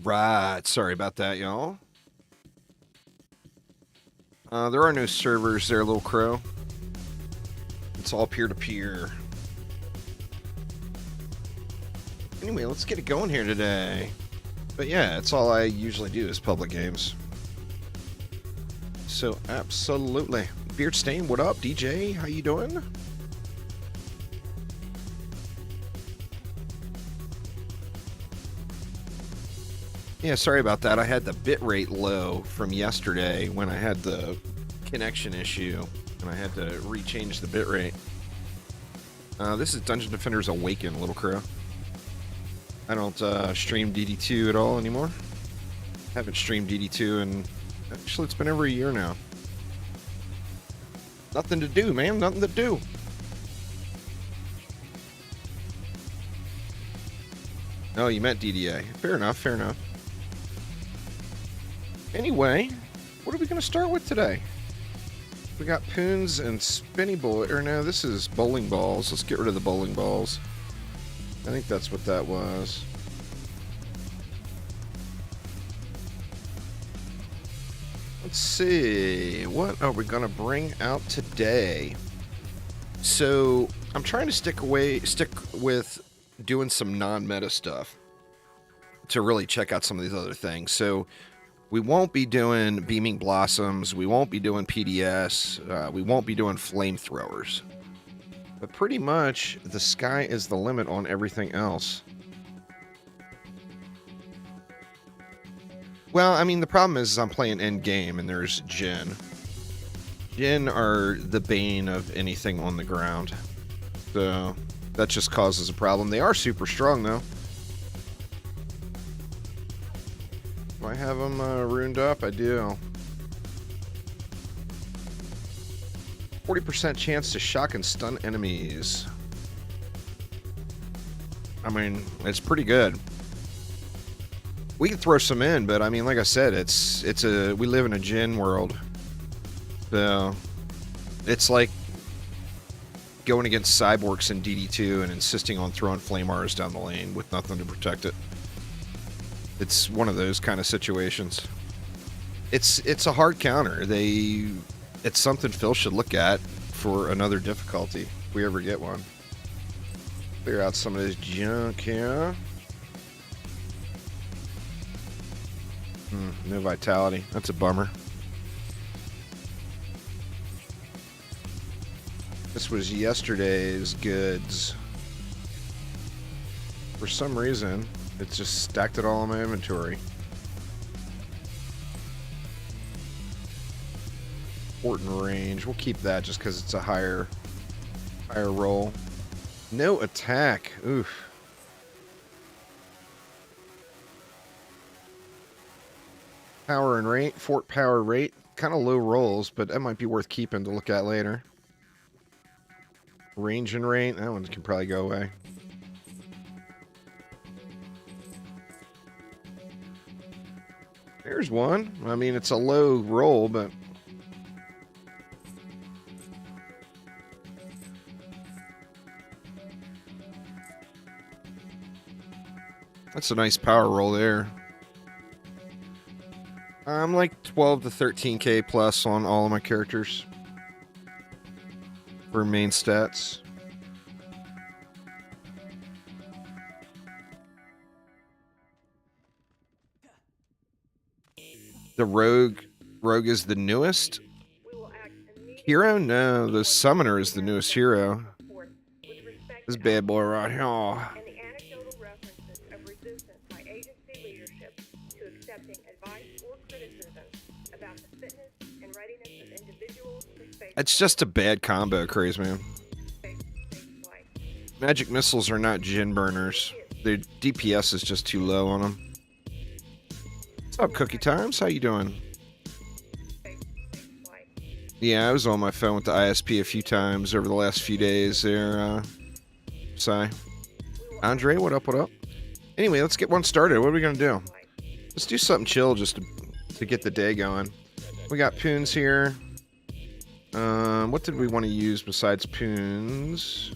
right. Sorry about that, y'all. There are no servers there, Little Crow. It's all peer-to-peer. Anyway, let's get it going here today. But yeah, it's all I usually do is public games. So, absolutely. Beard Stain, what up? DJ, how you doing? Yeah, sorry about that. I had the bitrate low from yesterday when I had the connection issue, and I had to rechange the bitrate. This is Dungeon Defenders Awaken, Little Crow. I don't stream DD2 at all anymore. Haven't streamed DD2 in... Actually, it's been over a year now. Nothing to do, man. Nothing to do. Oh, you meant DDA. Fair enough, fair enough. Anyway, what are we going to start with today? We got Poons and Spinny Bullet. Or no, this is bowling balls. Let's get rid of the bowling balls. I think that's what that was. Let's see. What are we going to bring out today? So, I'm trying to stick with doing some non-meta stuff to really check out some of these other things. So, we won't be doing Beaming Blossoms. We won't be doing PDS. We won't be doing flamethrowers. But pretty much, the sky is the limit on everything else. Well, I mean, the problem is I'm playing endgame, and there's Jinn. Jinn are the bane of anything on the ground. So, that just causes a problem. They are super strong, though. Do I have them ruined up? I do. 40% chance to shock and stun enemies. I mean, it's pretty good. We can throw some in, but I mean, like I said, we live in a Jinn world. So, it's like going against cyborgs in DD2 and insisting on throwing flame arrows down the lane with nothing to protect it. It's one of those kind of situations. It's a hard counter. It's something Phil should look at for another difficulty, if we ever get one. Clear out some of this junk here. No vitality. That's a bummer. This was yesterday's goods. For some reason, it just stacked it all in my inventory. Important range. We'll keep that just because it's a higher roll. No attack. Oof. Power and rate. Fort power rate. Kind of low rolls, but that might be worth keeping to look at later. Range and rate. That one can probably go away. There's one. I mean, it's a low roll, but... That's a nice power roll there. I'm like 12 to 13k plus on all of my characters for main stats. The rogue is the newest hero? No, the summoner is the newest hero. This bad boy right here. It's just a bad combo, Craze Man. Magic missiles are not Jinn burners. Their DPS is just too low on them. What's up, Cookie Times? How you doing? Yeah, I was on my phone with the ISP a few times over the last few days there, Sai. Andre, what up, what up? Anyway, let's get one started. What are we going to do? Let's do something chill just to get the day going. We got Poons here. What did we want to use besides Poons?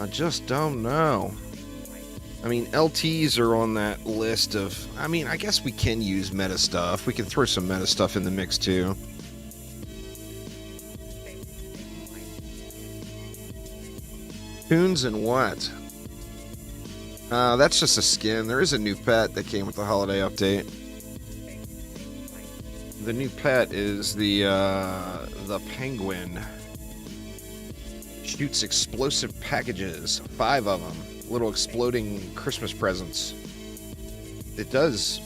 I just don't know. I mean, LTs are on that list of... I mean, I guess we can use meta stuff. We can throw some meta stuff in the mix, too. Tunes and what? That's just a skin. There is a new pet that came with the holiday update. The new pet is the penguin. Shoots explosive packages. 5 of them. Little exploding Christmas presents. It does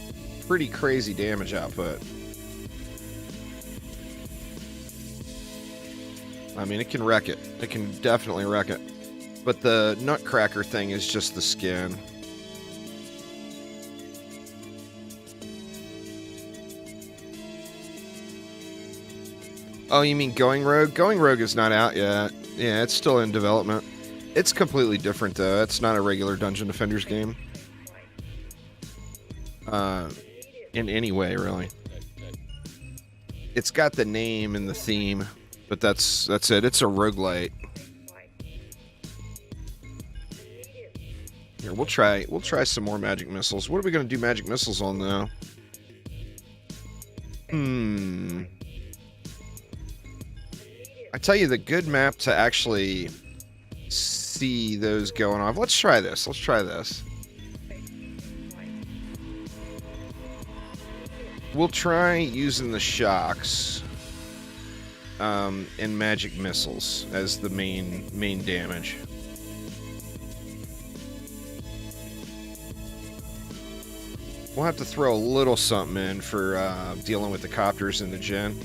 pretty crazy damage output. I mean, it can wreck it. It can definitely wreck it. But the Nutcracker thing is just the skin. Oh, you mean Going Rogue? Going Rogue is not out yet. Yeah, it's still in development. It's completely different, though. It's not a regular Dungeon Defenders game. In any way, really. It's got the name and the theme, but that's it. It's a roguelite. Here, we'll try some more magic missiles. What are we gonna do magic missiles on, though? I tell you, the good map to actually see those going off. Let's try this. Let's try this. We'll try using the shocks and magic missiles as the main damage. We'll have to throw a little something in for dealing with the copters in the gen.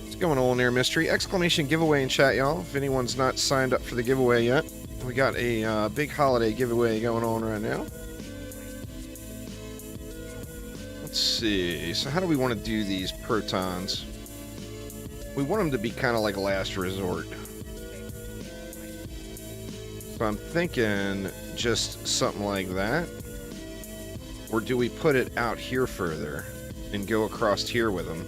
What's going on there, Mystery? Exclamation giveaway in chat, y'all. If anyone's not signed up for the giveaway yet, we got a big holiday giveaway going on right now. Let's see. So how do we want to do these protons? We want them to be kind of like last resort. So I'm thinking just something like that. Or do we put it out here further and go across here with them?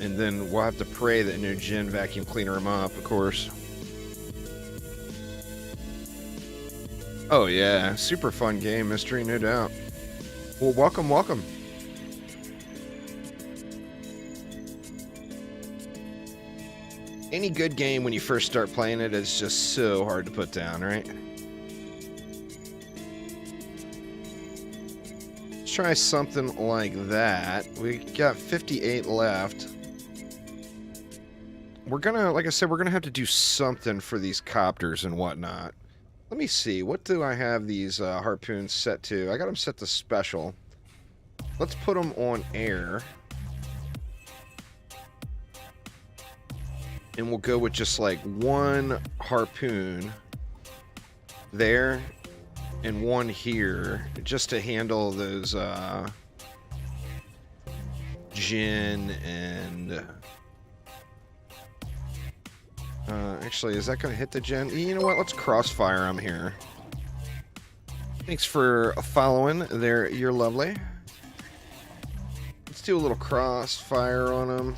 And then we'll have to pray that no Jinn vacuum cleaner them up, of course. Oh yeah, super fun game, Mystery, no doubt. Well, welcome, welcome. Any good game, when you first start playing it, is just so hard to put down, right? Let's try something like that. We got 58 left. We're gonna, like I said, we're gonna have to do something for these copters and whatnot. Let me see, what do I have these harpoons set to? I got them set to special. Let's put them on air. And we'll go with just like one harpoon there and one here, just to handle those Jinn and actually, is that going to hit the Jinn? You know what? Let's crossfire them here. Thanks for following. There, you're lovely. Let's do a little crossfire on them.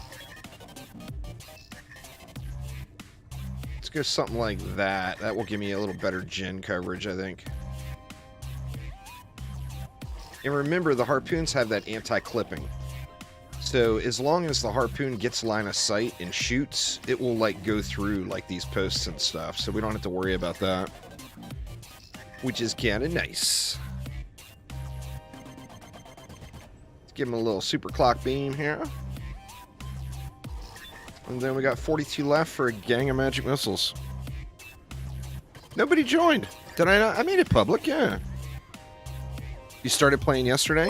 Let's go something like that. That will give me a little better Jinn coverage, I think. And remember, the harpoons have that anti-clipping. So as long as the harpoon gets line of sight and shoots, it will like go through like these posts and stuff. So we don't have to worry about that, which is kind of nice. Let's give him a little super clock beam here. And then we got 42 left for a gang of magic missiles. Nobody joined. Did I not? I made it public, yeah. You started playing yesterday?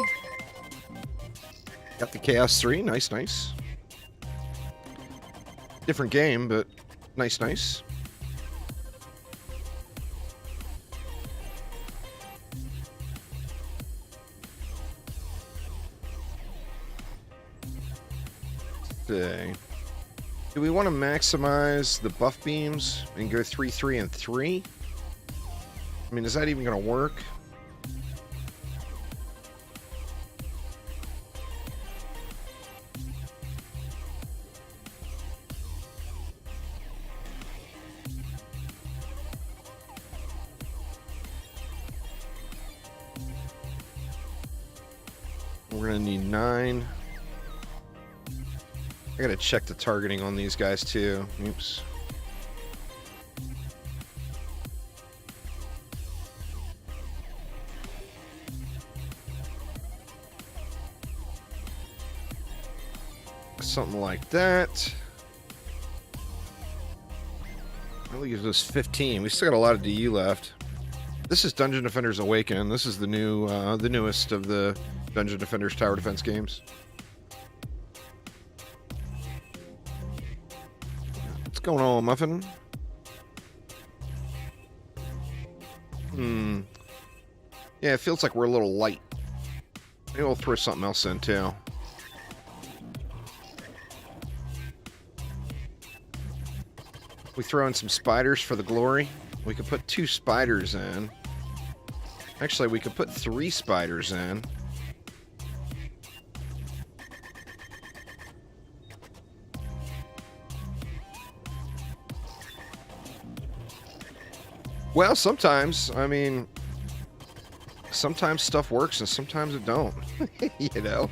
Got the Chaos 3. Nice, nice. Different game, but nice, nice. Okay. Do we want to maximize the buff beams and go 3, 3, and 3? I mean, is that even going to work? We're gonna need 9. I gotta check the targeting on these guys too. Oops. Something like that. That leaves us 15. We still got a lot of DU left. This is Dungeon Defenders Awaken. This is the newest of the Dungeon Defenders tower defense games. What's going on, Muffin? Yeah, it feels like we're a little light. Maybe we'll throw something else in too. We throw in some spiders for the glory. We could put 2 spiders in. Actually, we could put 3 spiders in. Well, sometimes, I mean, sometimes stuff works and sometimes it don't. You know?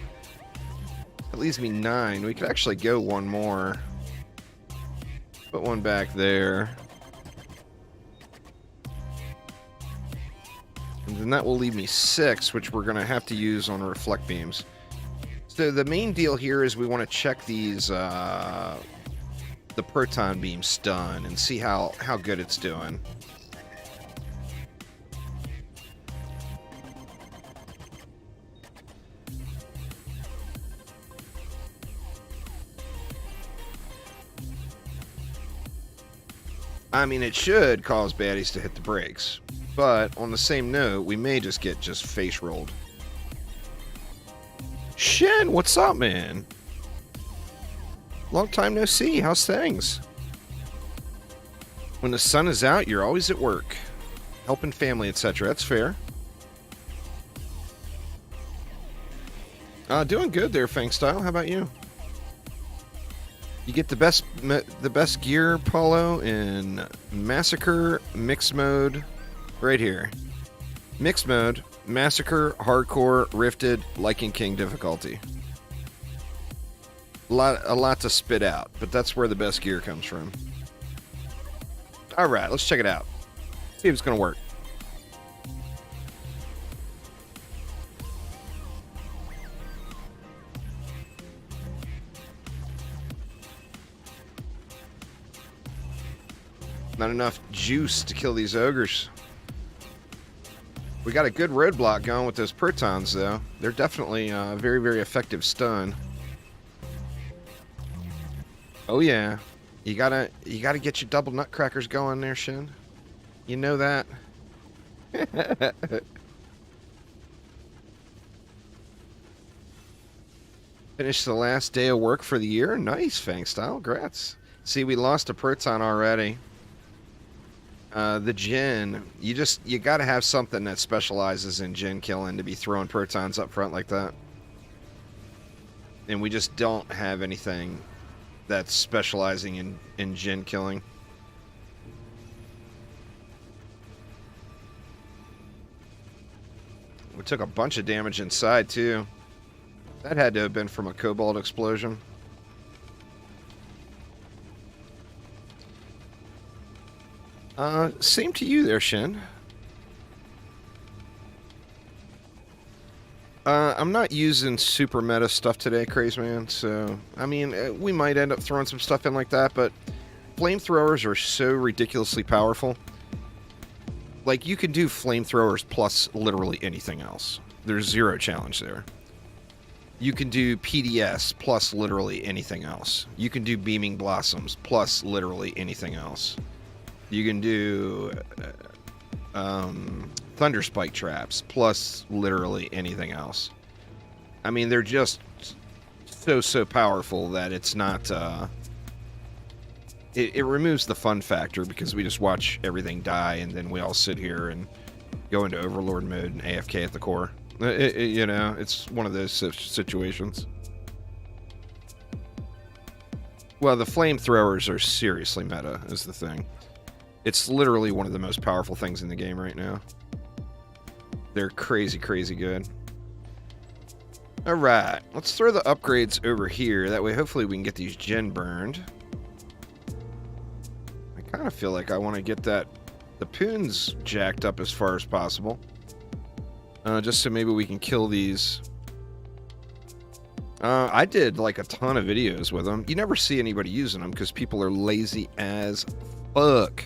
That leaves me 9. We could actually go one more. Put one back there. And then that will leave me 6, which we're going to have to use on reflect beams. So the main deal here is we want to check these, the proton beam stun and see how good it's doing. I mean, it should cause baddies to hit the brakes. But on the same note, we may just get face rolled. Shen, what's up, man? Long time no see. How's things? When the sun is out, you're always at work. Helping family, etc. That's fair. Doing good there, Fang Style. How about you? You get the best gear, Paulo, in Massacre, Mixed Mode, right here. Mixed Mode, Massacre, Hardcore, Rifted, Lichen King difficulty. A lot to spit out, but that's where the best gear comes from. Alright, let's check it out. See if it's going to work. Not enough juice to kill these ogres. We got a good roadblock going with those protons, though. They're definitely a very, very effective stun. Oh yeah, you gotta get your double nutcrackers going there, Shin. You know that. Finished the last day of work for the year. Nice, Fang Style. Grats. See, we lost a proton already. The Jinn, you gotta have something that specializes in Jinn killing to be throwing protons up front like that. And we just don't have anything that's specializing in Jinn killing. We took a bunch of damage inside too. That had to have been from a cobalt explosion. Same to you there, Shin. I'm not using super meta stuff today, Crazeman, so, I mean, we might end up throwing some stuff in like that, but flamethrowers are so ridiculously powerful. Like, you can do flamethrowers plus literally anything else. There's zero challenge there. You can do PDS plus literally anything else. You can do Beaming Blossoms plus literally anything else. You can do Thunder Spike Traps plus literally anything else. I mean, they're just so powerful that it's not... It removes the fun factor because we just watch everything die and then we all sit here and go into Overlord mode and AFK at the core. You know, it's one of those situations. Well, the flamethrowers are seriously meta, is the thing. It's literally one of the most powerful things in the game right now. They're crazy, crazy good. Alright, let's throw the upgrades over here. That way, hopefully, we can get these gen burned. I kind of feel like I want to get the poons jacked up as far as possible. Just so maybe we can kill these. I did like a ton of videos with them. You never see anybody using them because people are lazy as fuck.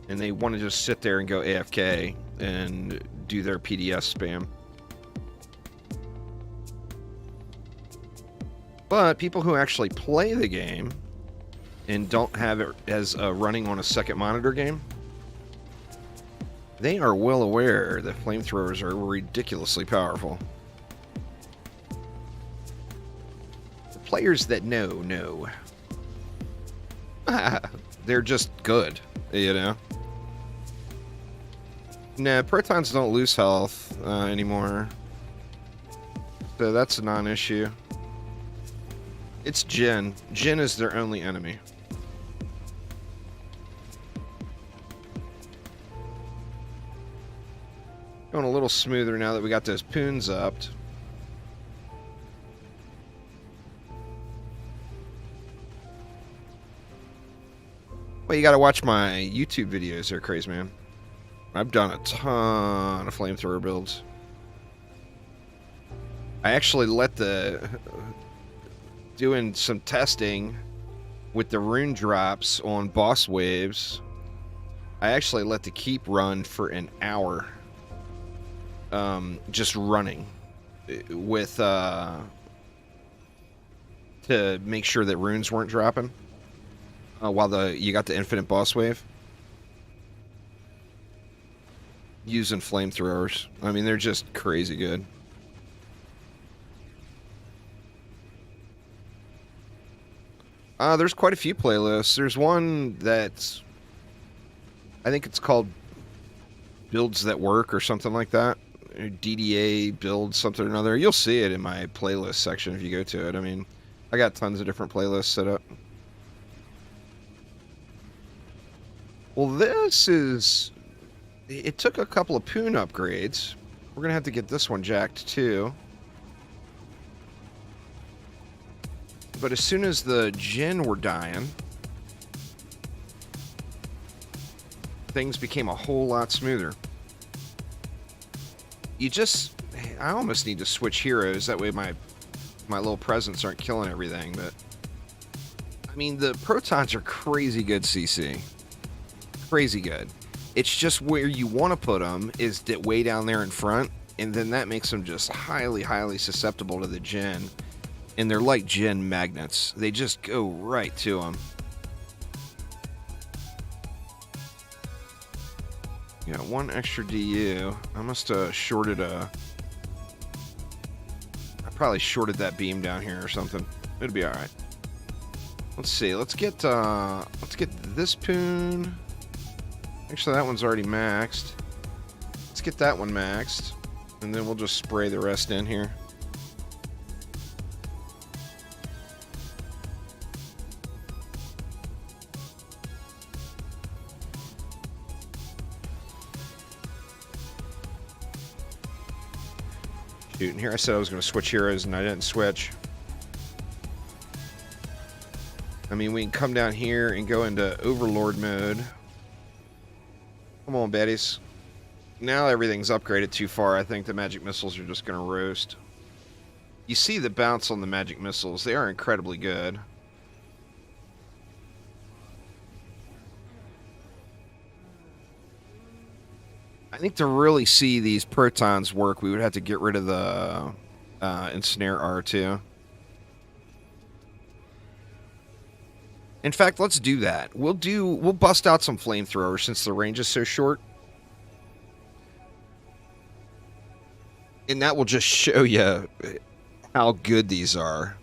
And they want to just sit there and go AFK and do their PDS spam. But people who actually play the game and don't have it as running on a second monitor game, they are well aware that flamethrowers are ridiculously powerful. The players that know. They're just good, you know? Nah, protons don't lose health anymore. So that's a non-issue. It's Jin. Jin is their only enemy. Going a little smoother now that we got those poons upped. Well, you gotta watch my YouTube videos there, Crazy Man. I've done a ton of flamethrower builds. I actually let doing some testing with the rune drops on boss waves. I actually let the keep run for an hour. Just running with to make sure that runes weren't dropping while you got the infinite boss wave. Using flamethrowers. I mean, they're just crazy good. There's quite a few playlists. There's one that's, I think it's called Builds That Work or something like that. DDA build something or another. You'll see it in my playlist section if you go to it. I mean, I got tons of different playlists set up. Well, this is... It took a couple of poon upgrades. We're going to have to get this one jacked too. But as soon as the Jin were dying, things became a whole lot smoother. I almost need to switch heroes. That way my little presents aren't killing everything. But, I mean, the protons are crazy good CC. Crazy good. It's just where you want to put them is way down there in front. And then that makes them just highly, highly susceptible to the Jin. And they're like Jin magnets. They just go right to them. Yeah, one extra DU. I must have shorted I probably shorted that beam down here or something. It'll be alright. Let's see. Let's get this poon. Actually, that one's already maxed. Let's get that one maxed. And then we'll just spray the rest in here. Shoot, and here I said I was going to switch heroes, and I didn't switch. I mean, we can come down here and go into Overlord mode. Come on, baddies. Now everything's upgraded too far. I think the magic missiles are just going to roast. You see the bounce on the magic missiles. They are incredibly good. I think to really see these protons work, we would have to get rid of the Ensnare R2. In fact, let's do that. We'll bust out some flamethrowers since the range is so short. And that will just show you how good these are.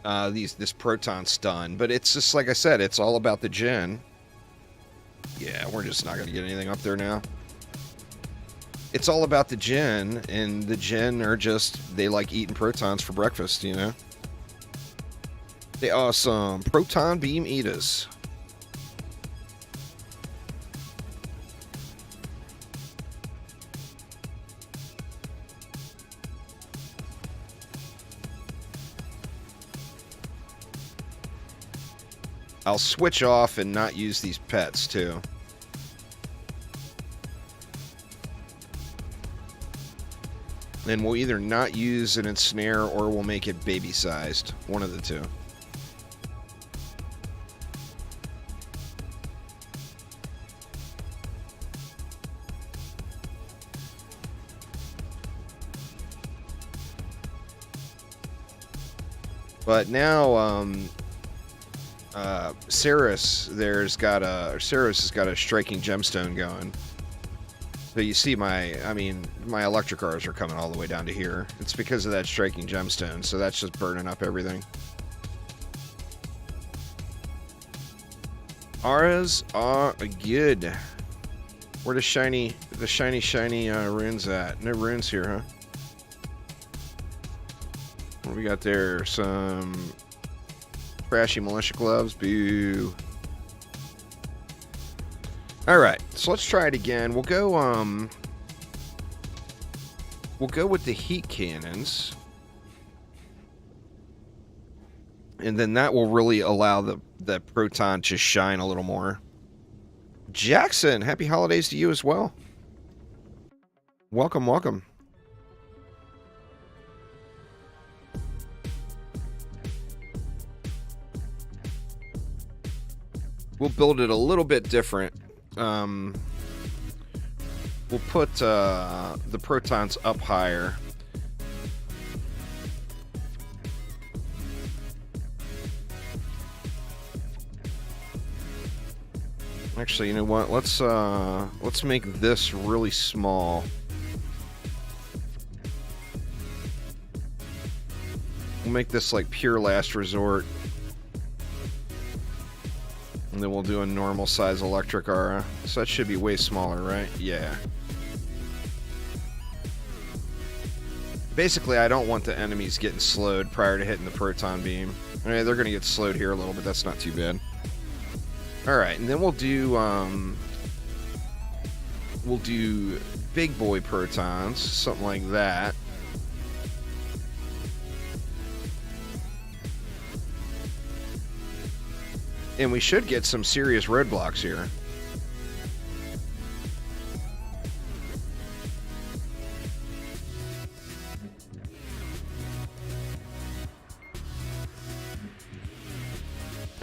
This proton stun. But it's just, like I said, it's all about the Jin. Yeah, we're just not going to get anything up there now. It's all about the Jin, and the Jin are just, they like eating protons for breakfast, you know? They are some proton beam eaters. I'll switch off and not use these pets too. Then we'll either not use an ensnare or we'll make it baby-sized. One of the two. But now, Saris has got a striking gemstone going. So you see my electric cars are coming all the way down to here. It's because of that striking gemstone, so that's just burning up everything. Auras are good. Where the shiny runes at? No runes here, huh? What do we got there? Some trashy militia gloves. Boo. Alright, so let's try it again. We'll go with the heat cannons. And then that will really allow the proton to shine a little more. Jackson, happy holidays to you as well. Welcome, welcome. We'll build it a little bit different. We'll put the protons up higher. Actually, you know what? Let's make this really small. We'll make this like pure last resort. And then we'll do a normal size electric aura. So that should be way smaller, right? Yeah. Basically, I don't want the enemies getting slowed prior to hitting the proton beam. I mean, they're going to get slowed here a little, but that's not too bad. Alright, and then we'll do big boy protons, something like that. And we should get some serious roadblocks here.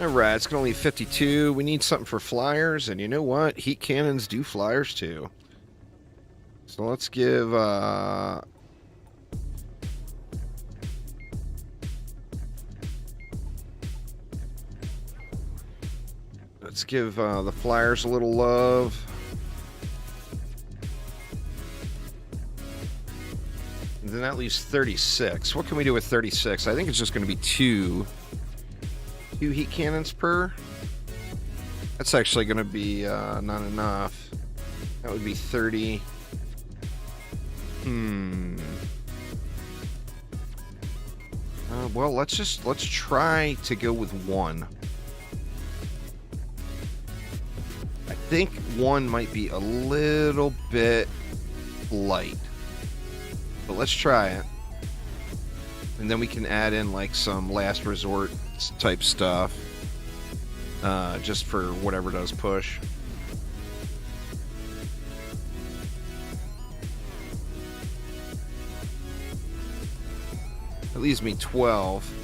Alright, it's going to leave 52. We need something for flyers, and you know what? Heat cannons do flyers too. So let's give... Let's give the flyers a little love. And then that leaves 36. What can we do with 36? I think it's just going to be two heat cannons per. That's actually going to be not enough. That would be 30. Well, let's try to go with one. I think one might be a little bit light, but let's try it. And then we can add in like some last resort type stuff, just for whatever does push. That leaves me 12.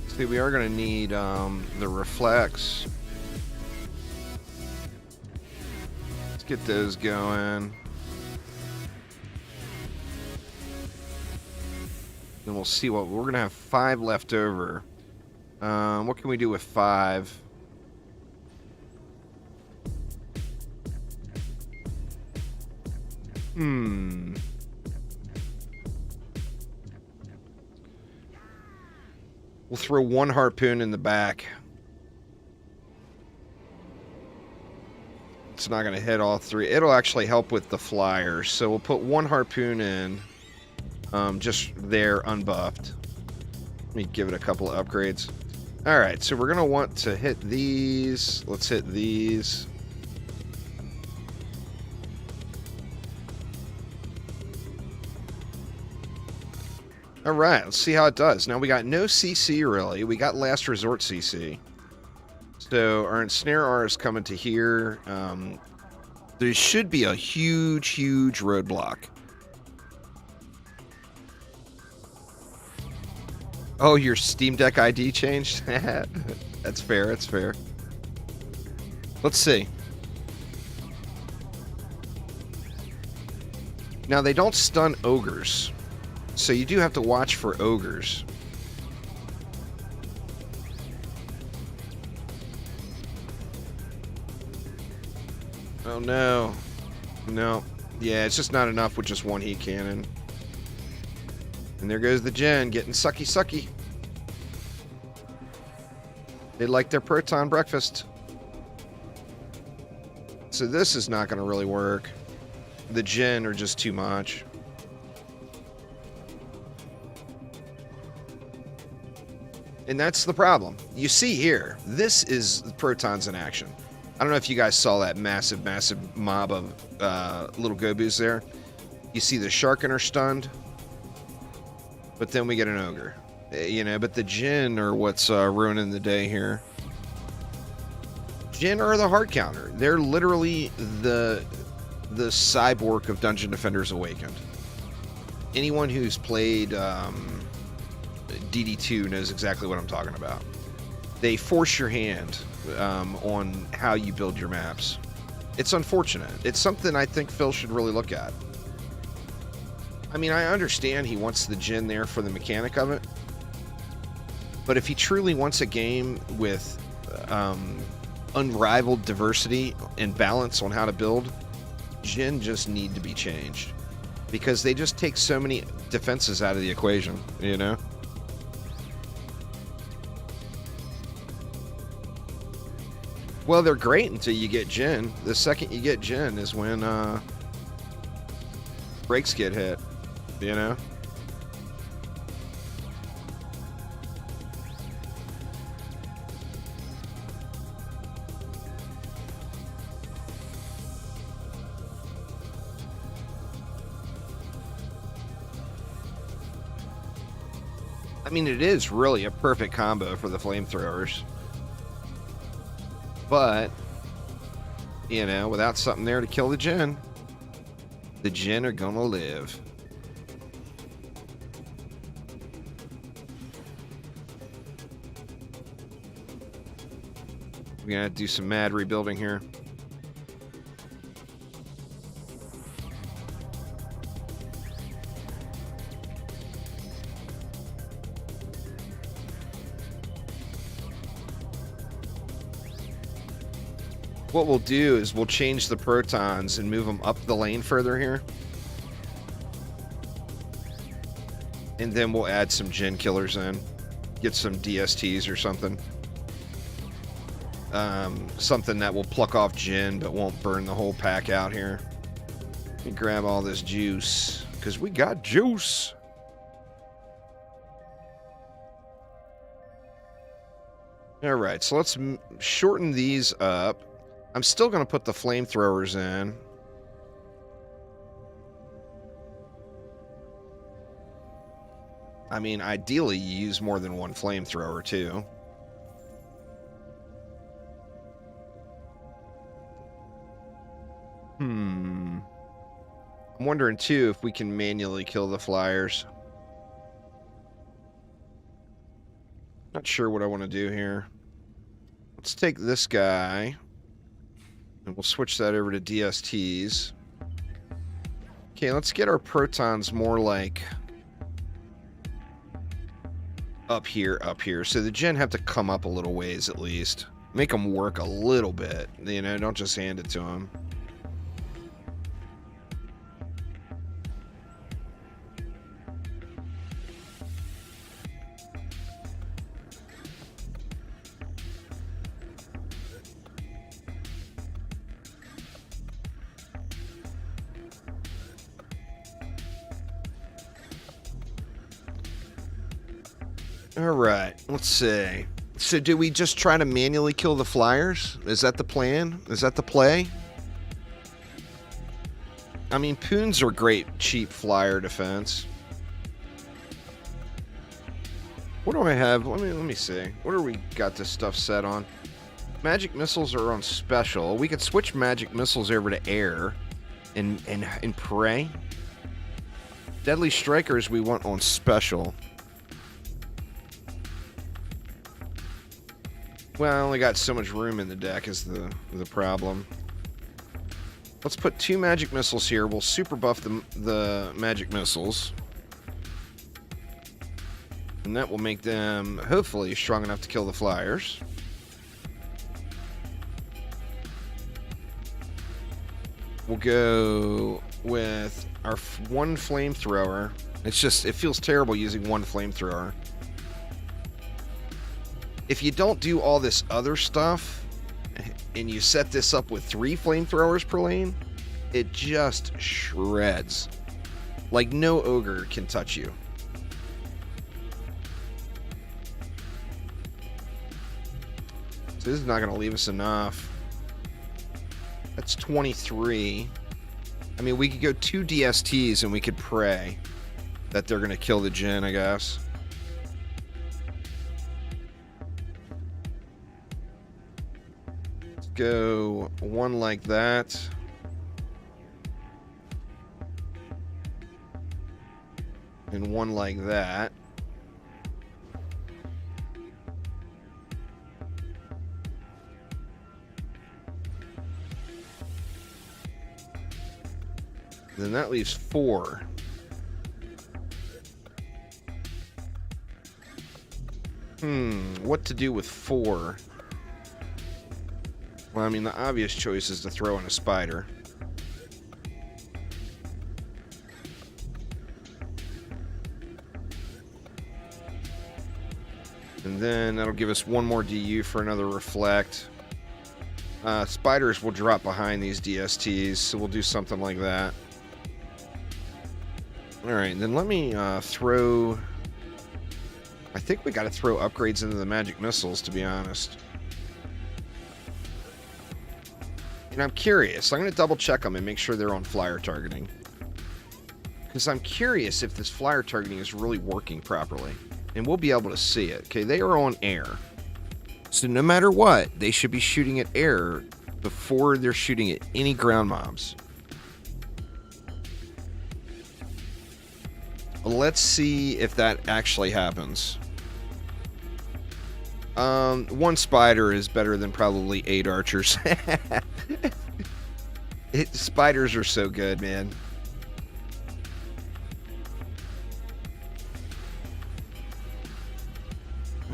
See, we are going to need the reflex. Let's get those going. Then we'll see what we're going to have 5 left over. What can we do with 5? We'll throw 1 harpoon in the back. It's not going to hit all 3. It'll actually help with the flyers. So we'll put 1 harpoon in, just there unbuffed. Let me give it a couple of upgrades. Alright, so we're going to want to hit these. Let's hit these. All right, let's see how it does. Now, we got no CC, really. We got Last Resort CC. So, our Ensnare R is coming to here. There should be a huge, huge roadblock. Oh, your Steam Deck ID changed? That's fair, that's fair. Let's see. Now, they don't stun ogres, so you do have to watch for ogres. Oh, no. No. Yeah, it's just not enough with just one heat cannon. And there goes the gen, getting sucky sucky. They like their proton breakfast. So this is not going to really work. The gen are just too much. And that's the problem. You see here, this is protons in action. I don't know if you guys saw that massive, massive mob of little Gobus there. You see the Sharken are stunned. But then we get an ogre. You know, but the Jinn are what's ruining the day here. Jinn are the hard counter. They're literally the cyborg of Dungeon Defenders Awakened. Anyone who's played DD2 knows exactly what I'm talking about. They force your hand on how you build your maps. It's unfortunate. It's something I think Phil should really look at. I mean, I understand he wants the Jinn there for the mechanic of it, but if he truly wants a game with unrivaled diversity and balance on how to build, Jinn just need to be changed, because they just take so many defenses out of the equation, you know? Well, they're great until you get Jinn. The second you get Jinn is when brakes get hit. You know? I mean, it is really a perfect combo for the flamethrowers. But, you know, without something there to kill the Jinn are gonna live. We're gonna do some mad rebuilding here. What we'll do is we'll change the protons and move them up the lane further here. And then we'll add some Jinn killers in. Get some DSTs or something. Something that will pluck off Jinn but won't burn the whole pack out here. Let me grab all this juice, because we got juice. Alright, so let's shorten these up. I'm still going to put the flamethrowers in. I mean, ideally you use more than one flamethrower too. I'm wondering too if we can manually kill the flyers. Not sure what I want to do here. Let's take this guy and we'll switch that over to DSTs. Okay, let's get our protons more like up here. So the Jinn have to come up a little ways at least. Make them work a little bit, you know, don't just hand it to them. Alright, let's see. So do we just try to manually kill the flyers? Is that the plan? Is that the play? I mean, Poons are great, cheap flyer defense. What do I have? Let me see. What do we got this stuff set on? Magic missiles are on special. We could switch magic missiles over to air and prey. Deadly strikers we want on special. Well, I only got so much room in the deck is the problem. Let's put 2 magic missiles here. We'll super buff the magic missiles. And that will make them, hopefully, strong enough to kill the flyers. We'll go with our 1 flamethrower. It's just, it feels terrible using 1 flamethrower. If you don't do all this other stuff, and you set this up with 3 flamethrowers per lane, it just shreds. Like, no ogre can touch you. So this is not going to leave us enough. That's 23. I mean, we could go 2 DSTs and we could pray that they're going to kill the Djinn, I guess. Let's go 1 like that. And 1 like that. Then that leaves 4. What to do with 4? Well, I mean, the obvious choice is to throw in a spider. And then that'll give us 1 more DU for another reflect. Spiders will drop behind these DSTs, so we'll do something like that. Alright, then let me throw... I think we gotta throw upgrades into the magic missiles, to be honest. And I'm curious. I'm gonna double check them and make sure they're on flyer targeting. Because I'm curious if this flyer targeting is really working properly. And we'll be able to see it. Okay, they are on air. So no matter what, they should be shooting at air before they're shooting at any ground mobs. Let's see if that actually happens. 1 spider is better than probably 8 archers. Spiders are so good, man.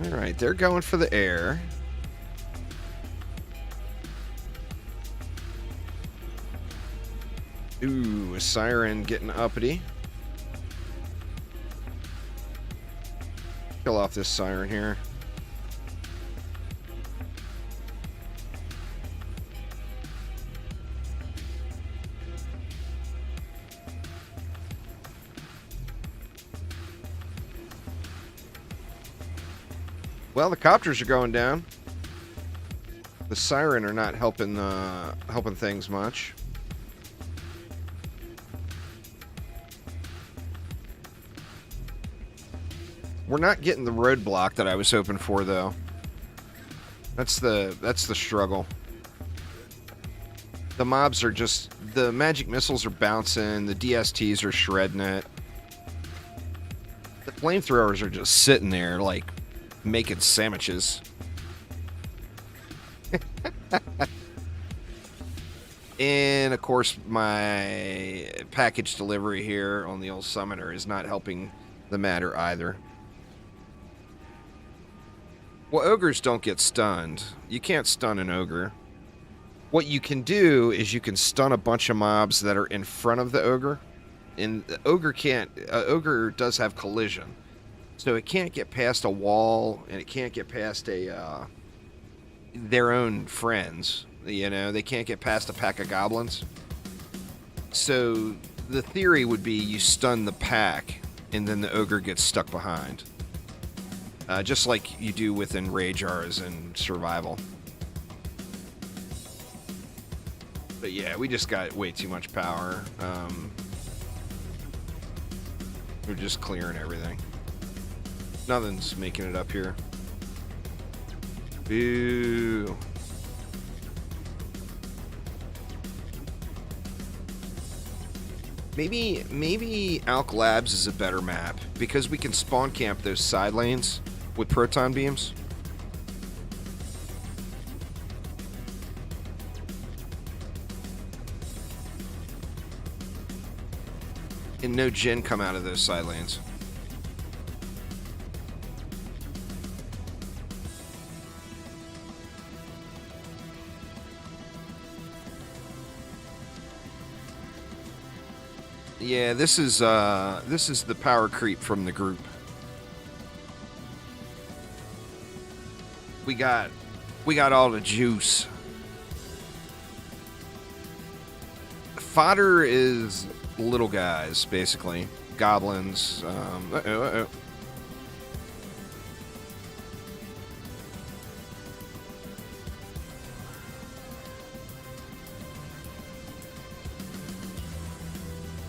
Alright, they're going for the air. Ooh, a siren getting uppity. Kill off this siren here. Well, the copters are going down. The siren are not helping things much. We're not getting the roadblock that I was hoping for, though. That's the struggle. The mobs are just... The magic missiles are bouncing. The DSTs are shredding it. The flamethrowers are just sitting there, like, making sandwiches. And, of course, my package delivery here on the old summoner is not helping the matter either. Well, ogres don't get stunned. You can't stun an ogre. What you can do is you can stun a bunch of mobs that are in front of the ogre. And the ogre can't... ogre does have collision. So it can't get past a wall, and it can't get past a... their own friends. You know, they can't get past a pack of goblins. So the theory would be you stun the pack, and then the ogre gets stuck behind. Just like you do with Enragers and Survival. But yeah, we just got way too much power. We're just clearing everything. Nothing's making it up here. Boo. Maybe Alk Labs is a better map because we can spawn camp those side lanes with proton beams. And no Jinn come out of those side lanes. Yeah, this is the power creep from the group. We got all the juice. Fodder is little guys, basically. Goblins.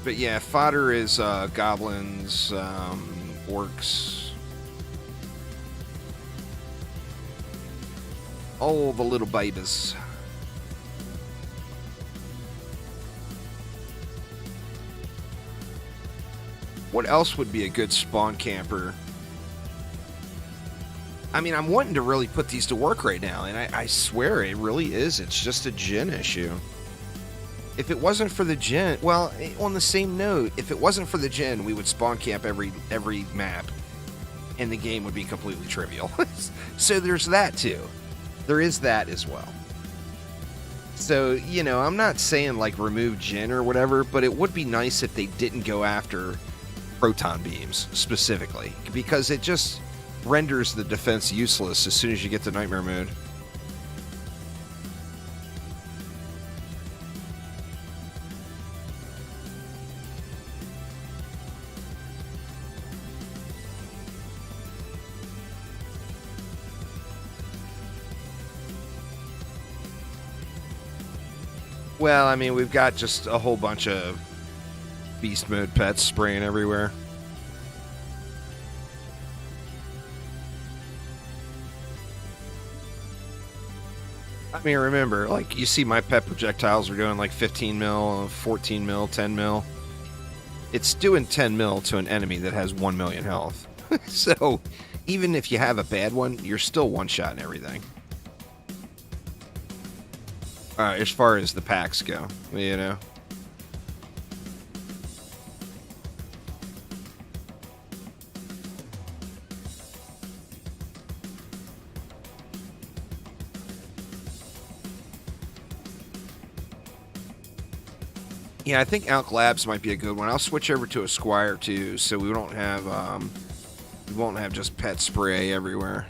But yeah, fodder is goblins, orcs. All the little babies. What else would be a good spawn camper? I mean, I'm wanting to really put these to work right now, and I swear it really is. It's just a Jinn issue. If it wasn't for the Jinn, well, on the same note, if it wasn't for the Jinn, we would spawn camp every map, and the game would be completely trivial. So there's that too. There is that as well. So, you know, I'm not saying like remove Jinn or whatever, but it would be nice if they didn't go after proton beams specifically, because it just renders the defense useless as soon as you get to nightmare mode. Well, I mean, we've got just a whole bunch of beast mode pets spraying everywhere. I mean, remember, like, you see my pet projectiles are doing like 15 mil, 14 mil, 10 mil. It's doing 10 mil to an enemy that has 1 million health. So, even if you have a bad one, you're still one-shotting everything. As far as the packs go, you know. Yeah, I think Alk Labs might be a good one. I'll switch over to a Squire too, so we won't have just pet spray everywhere.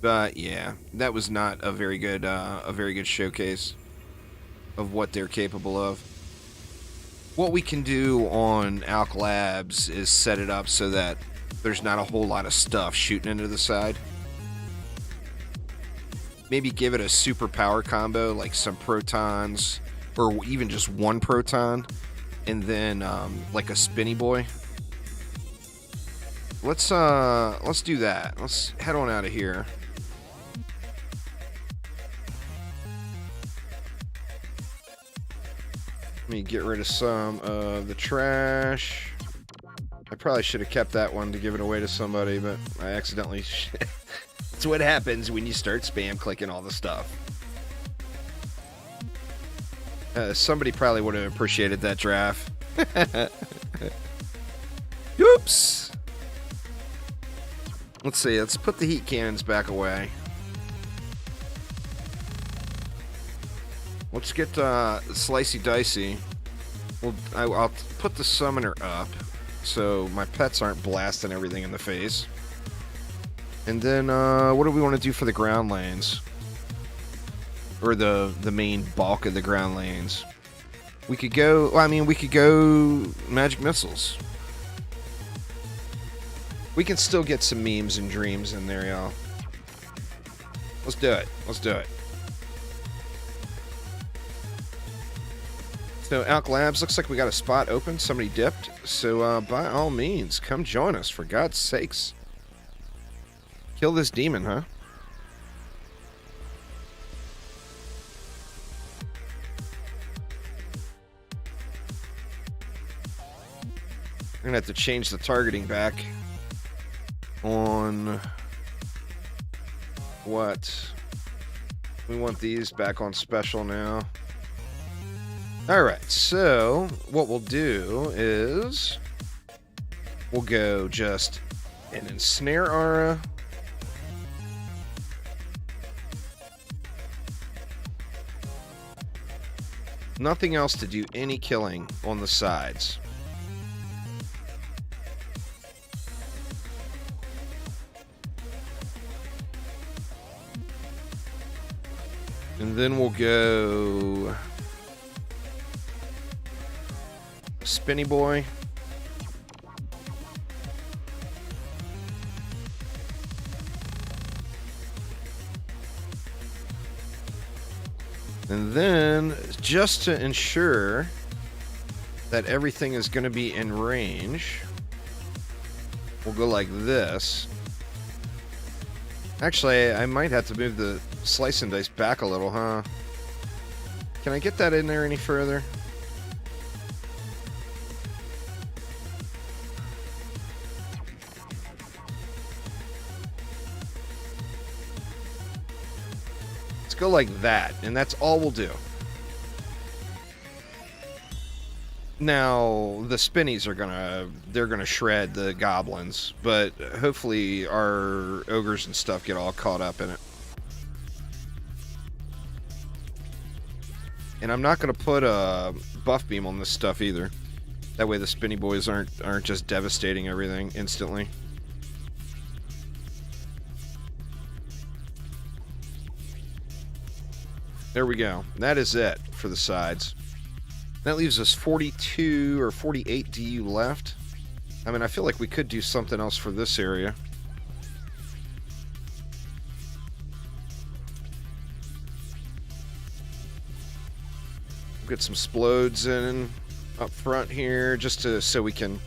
But yeah, that was not a very good showcase of what they're capable of. What we can do on Alk Labs is set it up so that there's not a whole lot of stuff shooting into the side. Maybe give it a super power combo, like some protons, or even just one proton, and then like a spinny boy. Let's do that. Let's head on out of here. Let me get rid of some of the trash. I probably should have kept that one to give it away to somebody, but I accidentally... That's what happens when you start spam clicking all the stuff. Somebody probably would have appreciated that draft. Oops! Let's see, let's put the heat cannons back away. Let's get Slicey Dicey. Well, I'll put the summoner up so my pets aren't blasting everything in the face. And then, what do we want to do for the ground lanes? Or the main bulk of the ground lanes? We could go, well, I mean, we could go magic missiles. We can still get some memes and dreams in there, y'all. Let's do it. Let's do it. So, Alk Labs, looks like we got a spot open. Somebody dipped. So, by all means, come join us, for God's sakes. Kill this demon, huh? We're gonna have to change the targeting back on what? We want these back on special now. Alright, so what we'll do is we'll go just an ensnare aura. Nothing else to do any killing on the sides. And then we'll go Spinny Boy. And then, just to ensure that everything is going to be in range, we'll go like this. Actually, I might have to move the slice and dice back a little, huh? Can I get that in there any further? Let's go like that, and that's all we'll do. Now, the spinnies are they're gonna shred the goblins, but hopefully our ogres and stuff get all caught up in it. And I'm not gonna put a buff beam on this stuff either. That way the spinny boys aren't just devastating everything instantly. There we go. That is it for the sides. That leaves us 42 or 48 DU left. I mean, I feel like we could do something else for this area. Get some splodes in up front here, just so we can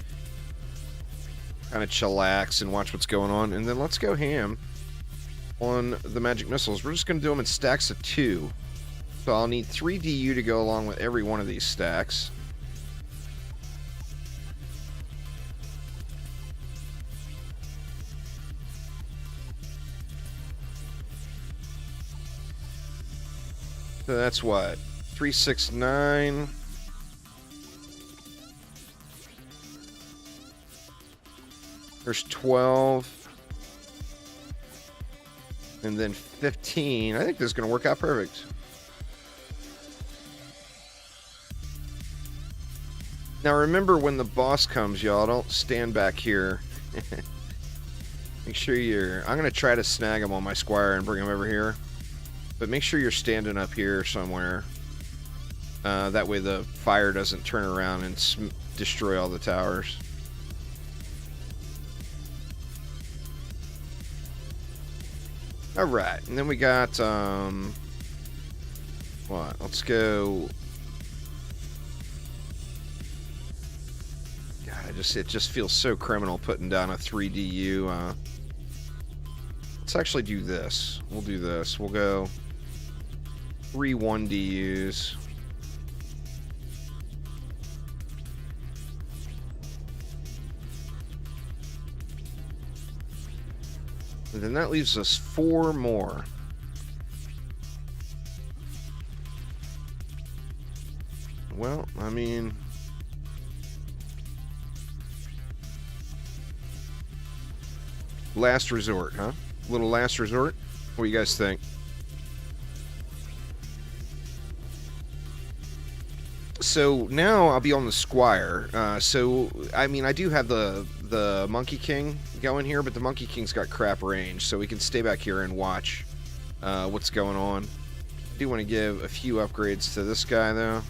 kind of chillax and watch what's going on. And then let's go ham on the magic missiles. We're just going to do them in stacks of 2. So I'll need 3 DU to go along with every one of these stacks. So that's what? 3, 6, 9. There's 12. And then 15. I think this is going to work out perfect. Now remember, when the boss comes, y'all, don't stand back here. Make sure you're... I'm going to try to snag him on my squire and bring him over here. But make sure you're standing up here somewhere. That way the fire doesn't turn around and destroy all the towers. Alright, and then we got... what? Let's go... it just feels so criminal putting down a 3DU. Let's actually do this. We'll do this. We'll go 3 1DUs. And then that leaves us 4 more. Well, I mean... last resort, huh? Little last resort? What do you guys think? So now I'll be on the Squire. So, I mean, I do have the Monkey King going here, but the Monkey King's got crap range, so we can stay back here and watch what's going on. I do want to give a few upgrades to this guy, though.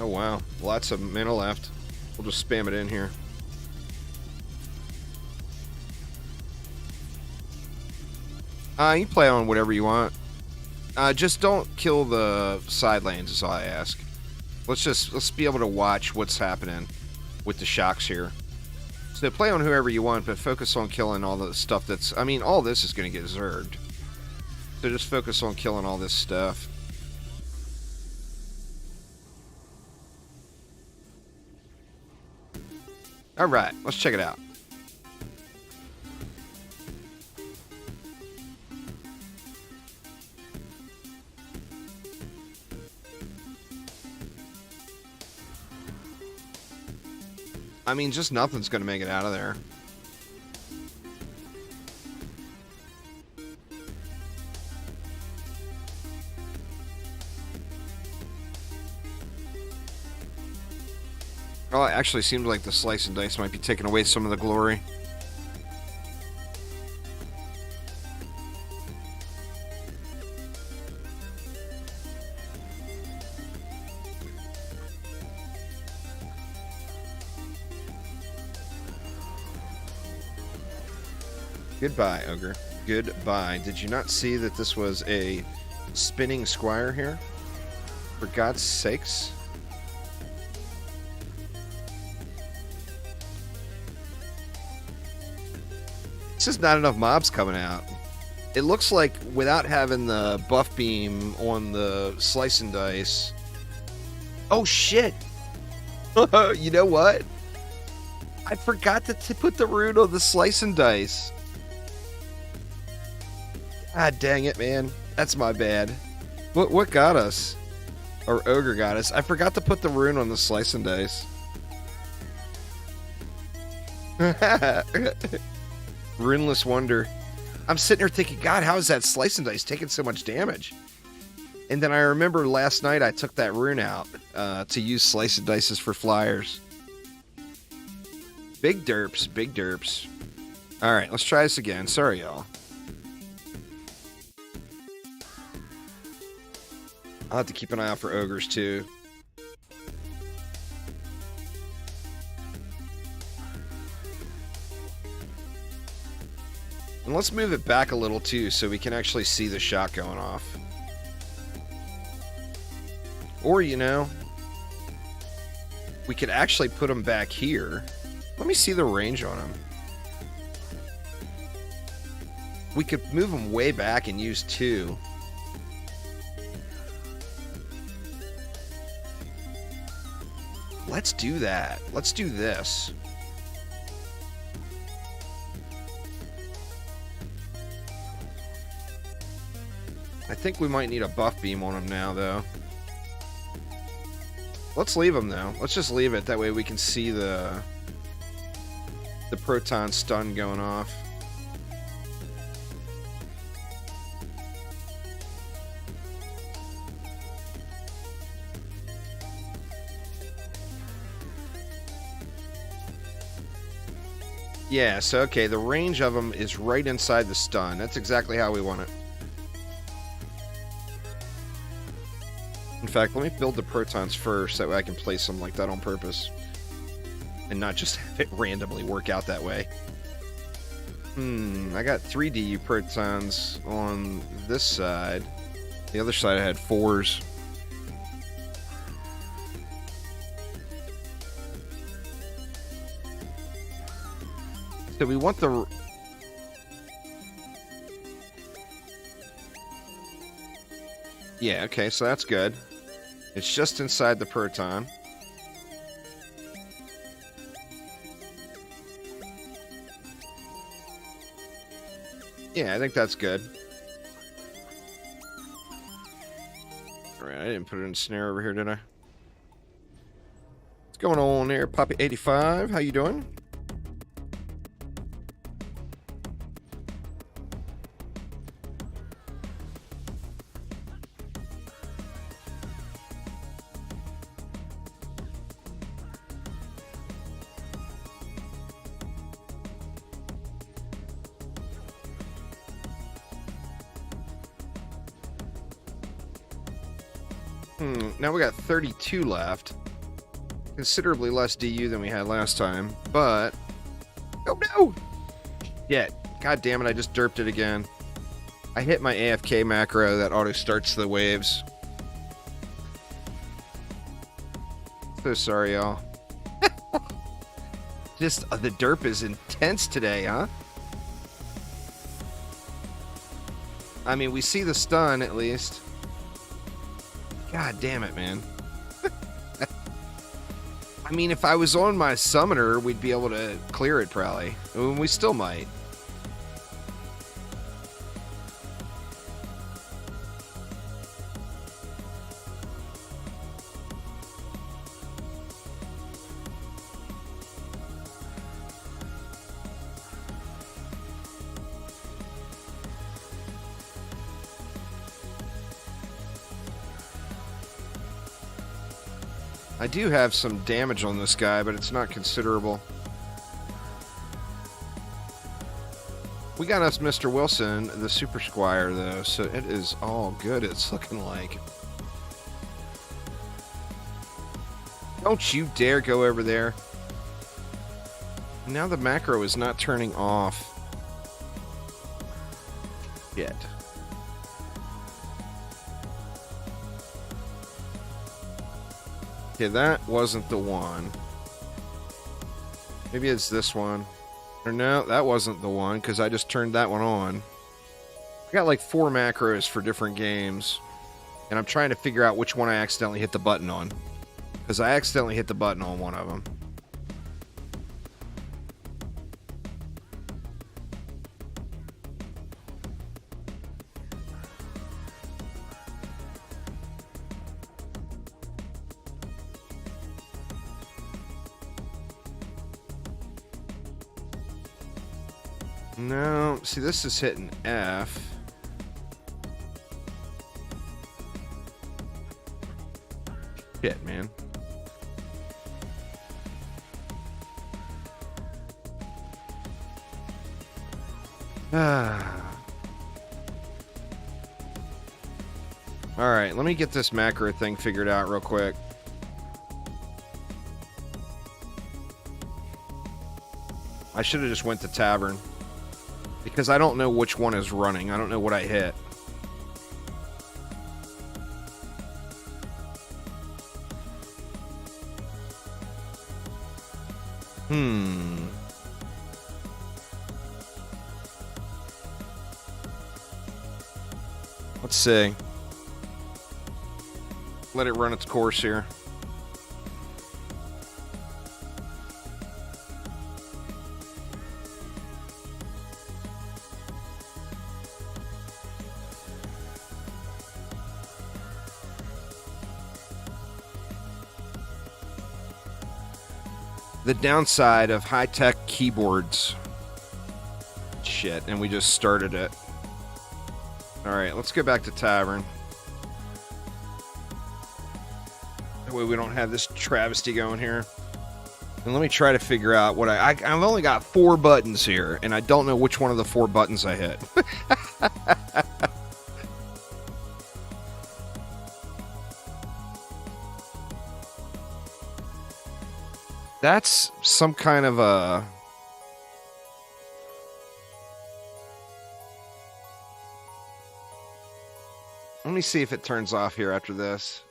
Oh, wow. Lots of mana left. We'll just spam it in here. You play on whatever you want. Just don't kill the side lanes is all I ask. Let's be able to watch what's happening with the shocks here. So play on whoever you want, but focus on killing all the stuff that's... I mean, all this is going to get zerged. So just focus on killing all this stuff. Alright, let's check it out. I mean, just nothing's going to make it out of there. Well, it actually seems like the slice and dice might be taking away some of the glory. Goodbye, Ogre. Goodbye. Did you not see that this was a spinning squire here? For God's sakes. It's just not enough mobs coming out. It looks like without having the buff beam on the slice and dice... Oh, shit! You know what? I forgot to put the rune on the slice and dice. Ah, dang it, man. That's my bad. What got us? Or Ogre got us. I forgot to put the rune on the slice and dice. Runeless Wonder. I'm sitting here thinking, God, how is that slice and dice taking so much damage? And then I remember last night I took that rune out to use slice and dices for flyers. Big derps, big derps. Alright, let's try this again. Sorry, y'all. I'll have to keep an eye out for ogres, too. And let's move it back a little, too, so we can actually see the shot going off. Or, you know, we could actually put them back here. Let me see the range on them. We could move them way back and use 2. Let's do that. Let's do this. I think we might need a buff beam on them now, though. Let's leave them, though. Let's just leave it. That way we can see the proton stun going off. Yeah, so okay, the range of them is right inside the stun. That's exactly how we want it. In fact, let me build the protons first, that way I can place them like that on purpose. And not just have it randomly work out that way. I got 3 DU protons on this side. The other side I had 4s. So we want the... Yeah, okay, so that's good. It's just inside the proton. Yeah, I think that's good. Alright, I didn't put it in snare over here, did I? What's going on there, Poppy85? How you doing? Now we got 32 left. Considerably less DU than we had last time, but... Oh no! Yeah, god damn it, I just derped it again. I hit my AFK macro that auto starts the waves. So sorry, y'all. Just, the derp is intense today, huh? I mean, we see the stun, at least. God damn it, man. I mean, if I was on my summoner, we'd be able to clear it, probably. I mean, we still might. I do have some damage on this guy, but it's not considerable. We got us Mr. Wilson, the Super Squire, though, so it is all good, it's looking like. Don't you dare go over there. Now the macro is not turning off yet. Okay, that wasn't the one. Maybe it's this one. Or no, that wasn't the one, because I just turned that one on. I got like 4 macros for different games, and I'm trying to figure out which one I accidentally hit the button on. Because I accidentally hit the button on one of them. No, see, this is hitting F. Shit, man. Alright, let me get this macro thing figured out real quick. I should have just went to Tavern. Because I don't know which one is running. I don't know what I hit. Let's see. Let it run its course here. The downside of high-tech keyboards. Shit, and we just started it. Alright, let's go back to Tavern. That way we don't have this travesty going here. And let me try to figure out what I've only got 4 buttons here, and I don't know which one of the 4 buttons I hit. That's some kind of a... Let me see if it turns off here after this.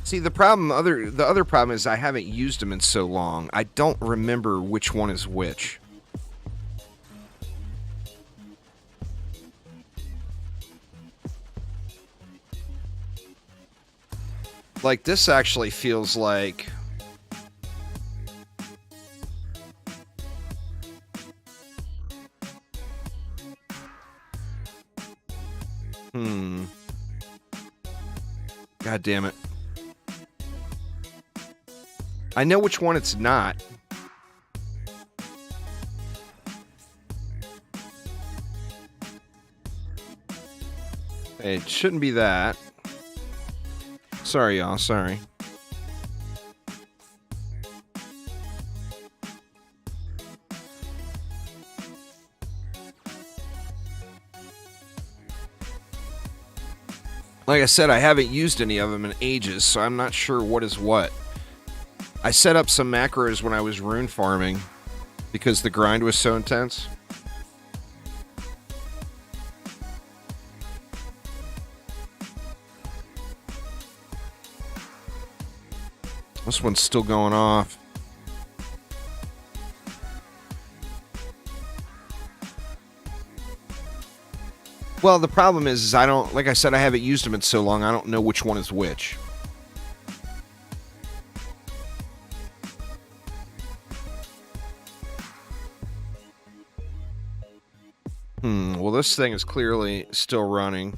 See, the other problem is I haven't used them in so long. I don't remember which one is which. Like, this actually feels like... God damn it. I know which one it's not. It shouldn't be that. Sorry, y'all. Sorry. Like I said, I haven't used any of them in ages, so I'm not sure what is what. I set up some macros when I was rune farming because the grind was so intense. This one's still going off. Well, the problem is I don't, like I said, I haven't used them in so long, I don't know which one is which. Well, this thing is clearly still running.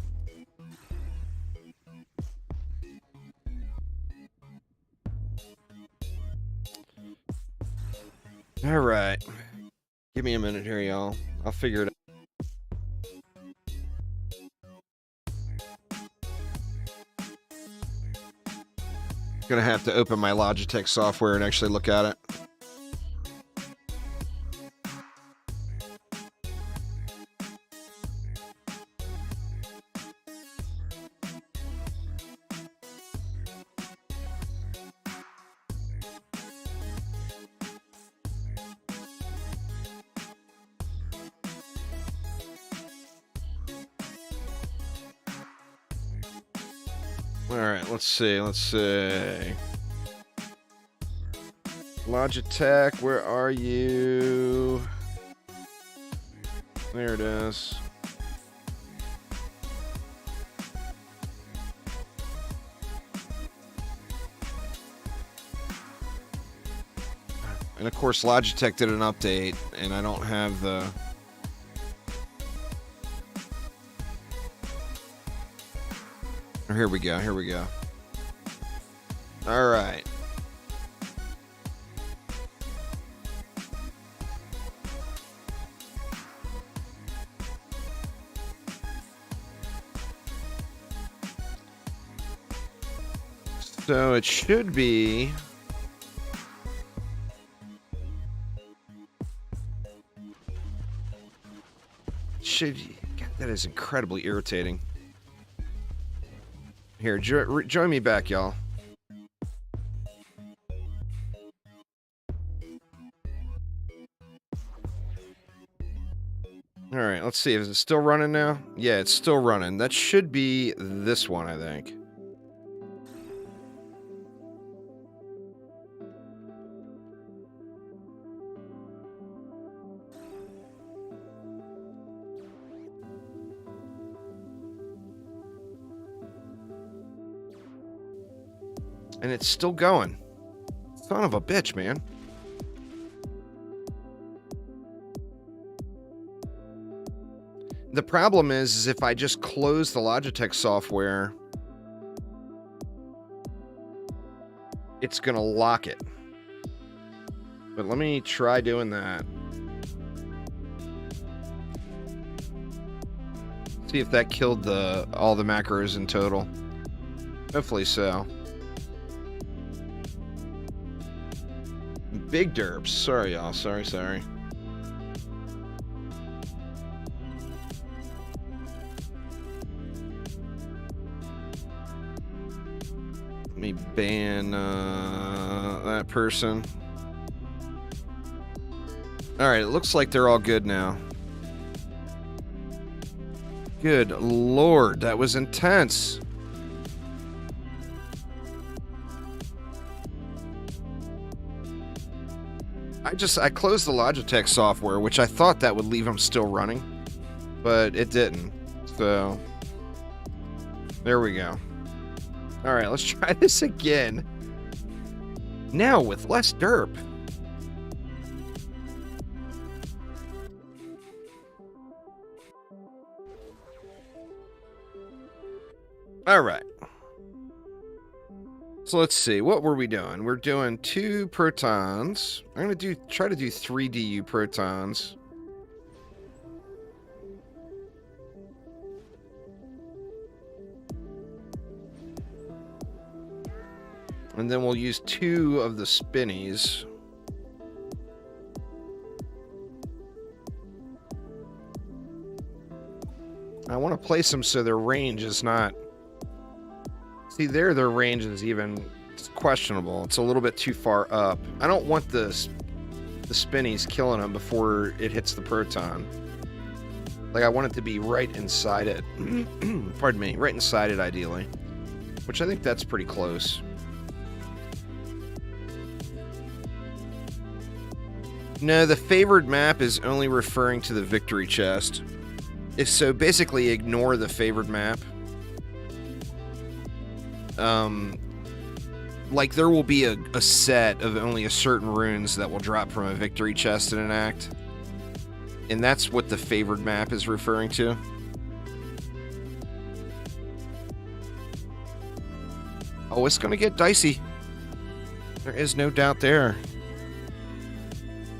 All right. Give me a minute here, y'all. I'll figure it out. Gonna have to open my Logitech software and actually look at it. Alright, let's see. Logitech, where are you? There it is. And of course, Logitech did an update, and I don't have the... Here we go. All right. So it should be... God, that is incredibly irritating. Here, join me back, y'all. Alright, let's see. Is it still running now? Yeah, it's still running. That should be this one, I think. And it's still going. Son of a bitch, man. The problem is if I just close the Logitech software, it's going to lock it. But let me try doing that. See if that killed all the macros in total. Hopefully so. Big derps. Sorry, y'all. Sorry. Let me ban that person. Alright, it looks like they're all good now. Good lord, that was intense. I closed the Logitech software, which I thought that would leave them still running, but it didn't. So, there we go. All right, let's try this again. Now with less derp. All right. So let's see, what were we doing? We're doing 2 protons. I'm gonna try to do 3 DU protons. And then we'll use 2 of the spinnies. I want to place them so their range is not See, their range is even questionable. It's a little bit too far up. I don't want the spinnies killing them before it hits the proton. Like, I want it to be right inside it. Pardon me, right inside it, ideally. Which I think that's pretty close. No, the favored map is only referring to the victory chest. So basically, ignore the favored map. Like, there will be a set of only a certain runes that will drop from a victory chest in an act. And that's what the favored map is referring to. Oh, it's gonna get dicey. There is no doubt there.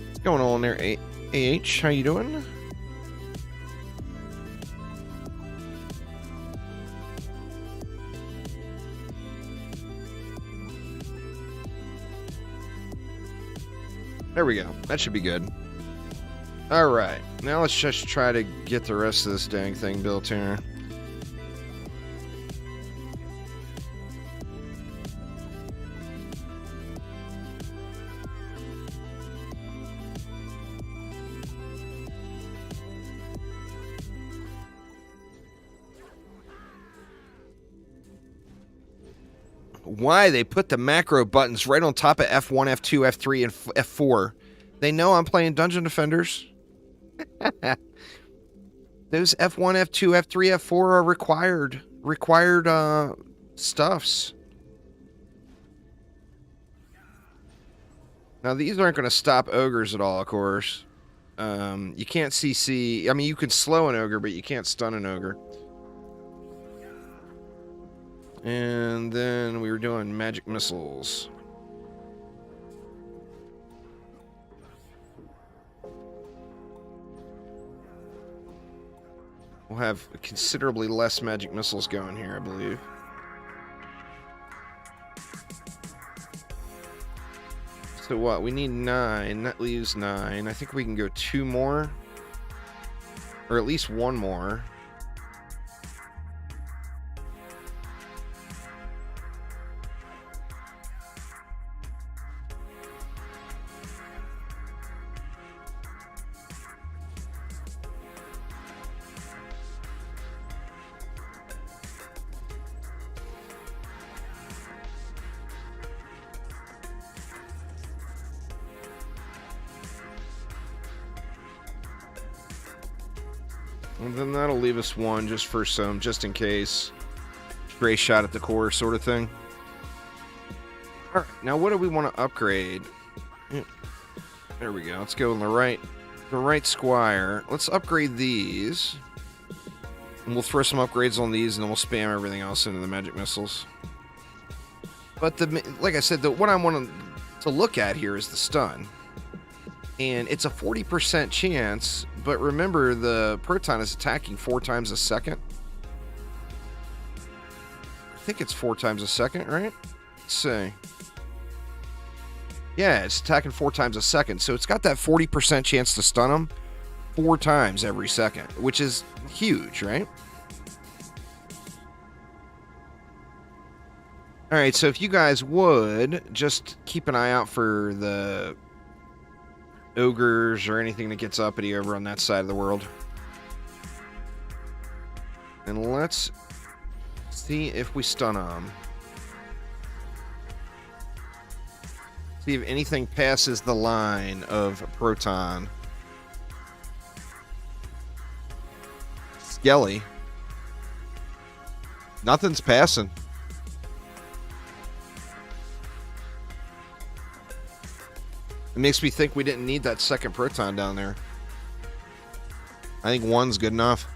What's going on there, AH? How you doing? There we go. That should be good. Alright, now let's just try to get the rest of this dang thing built here. Why they put the macro buttons right on top of F1, F2, F3, and F4? They know I'm playing Dungeon Defenders. Those F1, F2, F3, F4 are required stuffs. Now these aren't going to stop ogres at all, of course. You can't CC. I mean, you can slow an ogre, but you can't stun an ogre. And then we were doing magic missiles. We'll have considerably less magic missiles going here, I believe. So what? We need 9. That leaves 9. I think we can go 2 more. Or at least 1 more. And then that'll leave us 1 just for some, just in case. Stray shot at the core sort of thing. Alright, now what do we want to upgrade? There we go. Let's go on the right squire. Let's upgrade these. And we'll throw some upgrades on these, and then we'll spam everything else into the magic missiles. But like I said, what I want to look at here is the stun. And it's a 40% chance, but remember the proton is attacking 4 times a second. I think it's 4 times a second, right? Let's see. Yeah, it's attacking 4 times a second, so it's got that 40% chance to stun them 4 times every second, which is huge, right? Alright, so if you guys would, just keep an eye out for the ogres or anything that gets uppity over on that side of the world. And let's see if we stun them. See if anything passes the line of proton. Skelly. Nothing's passing. It makes me think we didn't need that second proton down there. I think 1's good enough.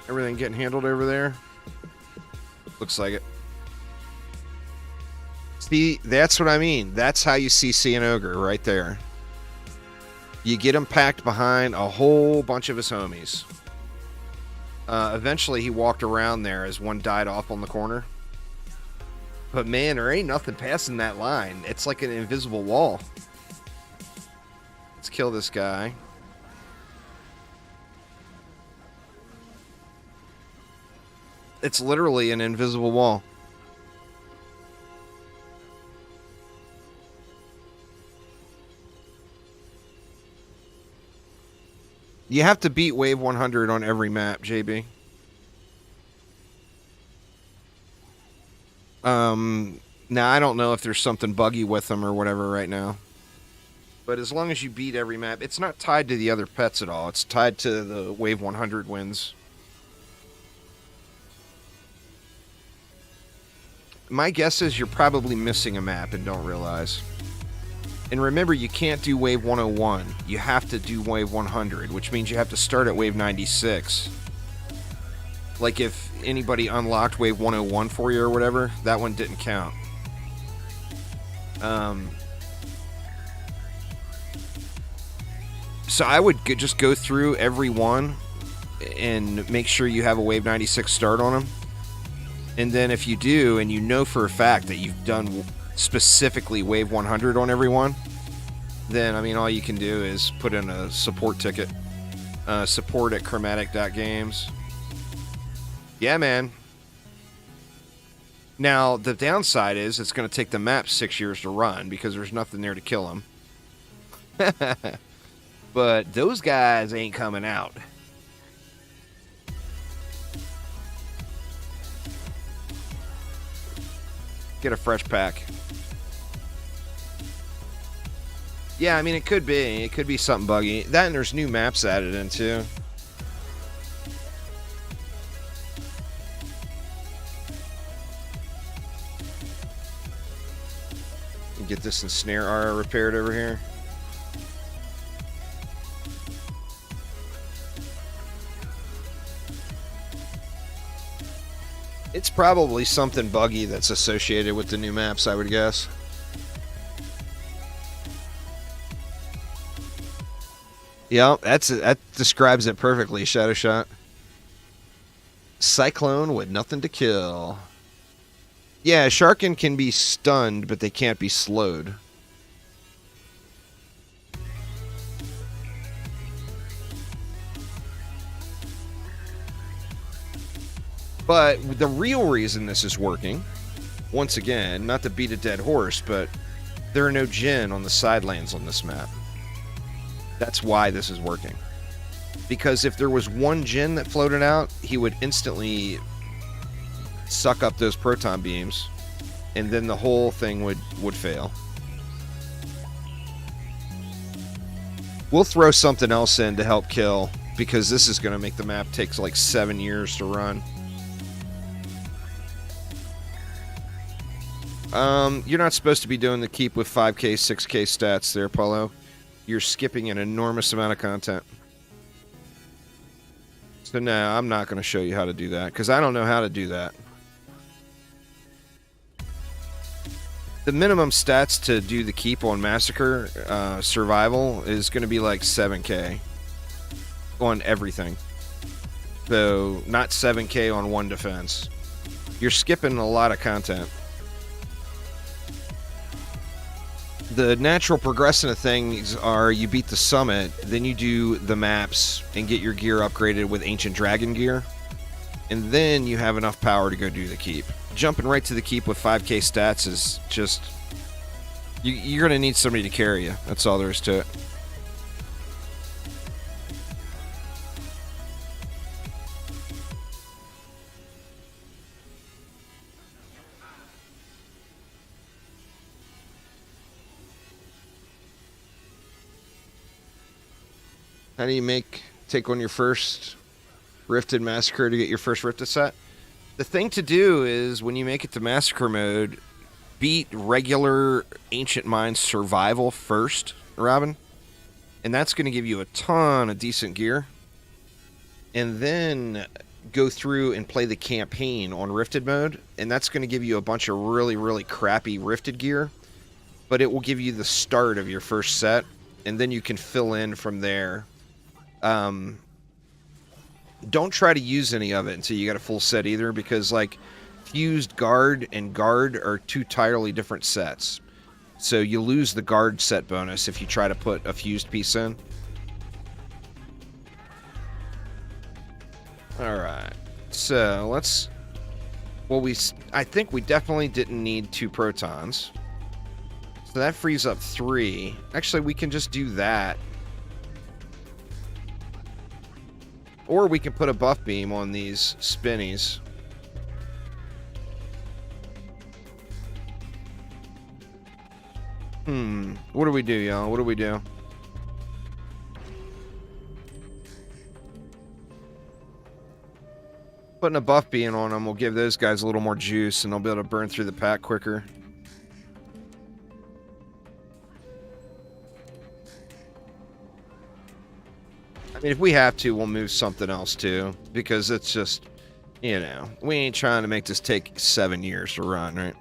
Everything getting handled over there? Looks like it. See, that's what I mean. That's how you see an ogre right there. You get him packed behind a whole bunch of his homies. Eventually, he walked around there as one died off on the corner. But man, there ain't nothing passing that line. It's like an invisible wall. Let's kill this guy. It's literally an invisible wall. You have to beat Wave 100 on every map, JB. Now, I don't know if there's something buggy with them or whatever right now. But as long as you beat every map, it's not tied to the other pets at all. It's tied to the Wave 100 wins. My guess is you're probably missing a map and don't realize. And remember, you can't do Wave 101. You have to do Wave 100, which means you have to start at Wave 96. Like if anybody unlocked Wave 101 for you or whatever, that one didn't count. So I would just go through every one and make sure you have a Wave 96 start on them. And then if you do, and you know for a fact that you've done specifically Wave 100 on everyone, then, I mean, all you can do is put in a support ticket. Support at chromatic.games. Yeah, man. Now, the downside is it's going to take the map 6 years to run because there's nothing there to kill them. But those guys ain't coming out. Get a fresh pack. Yeah, I mean, it could be. It could be something buggy. That and there's new maps added in, too. Get this ensnare aura repaired over here. It's probably something buggy that's associated with the new maps, I would guess. Yeah, that describes it perfectly, Shadow Shot. Cyclone with nothing to kill. Yeah, Sharkin can be stunned, but they can't be slowed. But the real reason this is working, once again, not to beat a dead horse, but there are no Jinn on the side lanes on this map. That's why this is working. Because if there was one Jinn that floated out, he would instantly suck up those proton beams, and then the whole thing would fail. We'll throw something else in to help kill, because this is going to make the map take like 7 years to run. You're not supposed to be doing the keep with 5k, 6k stats there, Paulo. You're skipping an enormous amount of content. So no, I'm not going to show you how to do that, because I don't know how to do that. The minimum stats to do the keep on Massacre Survival is going to be like 7k on everything. So not 7k on one defense. You're skipping a lot of content. The natural progression of things are you beat the summit, then you do the maps and get your gear upgraded with Ancient Dragon gear, and then you have enough power to go do the keep. Jumping right to the keep with 5k stats is just... You're going to need somebody to carry you. That's all there is to it. How do you take on your first Rifted Massacre to get your first Rifted set? The thing to do is, when you make it to Massacre mode, beat regular Ancient Mines Survival first, Robin. And that's going to give you a ton of decent gear. And then go through and play the campaign on Rifted mode, and that's going to give you a bunch of really, really crappy Rifted gear, but it will give you the start of your first set, and then you can fill in from there. Don't try to use any of it until you got a full set either, because like fused guard and guard are two entirely different sets. So you lose the guard set bonus if you try to put a fused piece in. Alright, so let's... Well, I think we definitely didn't need 2 protons. So that frees up 3. Actually, we can just do that. Or we can put a buff beam on these spinnies. What do we do, y'all? What do we do? Putting a buff beam on them will give those guys a little more juice, and they'll be able to burn through the pack quicker. I mean, if we have to, we'll move something else too, because it's just, you know, we ain't trying to make this take 7 years to run, right?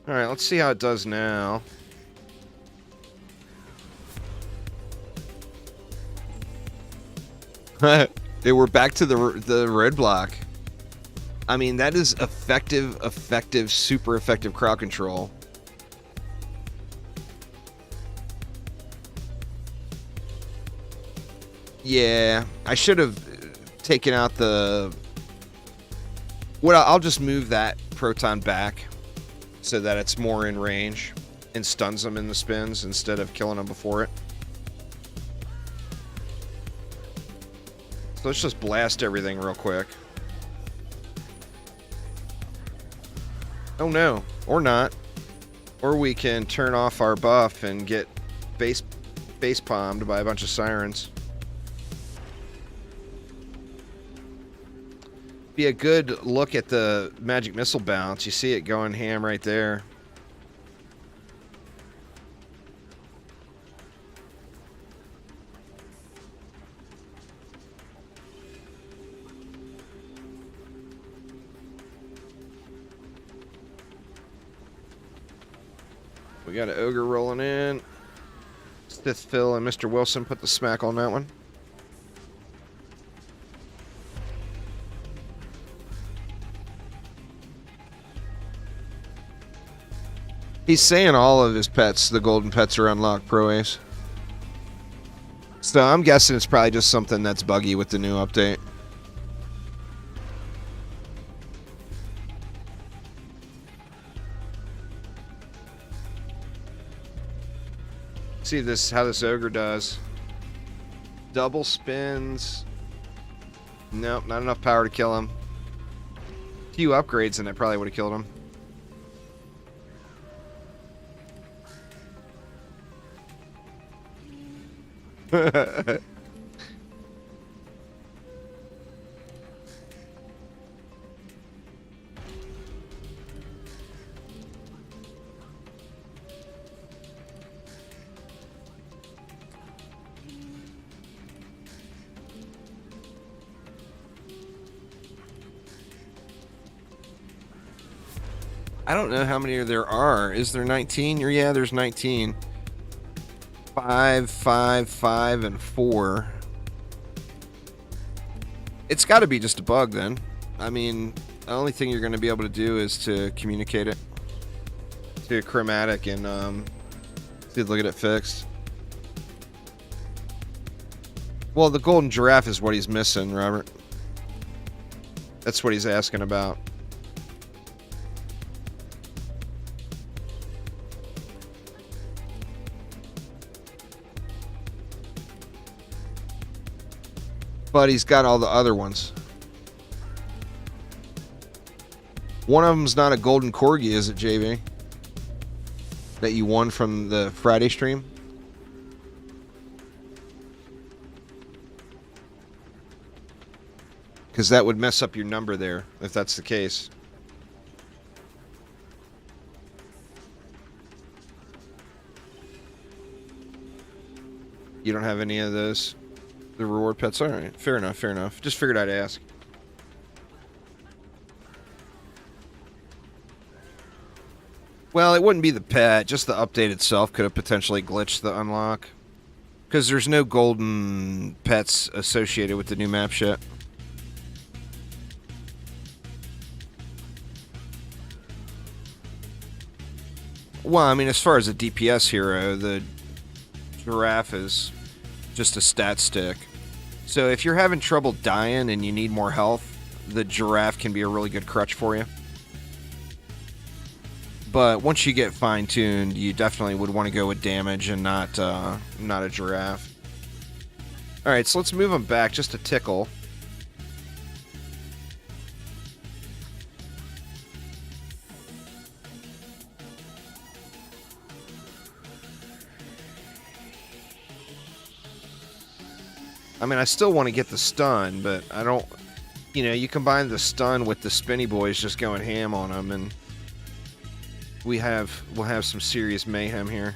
Alright, let's see how it does now. We're back to the red block. I mean, that is effective, super effective crowd control. Yeah, I should have taken out the... Well, I'll just move that proton back so that it's more in range and stuns them in the spins instead of killing them before it. So let's just blast everything real quick. Oh no, or not. Or we can turn off our buff and get base palmed by a bunch of sirens. Be a good look at the magic missile bounce. You see it going ham right there. We got an ogre rolling in. Sith Phil and Mr. Wilson put the smack on that one. He's saying all of his pets, the golden pets, are unlocked, Pro Ace. So I'm guessing it's probably just something that's buggy with the new update. See this, how this ogre does. Double spins. Nope, not enough power to kill him. A few upgrades and I probably would have killed him. I don't know how many there are. Is there 19? Yeah, there's 19. 5, 5, 5, and 4. It's got to be just a bug then. I mean, the only thing you're going to be able to do is to communicate it to Chromatic and see if they'll get it fixed. Well, the golden giraffe is what he's missing, Robert. That's what he's asking about. But he's got all the other ones. One of them's not a golden corgi, is it, JB? That you won from the Friday stream? Because that would mess up your number there, if that's the case. You don't have any of those? The reward pets. All right, fair enough. Fair enough. Just figured I'd ask. Well, it wouldn't be the pet. Just the update itself could have potentially glitched the unlock. Because there's no golden pets associated with the new map yet. Well, I mean, as far as a DPS hero, the giraffe is just a stat stick. So if you're having trouble dying and you need more health, the giraffe can be a really good crutch for you. But once you get fine-tuned, you definitely would want to go with damage and not a giraffe. Alright, so let's move them back just a tickle. I mean, I still want to get the stun, but I don't... You know, you combine the stun with the spinny boys just going ham on them, and... we'll have some serious mayhem here.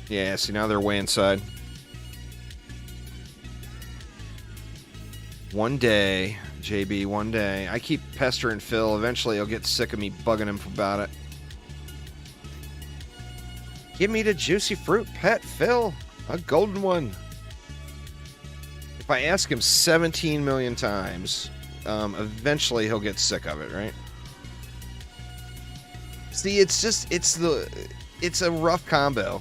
Yeah, see, now they're way inside. One day, JB, one day. I keep pestering Phil. Eventually, he'll get sick of me bugging him about it. Give me the juicy fruit pet, Phil. A golden one. If I ask him 17 million times, eventually he'll get sick of it, right? See, it's a rough combo.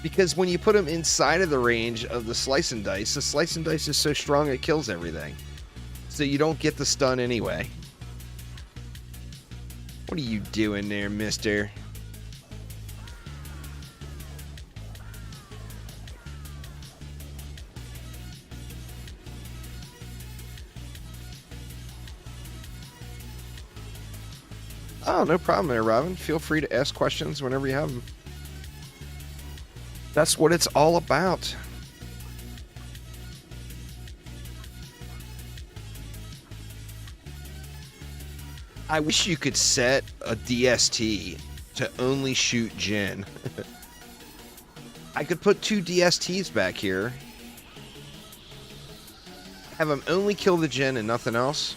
Because when you put him inside of the range of the slice and dice is so strong it kills everything. So you don't get the stun anyway. What are you doing there, mister? Oh, no problem there, Robin. Feel free to ask questions whenever you have them. That's what it's all about. I wish you could set a DST to only shoot Jin. I could put 2 DSTs back here. Have him only kill the Jin and nothing else.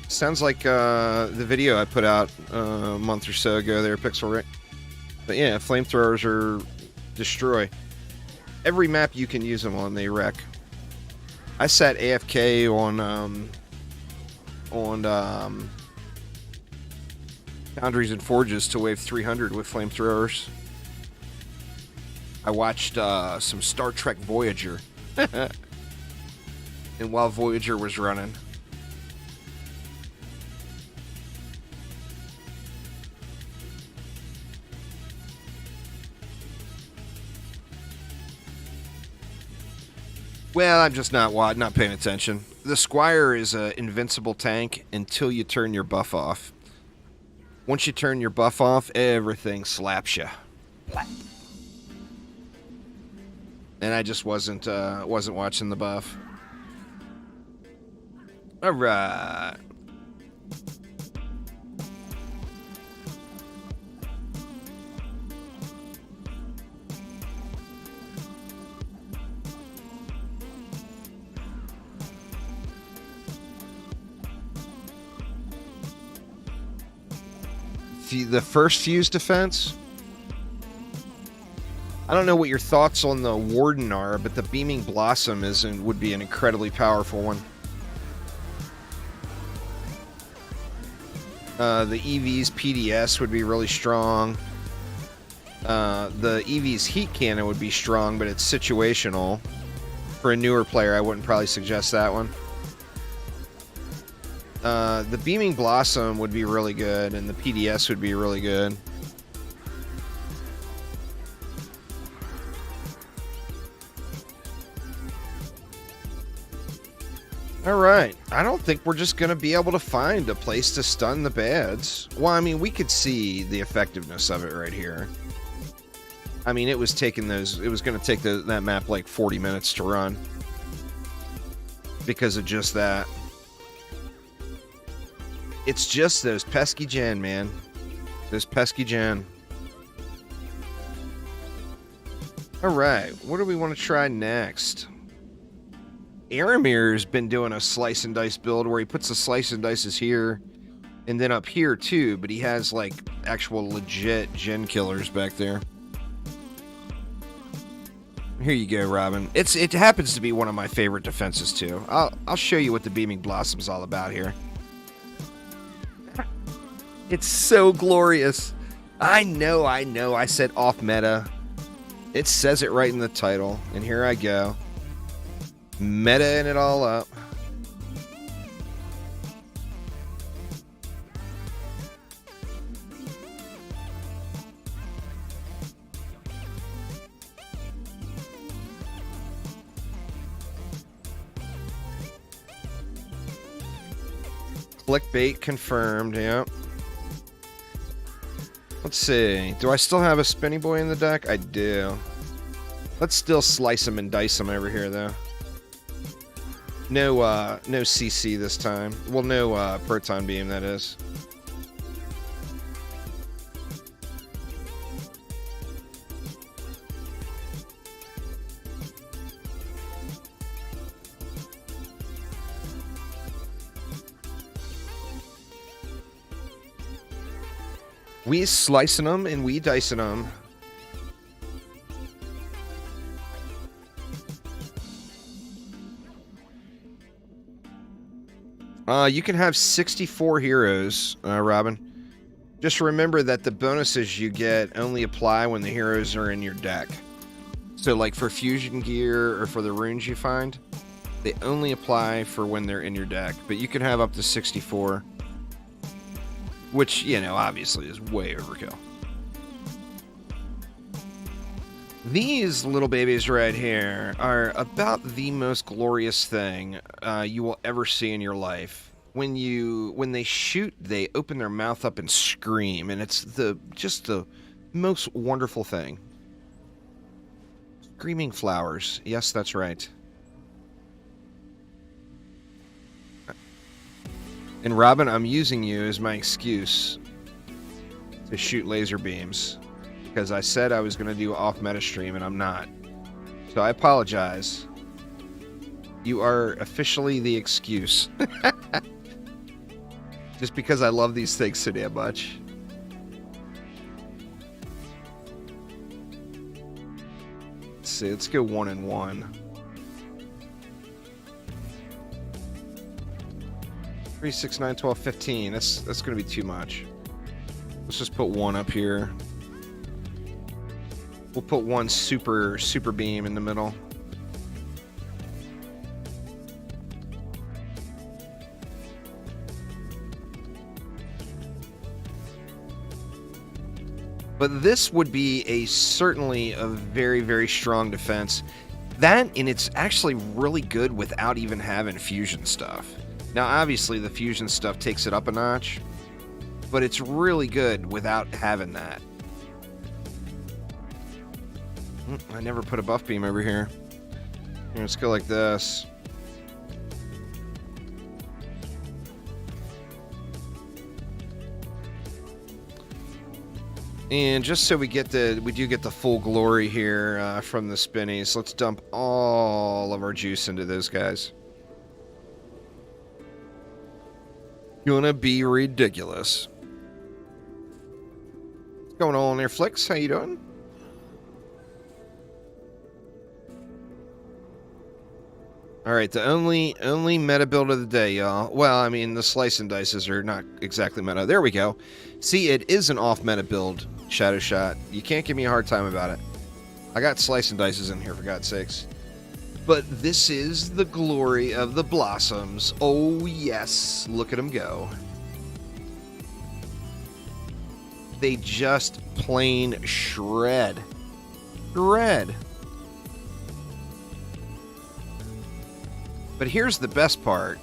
Sounds like the video I put out a month or so ago there, Pixel Rick. But yeah, flamethrowers are destroy. Every map you can use them on, they wreck. I sat AFK on Foundries and Forges to wave 300 with flamethrowers. I watched some Star Trek Voyager. And while Voyager was running, well, I'm just not paying attention. The Squire is an invincible tank until you turn your buff off. Once you turn your buff off, everything slaps you. And I just wasn't watching the buff. All right. The first fuse defense, I don't know what your thoughts on the Warden are, but the Beaming Blossom would be an incredibly powerful one. The EV's PDS would be really strong. The Eevee's heat cannon would be strong, but it's situational. For a newer player, I wouldn't probably suggest that one. The Beaming Blossom would be really good, and the PDS would be really good. Alright, I don't think we're just going to be able to find a place to stun the bads. Well, I mean, we could see the effectiveness of it right here. I mean, it was taking those... It was going to take that map like 40 minutes to run. Because of just that. It's just those pesky gen, man. Those pesky gen. Alright, what do we want to try next? Aramir's been doing a slice and dice build where he puts the slice and dices here and then up here too, but he has like actual legit gen killers back there. Here you go, Robin. It happens to be one of my favorite defenses too. I'll show you what the Beaming Blossom's all about here. It's so glorious. I know. I said off meta. It says it right in the title, and here I go. Meta-ing it all up. Clickbait confirmed, yep. Let's see. Do I still have a Spinny Boy in the deck? I do. Let's still slice him and dice him over here, though. No CC this time. Well, no Proton Beam, that is. We slicing them and we dicing them. You can have 64 heroes, Robin. Just remember that the bonuses you get only apply when the heroes are in your deck. So like for fusion gear or for the runes you find, they only apply for when they're in your deck. But you can have up to 64. Which, you know, obviously is way overkill. These little babies right here are about the most glorious thing you will ever see in your life. When they shoot, they open their mouth up and scream, and it's just the most wonderful thing. Screaming flowers. Yes, that's right. And Robin, I'm using you as my excuse to shoot laser beams. Because I said I was going to do off-meta stream, and I'm not. So I apologize. You are officially the excuse. Just because I love these things so damn much. Let's see, let's go 1 and 1. 3, 6, 9, 12, 15. That's going to be too much. Let's just put 1 up here. We'll put 1 super beam in the middle. But this would be certainly a very, very strong defense. That, and it's actually really good without even having fusion stuff. Now, obviously, the fusion stuff takes it up a notch, but it's really good without having that. I never put a buff beam over here. Let's go like this. And just so we do get the full glory here from the spinnies, let's dump all of our juice into those guys. Gonna be ridiculous. What's going on there, Flicks? How you doing? Alright, the only meta build of the day, y'all. Well, I mean, the slice and dices are not exactly meta. There we go. See, it is an off-meta build Shadow Shot. You can't give me a hard time about it. I got Slice and Dices in here, for God's sakes. But this is the glory of the Blossoms. Oh, yes. Look at them go. They just plain shred. Shred. But here's the best part.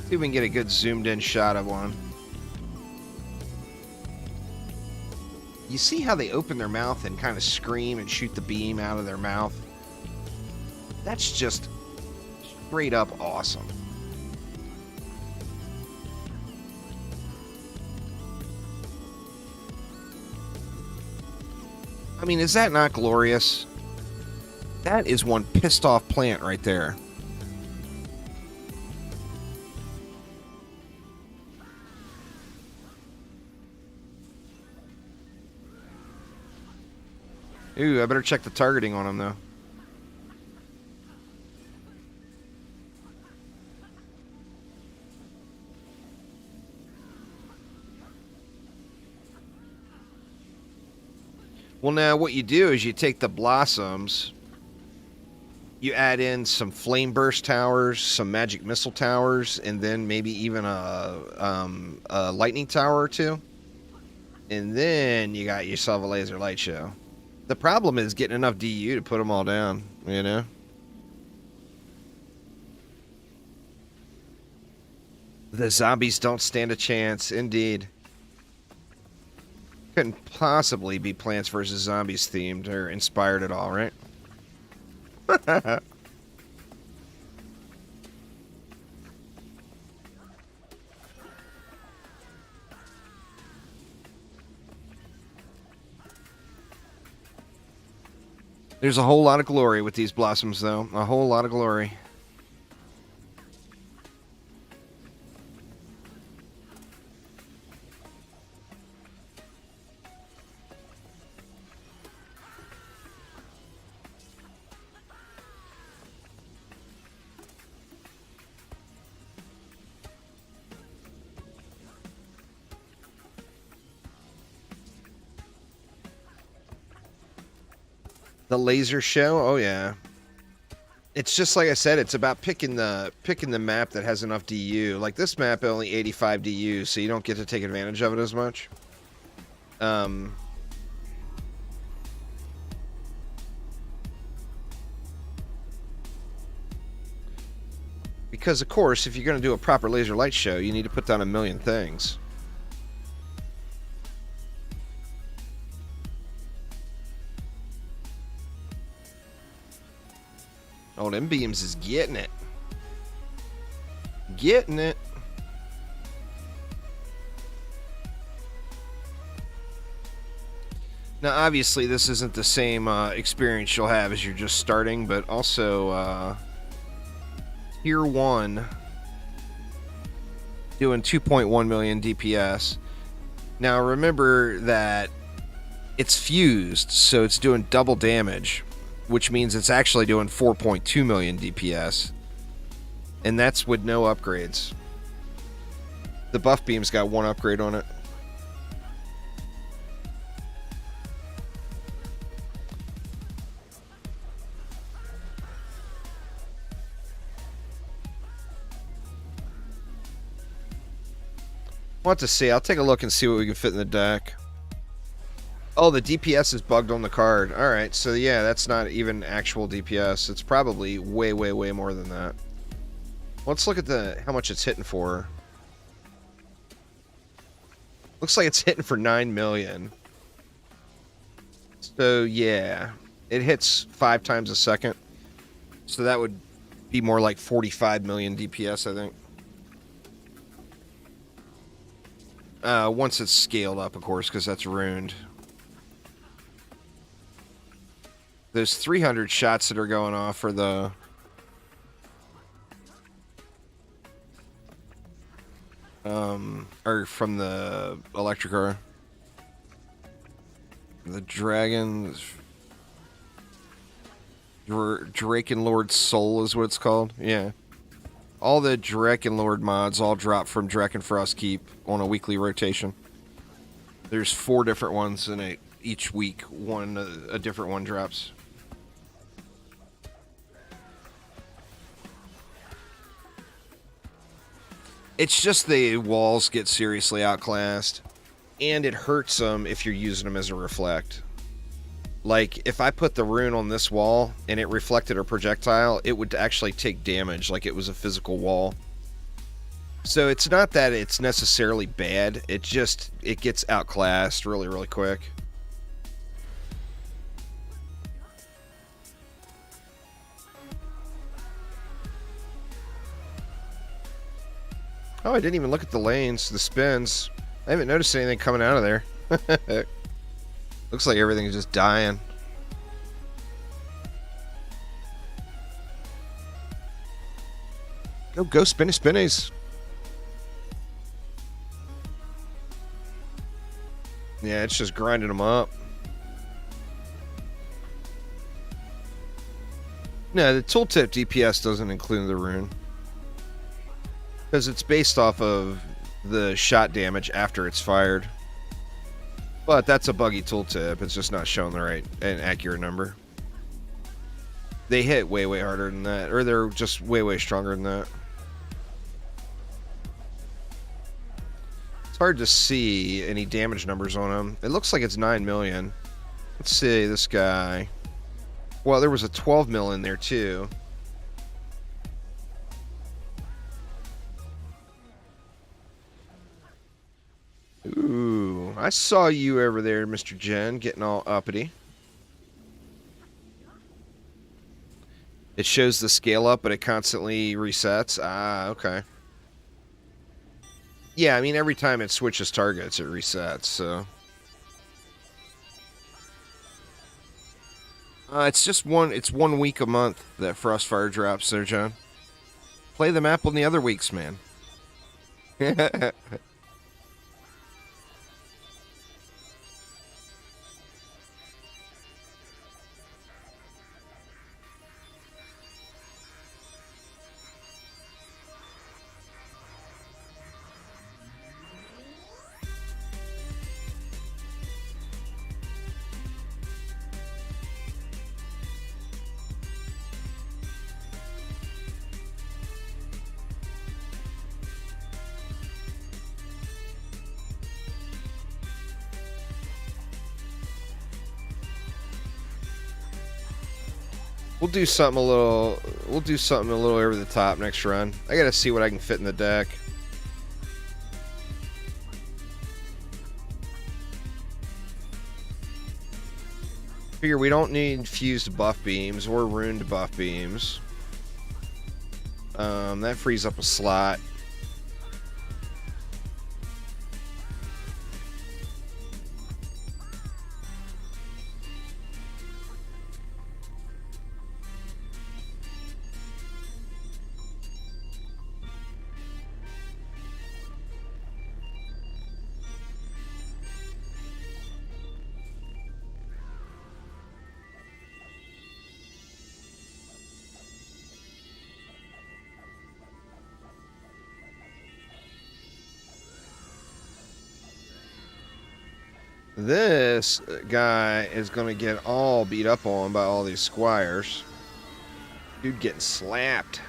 See if we can get a good zoomed in shot of one. You see how they open their mouth and kind of scream and shoot the beam out of their mouth? That's just straight up awesome. I mean, is that not glorious? That is one pissed off plant right there. Ooh, I better check the targeting on him, though. Well, now, what you do is you take the Blossoms, you add in some Flame Burst Towers, some Magic Missile Towers, and then maybe even a Lightning Tower or two. And then you got yourself a Laser Light Show. The problem is getting enough DU to put them all down, you know? The zombies don't stand a chance, indeed. Couldn't possibly be Plants vs. Zombies themed or inspired at all, right? There's a whole lot of glory with these Blossoms, though. A whole lot of glory. The laser show? Oh, yeah. It's just like I said, it's about picking the map that has enough DU. Like this map only 85 DU, so you don't get to take advantage of it as much. Because of course, if you're going to do a proper laser light show, you need to put down a million things. Oh, them beams is getting it. Getting it. Now, obviously, this isn't the same experience you'll have as you're just starting, but also Tier 1 doing 2.1 million DPS. Now, remember that it's fused, so it's doing double damage, which means it's actually doing 4.2 million DPS. And that's with no upgrades. The buff beam's got one upgrade on it. We'll have to see. I'll take a look and see what we can fit in the deck. Oh, the DPS is bugged on the card. Alright, so yeah, that's not even actual DPS. It's probably way, way, way more than that. Let's look at how much it's hitting for. Looks like it's hitting for 9 million. So yeah, it hits 5 times a second. So that would be more like 45 million DPS, I think. Once it's scaled up, of course, because that's ruined. Those 300 shots that are going off for the... or from the Electric. The Dragon... Drakenlord Soul is what it's called. Yeah. All the Drakenlord mods all drop from Drakenfrost Keep on a weekly rotation. There's 4 different ones in it. Each week, a different one drops. It's just the walls get seriously outclassed, and it hurts them if you're using them as a reflect. Like, if I put the rune on this wall and it reflected a projectile, it would actually take damage like it was a physical wall. So it's not that it's necessarily bad, it gets outclassed really, really quick. Oh, I didn't even look at the lanes, the spins. I haven't noticed anything coming out of there. Looks like everything's just dying. Go spinny spinnies. Yeah, it's just grinding them up. No, the tooltip DPS doesn't include the rune. Because it's based off of the shot damage after it's fired. But that's a buggy tooltip. It's just not showing the right and accurate number. They hit way, way harder than that. Or they're just way, way stronger than that. It's hard to see any damage numbers on them. It looks like it's 9 million. Let's see, this guy. Well, there was a 12 mil in there too. Ooh, I saw you over there, Mr. Jen, getting all uppity. It shows the scale up, but it constantly resets. Ah, okay. Yeah, I mean, every time it switches targets, it resets, so. It's 1 week a month that Frostfire drops there, John. Play the map on the other weeks, man. We'll do something a little over the top next run. I gotta see what I can fit in the deck. Figure we don't need fused buff beams or runed buff beams. That frees up a slot. This guy is going to get all beat up on by all these squires. Dude getting slapped.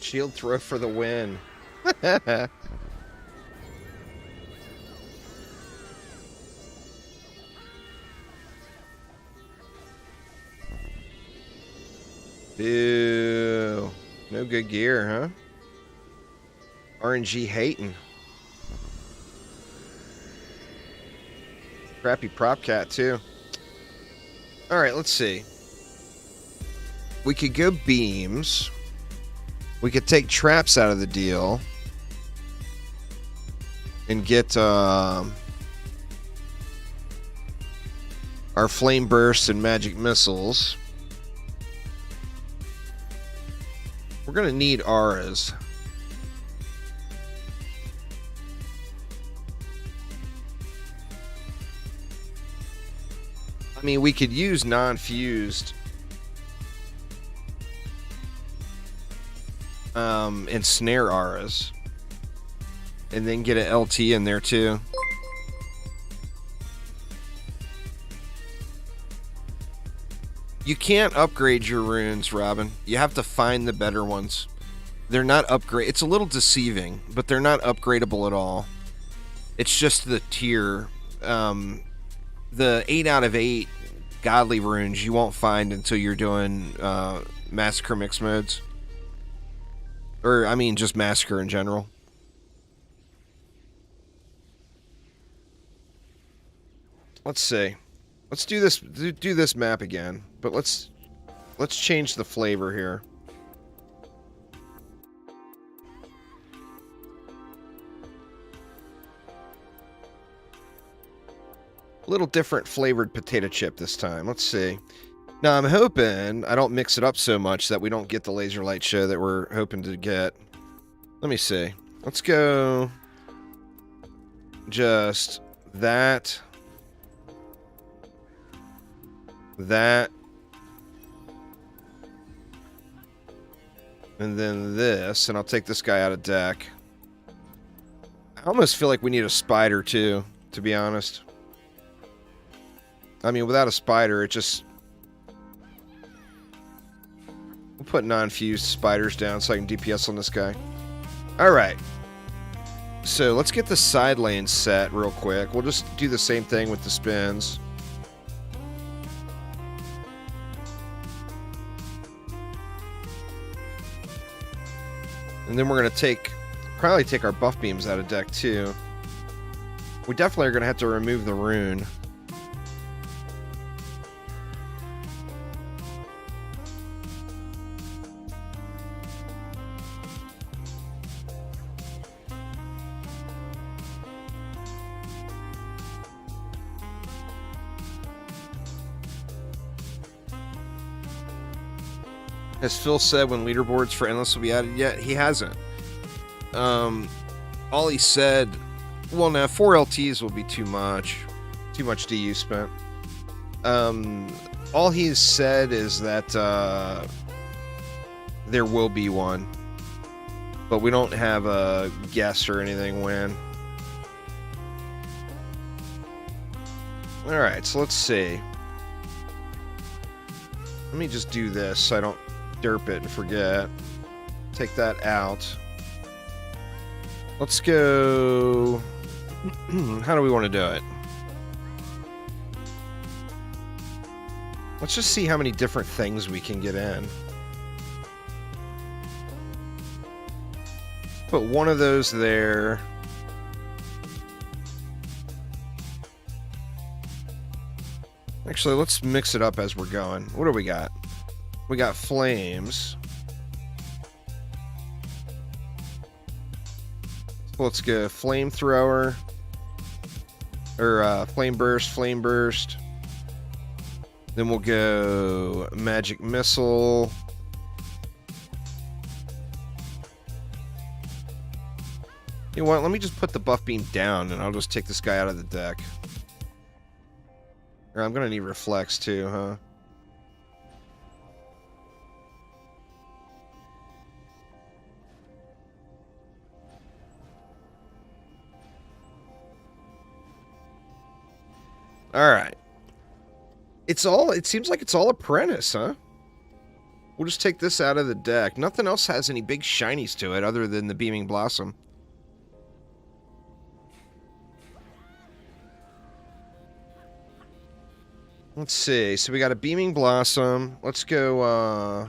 Shield throw for the win. Ew. No good gear, huh? RNG hating. Crappy prop cat, too. Alright, let's see. We could go beams. We could take traps out of the deal. And get our flame bursts and magic missiles. We're going to need auras. I mean, we could use non-fused and snare auras. And then get an LT in there too. You can't upgrade your runes, Robin. You have to find the better ones. They're not upgrade. It's a little deceiving, but they're not upgradable at all. It's just the tier. The 8 out of 8 godly runes you won't find until you're doing Massacre mix modes. Or, I mean, just Massacre in general. Let's see. Let's do this. Do this map again, but let's change the flavor here. A little different flavored potato chip this time. Let's see. Now I'm hoping I don't mix it up so much that we don't get the laser light show that we're hoping to get. Let me see. Let's go. Just that. That. And then this, and I'll take this guy out of deck. I almost feel like we need a spider too, to be honest. I mean, without a spider, it just... We'll put non-fused spiders down so I can DPS on this guy. Alright. So, let's get the side lane set real quick. We'll just do the same thing with the spins. And then we're going to probably take our buff beams out of deck too. We definitely are going to have to remove the rune. Has Phil said when leaderboards for Endless will be added yet? He hasn't. All he said... Well, now, 4 LTs will be too much. Too much DU spent. All he's said is that there will be one. But we don't have a guess or anything when. Alright, so let's see. Let me just do this so I don't derp it and forget. Take that out. Let's go... How do we want to do it? Let's just see how many different things we can get in. Put one of those there. Actually, let's mix it up as we're going. What do we got? We got flames. Let's go flamethrower. Or flame burst. Then we'll go magic missile. You know what? Let me just put the buff beam down and I'll just take this guy out of the deck. Or I'm gonna need reflex too, huh? Alright. It seems like it's all apprentice, huh? We'll just take this out of the deck. Nothing else has any big shinies to it other than the Beaming Blossom. Let's see. So we got a Beaming Blossom. Let's go,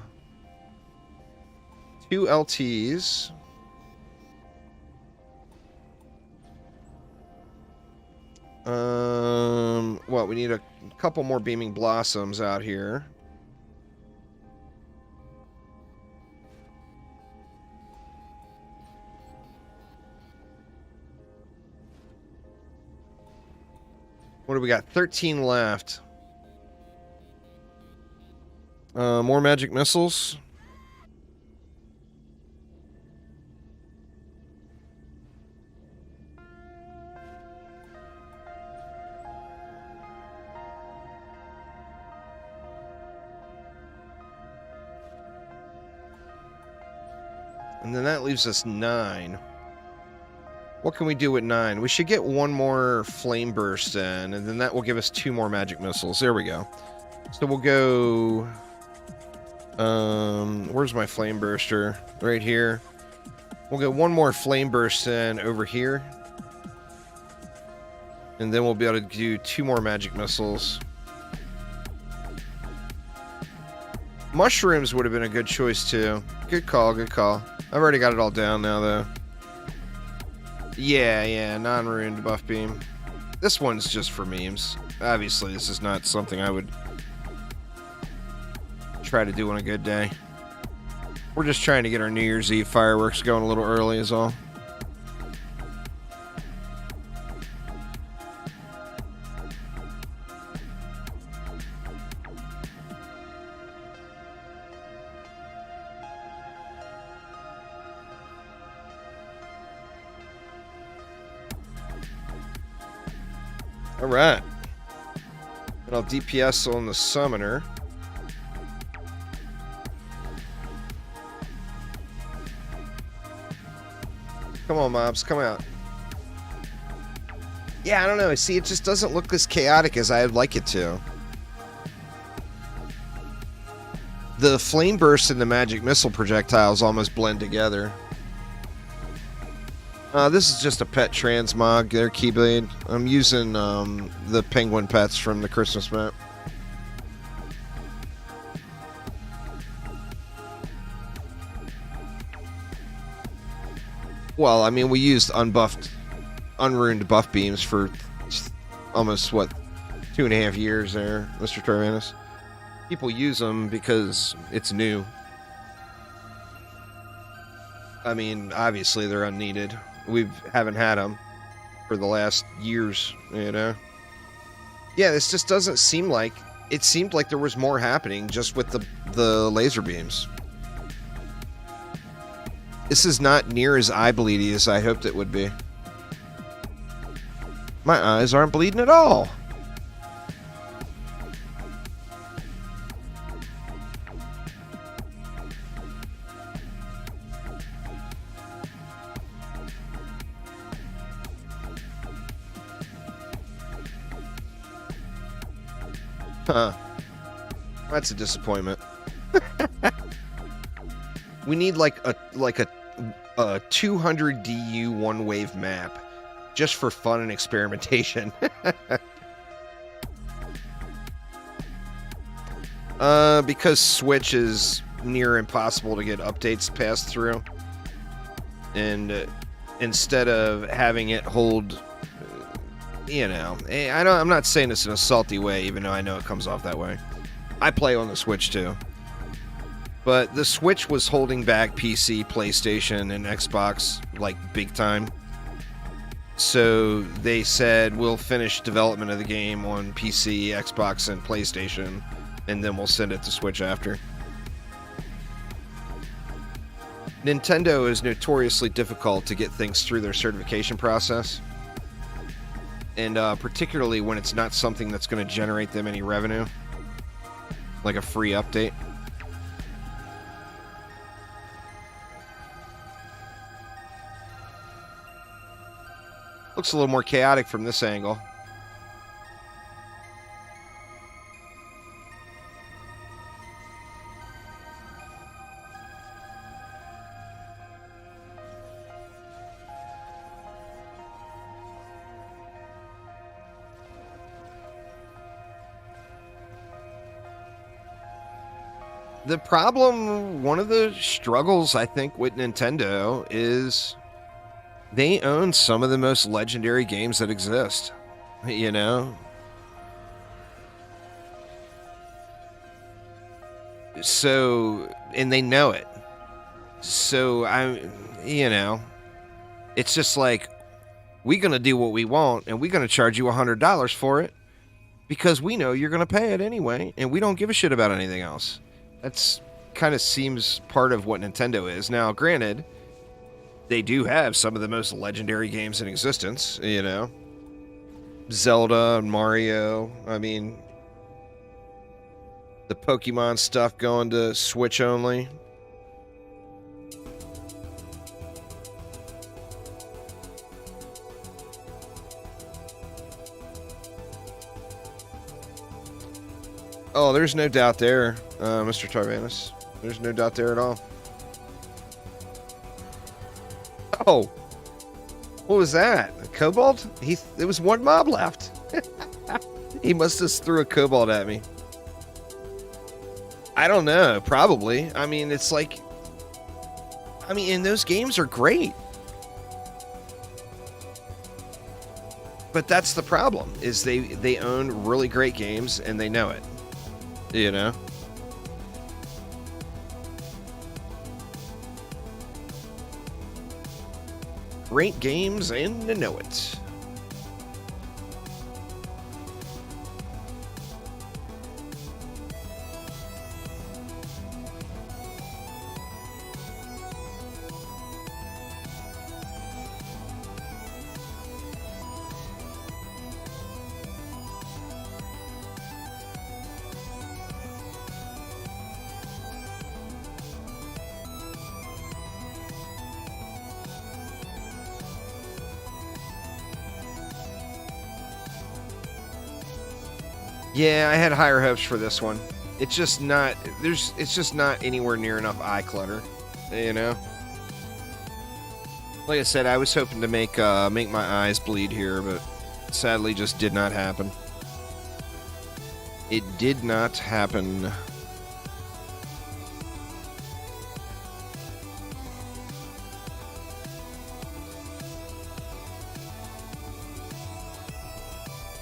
2 LTs. What? We need a couple more Beaming Blossoms out here. What do we got? 13 left. More magic missiles. And then that leaves us 9. What can we do with 9? We should get one more flame burst in, and then that will give us 2 more magic missiles. There we go. So we'll go... where's my flame burster? Right here. We'll get one more flame burst in over here. And then we'll be able to do 2 more magic missiles. Mushrooms would have been a good choice too. Good call, good call. I've already got it all down now though. Yeah, non-ruined buff beam. This one's just for memes. Obviously, this is not something I would try to do on a good day. We're just trying to get our New Year's Eve fireworks going a little early is all. Alright. And I'll DPS on the summoner. Come on, mobs, come out. Yeah, I don't know. See, it just doesn't look as chaotic as I'd like it to. The flame burst and the magic missile projectiles almost blend together. This is just a pet transmog there, Keyblade. I'm using the penguin pets from the Christmas map. Well, I mean, we used unbuffed, unruined buff beams for almost, what, 2.5 years there, Mr. Torvanus. People use them because it's new. I mean, obviously they're unneeded. We haven't had them for the last years, you know? Yeah, this just doesn't seem like... It seemed like there was more happening just with the laser beams. This is not near as eye-bleedy as I hoped it would be. My eyes aren't bleeding at all. Huh. That's a disappointment. We need like a 200 DU one wave map just for fun and experimentation. Because Switch is near impossible to get updates passed through, and instead of having it hold, you know, I'm not saying this in a salty way, even though I know it comes off that way. I play on the Switch too. But the Switch was holding back PC, PlayStation, and Xbox, like, big time. So they said, we'll finish development of the game on PC, Xbox, and PlayStation, and then we'll send it to Switch after. Nintendo is notoriously difficult to get things through their certification process. And particularly when it's not something that's going to generate them any revenue. Like a free update. Looks a little more chaotic from this angle. The problem, one of the struggles, I think, with Nintendo is they own some of the most legendary games that exist, you know? So, and they know it. So, you know, it's just like, we're going to do what we want, and we're going to charge you $100 for it, because we know you're going to pay it anyway, and we don't give a shit about anything else. That's kind of seems part of what Nintendo is. Now, granted, they do have some of the most legendary games in existence, you know. Zelda and Mario. I mean, the Pokemon stuff going to Switch only. Oh, there's no doubt there, Mr. Tarvanis. There's no doubt there at all. Oh, what was that? A kobold? There was one mob left. He must have threw a kobold at me. I don't know. Probably. I mean, it's like... I mean, and those games are great. But that's the problem, is they own really great games, and they know it. You know? Great games, and they know it. Yeah, I had higher hopes for this one. It's just not it's just not anywhere near enough eye clutter, you know? Like I said, I was hoping to make my eyes bleed here, but sadly just did not happen. It did not happen.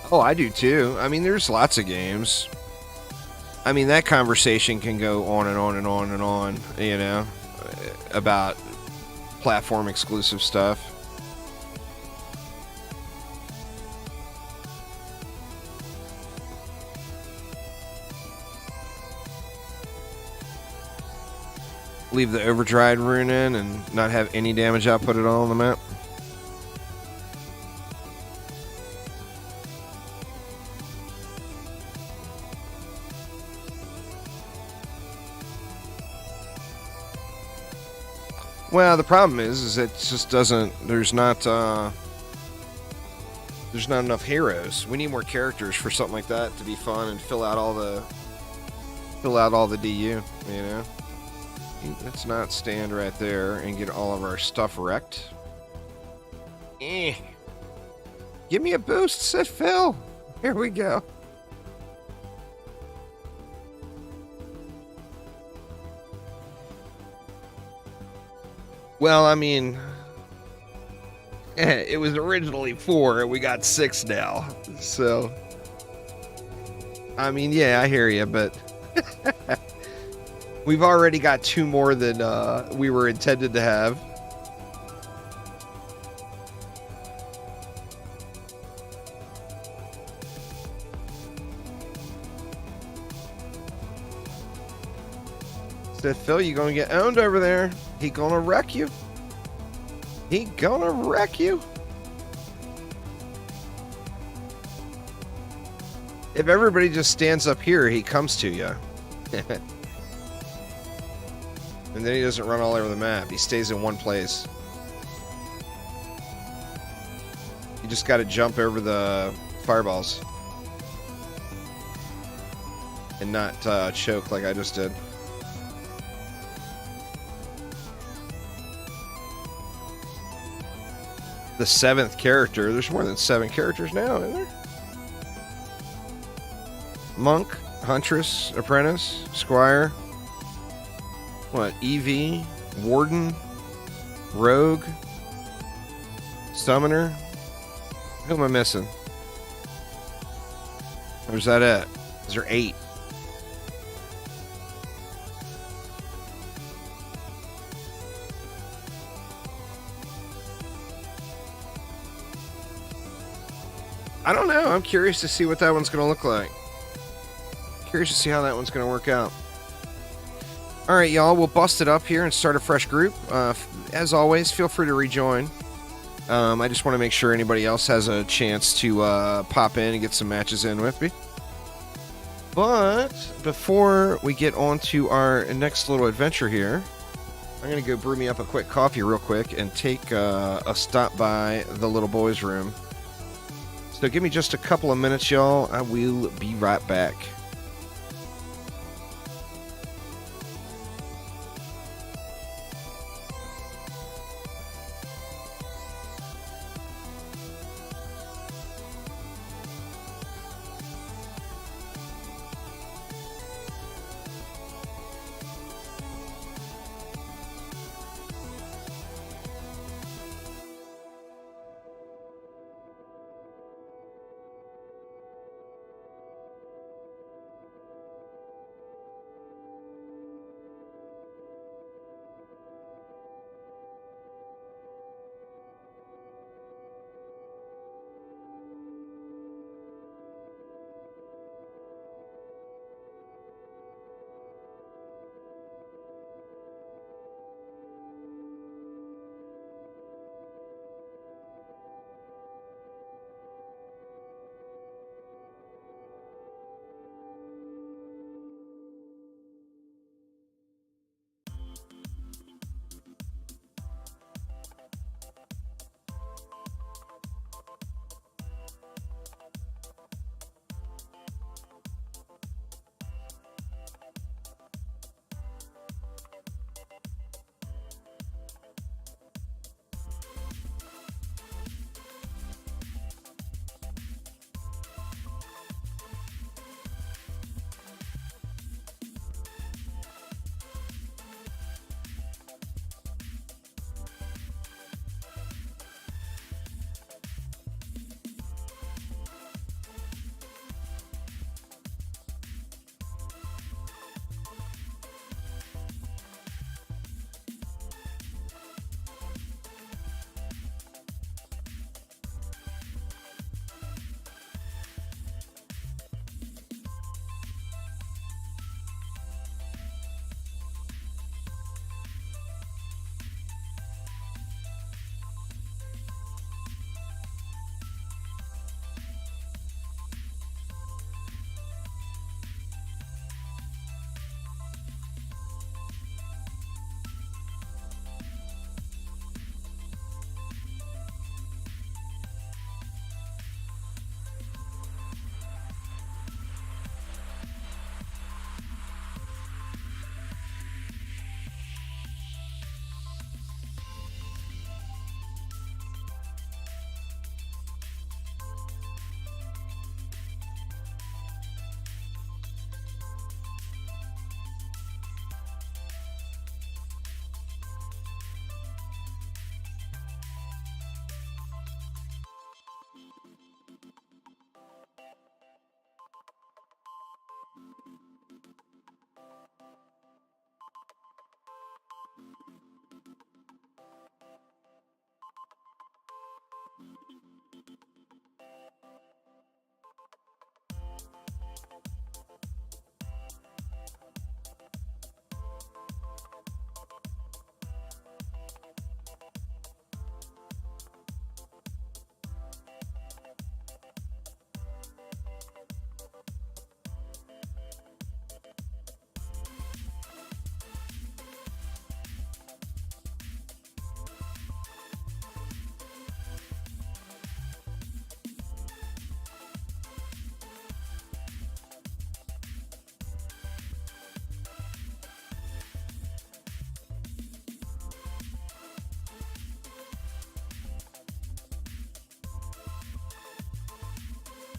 Oh, I do too. I mean, there's lots of games. I mean, that conversation can go on and on and on and on, you know, about platform exclusive stuff. Leave the overdried rune in and not have any damage output at all on the map. Well, the problem is it just doesn't. There's not enough heroes. We need more characters for something like that to be fun and fill out all the DU. You know, let's not stand right there and get all of our stuff wrecked. Give me a boost, said Phil. Here we go. Well, I mean, it was originally 4, and we got 6 now. So, I mean, yeah, I hear you, but we've already got 2 more than we were intended to have. Said, Phil, you gonna get owned over there. He gonna wreck you. He gonna wreck you. If everybody just stands up here, he comes to you. And then he doesn't run all over the map. He stays in one place. You just gotta jump over the fireballs. And not choke like I just did. The 7th character. There's more than 7 characters now, isn't there? Monk, Huntress, Apprentice, Squire. What? EV, Warden, Rogue, Summoner. Who am I missing? Or is that it? Is there 8? I don't know. I'm curious to see what that one's going to look like. Curious to see how that one's going to work out. All right, y'all. We'll bust it up here and start a fresh group. As always, feel free to rejoin. I just want to make sure anybody else has a chance to pop in and get some matches in with me. But before we get on to our next little adventure here, I'm going to go brew me up a quick coffee real quick and take a stop by the little boys' room. So give me just a couple of minutes, y'all. I will be right back.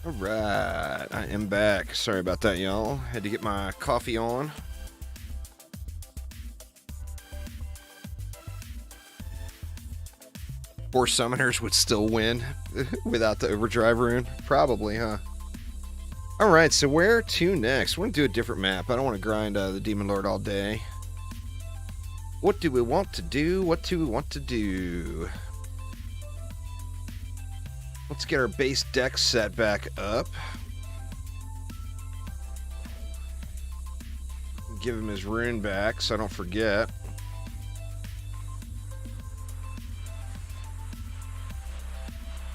All right, I am back. Sorry about that, y'all. Had to get my coffee on. Four summoners would still win without the overdrive rune? Probably, huh? All right, so where to next? We're going to do a different map. I don't want to grind the Demon Lord all day. What do we want to do? What do we want to do? Let's get our base deck set back up. Give him his rune back so I don't forget.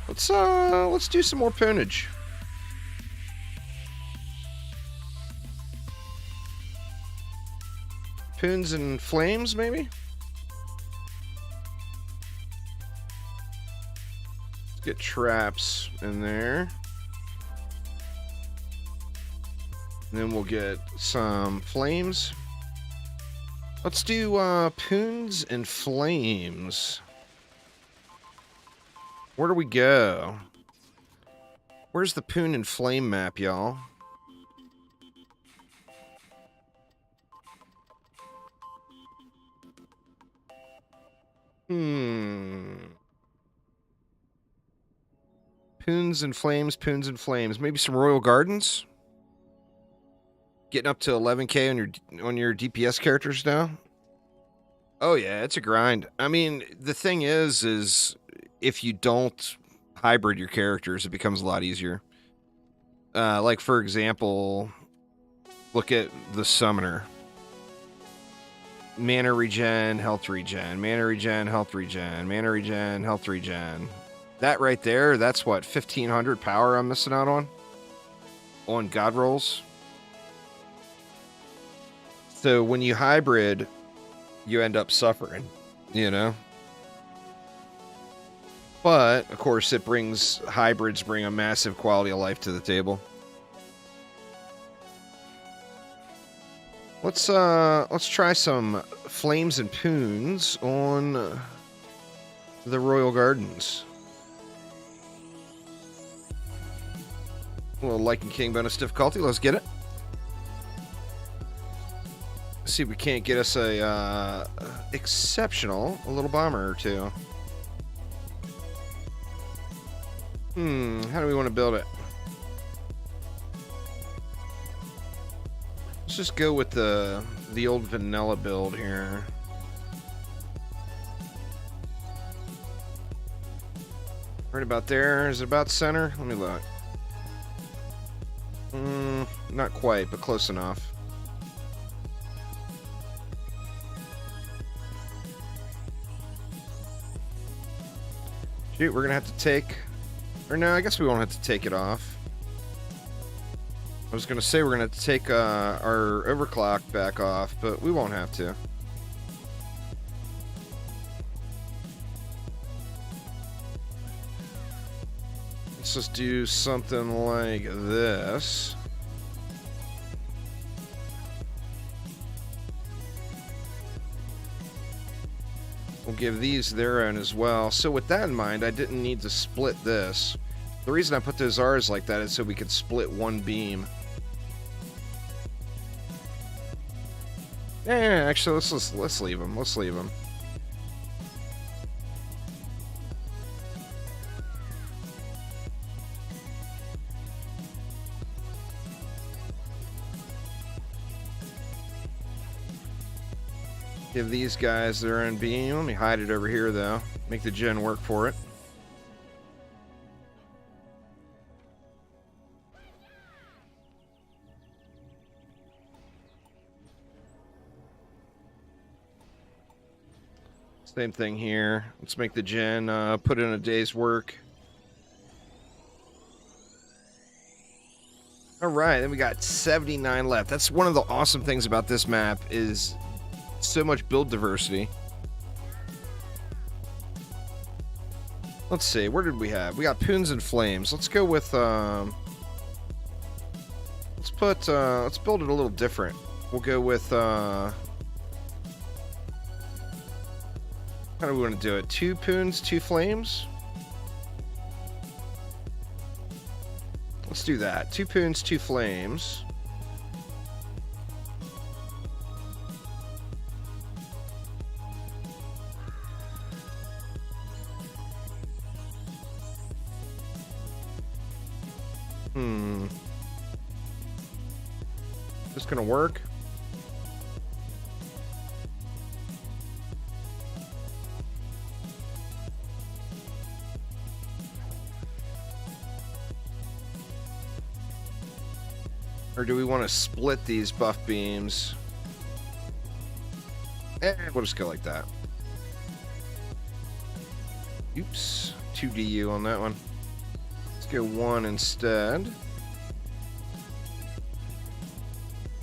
Let's do some more poonage. Poons and flames, maybe? Let's get traps in there. And then we'll get some flames. Let's do poons and flames. Where do we go? Where's the poon and flame map, y'all? Poons and flames, poons and flames. Maybe some Royal Gardens? Getting up to 11k on your DPS characters now? Oh yeah, it's a grind. I mean, the thing is if you don't hybrid your characters, it becomes a lot easier. Like, for example, look at the Summoner. Mana regen, health regen, mana regen, health regen, mana regen, health regen. That right there, that's what, 1500 power I'm missing out on God rolls. So when you hybrid, you end up suffering, you know? But, of course, hybrids bring a massive quality of life to the table. Let's try some flames and poons on the Royal Gardens. A little Lycan King bonus difficulty. Let's get it. See if we can't get us a little bomber or two. How do we want to build it? Let's just go with the old vanilla build here. Right about there. Is it about center? Let me look. Not quite, but close enough. Shoot, we're gonna have to take... Or no, I guess we won't have to take it off. I was gonna say we're gonna have to take our overclock back off, but we won't have to. Let's just do something like this. We'll give these their own as well. So with that in mind, I didn't need to split this. The reason I put those R's like that is so we could split one beam. Yeah, actually, let's leave them. Let's leave them. Give these guys their own beam. Let me hide it over here, though. Make the gen work for it. Same thing here. Let's make the gen put in a day's work. All right, then we got 79 left. That's one of the awesome things about this map is so much build diversity. Let's see, where did we have? We got poons and flames. Let's go with let's build it a little different. We'll go with how do we want to do it? 2 poons, 2 flames? Let's do that. 2 poons, 2 flames. This gonna work? Or do we want to split these buff beams? We'll just go like that. Oops. 2 DU on that one. Let's go 1 instead.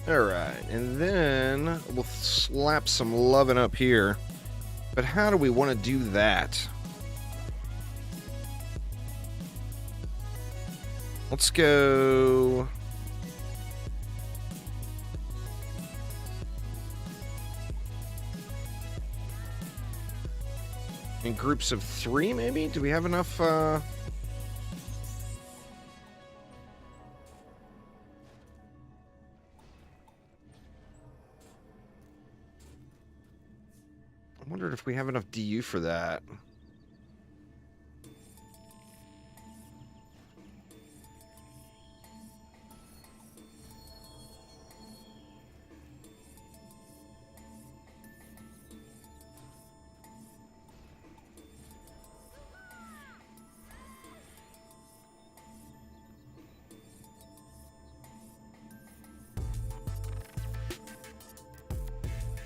Alright, and then we'll slap some loving up here. But how do we want to do that? Let's go... in groups of 3, maybe? Do we have enough, I wondered if we have enough DU for that.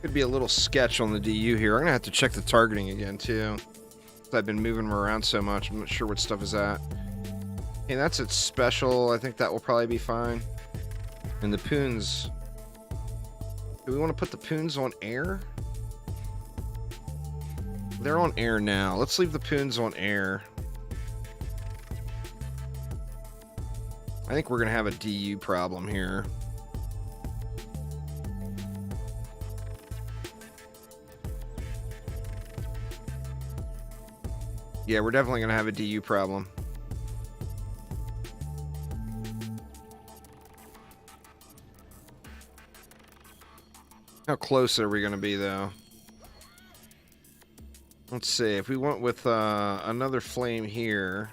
Could be a little sketch on the DU here. I'm gonna have to check the targeting again too. I've been moving them around so much. I'm not sure what stuff is at. Okay, that's its special. I think that will probably be fine. And the poons. Do we want to put the poons on air? They're on air now. Let's leave the poons on air. I think we're gonna have a DU problem here. Yeah, we're definitely going to have a DU problem. How close are we going to be, though? Let's see. If we went with another flame here...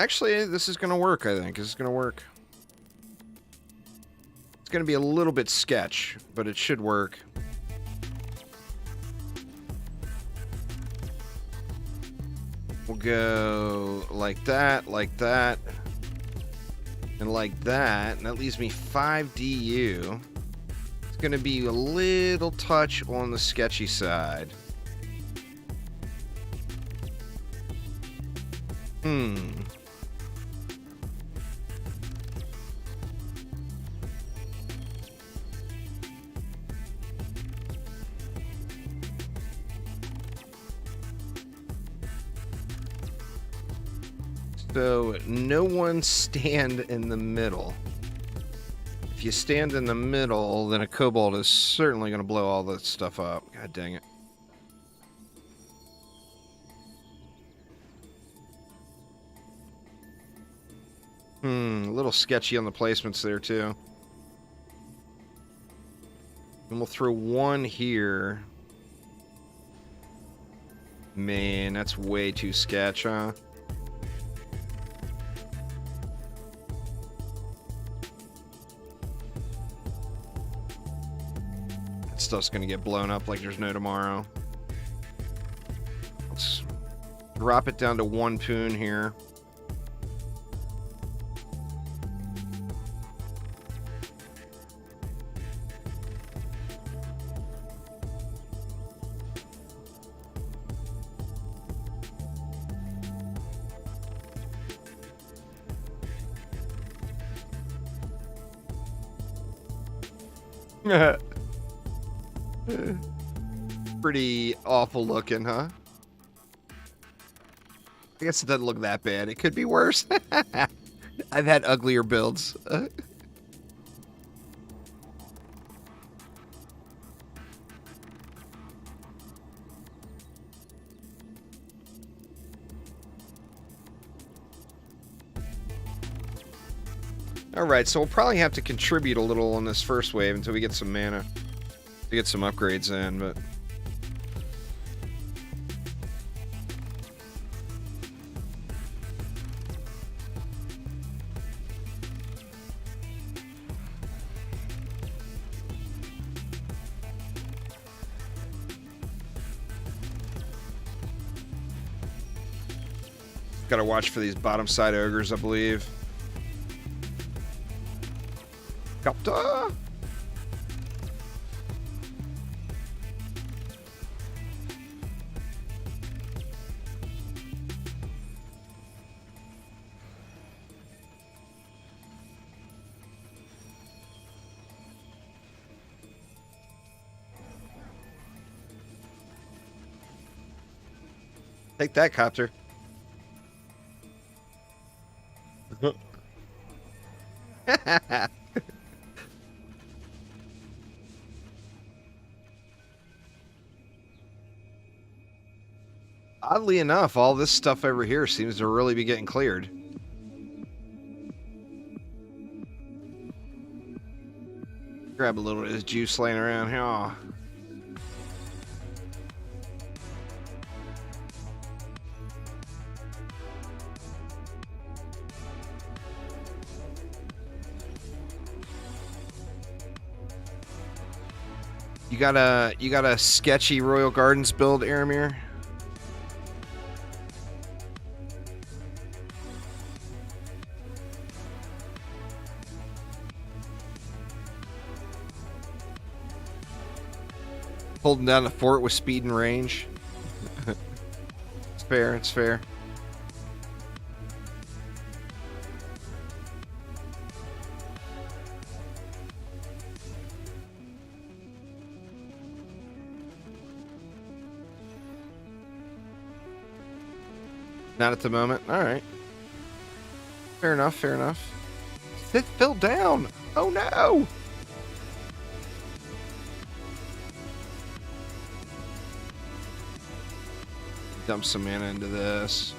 Actually, this is going to work, I think. This is going to work. It's going to be a little bit sketch, but it should work. We'll go like that, and like that. And that leaves me 5 DU. It's going to be a little touch on the sketchy side. So, no one stand in the middle. If you stand in the middle, then a kobold is certainly going to blow all that stuff up. God dang it. A little sketchy on the placements there, too. And we'll throw 1 here. Man, that's way too sketch, huh? Stuff's gonna get blown up like there's no tomorrow. Let's drop it down to 1 poon here. Pretty awful looking, huh? I guess it doesn't look that bad. It could be worse. I've had uglier builds. Alright, so we'll probably have to contribute a little on this first wave until we get some mana. To get some upgrades in, but... Gotta watch for these bottom side ogres, I believe. Kapta! Take that, copter. Oddly enough, all this stuff over here seems to really be getting cleared. Grab a little of this juice laying around here. Oh. You got a sketchy Royal Gardens build, Aramir? Holding down the fort with speed and range. It's fair, it's fair. Not at the moment. All right. Fair enough, fair enough. It fell down. Oh no! Dump some mana into this.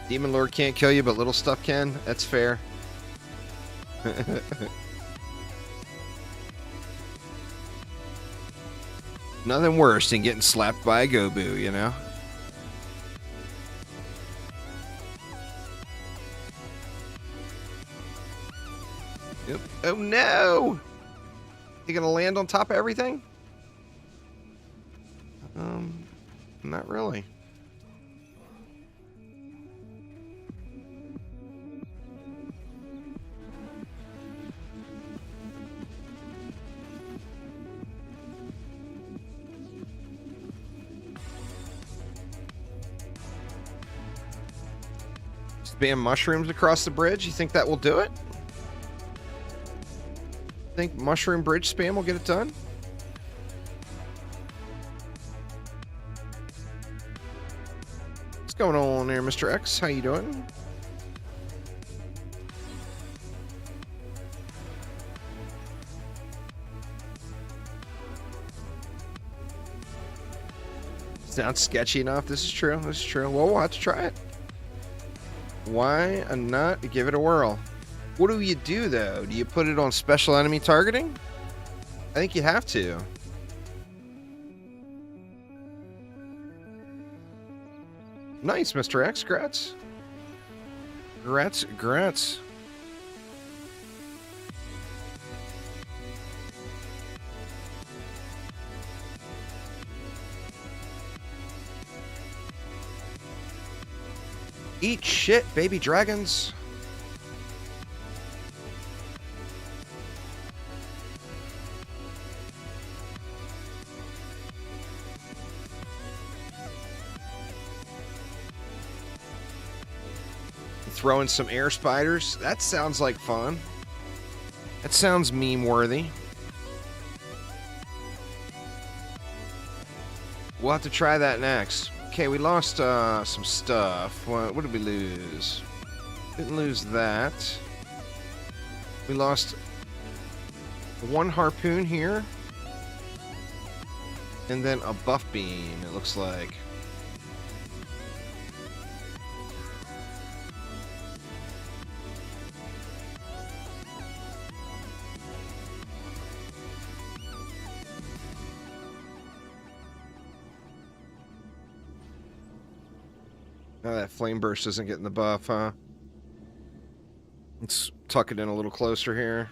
Demon Lord can't kill you, but little stuff can. That's fair. Nothing worse than getting slapped by a Gobu, you know? Yep. Oh no! You gonna land on top of everything? Not really. Spam mushrooms across the bridge. You think that will do it? Think mushroom bridge spam will get it done? What's going on there, Mr. X? How you doing? Sounds sketchy enough. This is true. This is true. Well, we'll have to try it. Why not give it a whirl? What do you do, though? Do you put it on special enemy targeting? I think you have to. Nice, Mr. X. Grats. Grats. Grats. Eat shit, baby dragons. throwing some air spiders. That sounds like fun. That sounds meme-worthy. We'll have to try that next. Okay, we lost some stuff. What did we lose? Didn't lose that. We lost one harpoon here. And then a buff beam, it looks like. Oh, that flame burst isn't getting the buff, huh? Let's tuck it in a little closer here.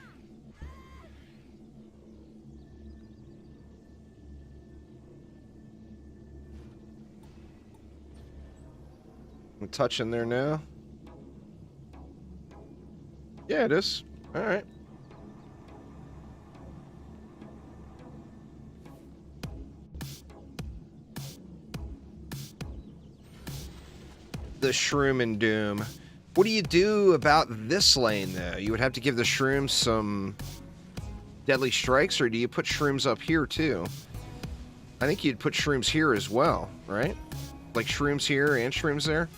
I'm touching there now. Yeah, it is. All right. The Shroom and Doom. What do you do about this lane, though? You would have to give the Shrooms some deadly strikes, or do you put Shrooms up here, too? I think you'd put Shrooms here as well, right? Like Shrooms here and Shrooms there.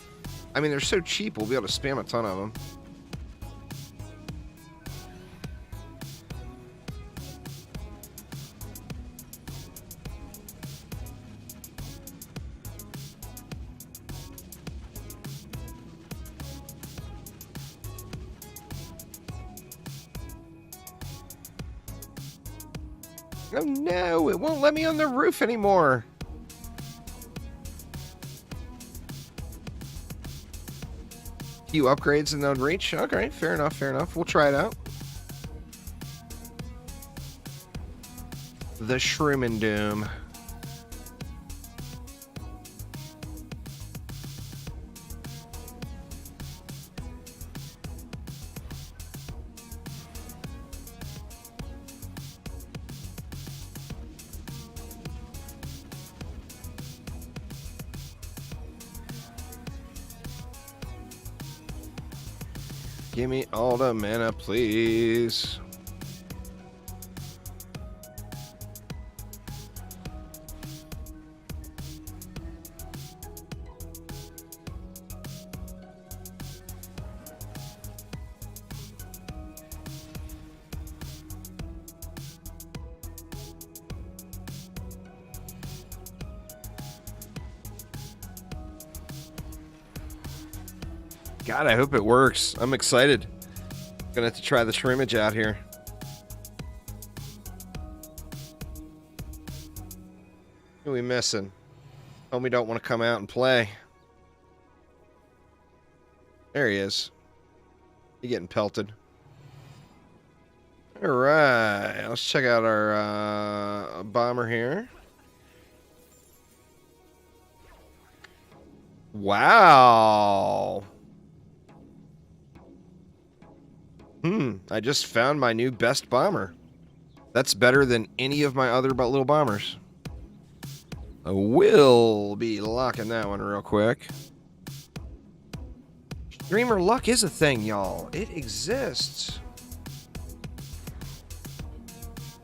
I mean, they're so cheap, we'll be able to spam a ton of them. Oh no, it won't let me on the roof anymore. Few upgrades and they'll reach. Okay, fair enough, fair enough. We'll try it out. The Shroom and Doom. Give me all the mana, please. God, I hope it works. I'm excited. Gonna have to try the shrimmage out here. Who are we missing? Homie don't want to come out and play. There he is. He getting pelted. Alright, let's check out our bomber here. Wow. I just found my new best bomber. That's better than any of my other little bombers. I will be locking that one real quick. Streamer luck is a thing, y'all. It exists.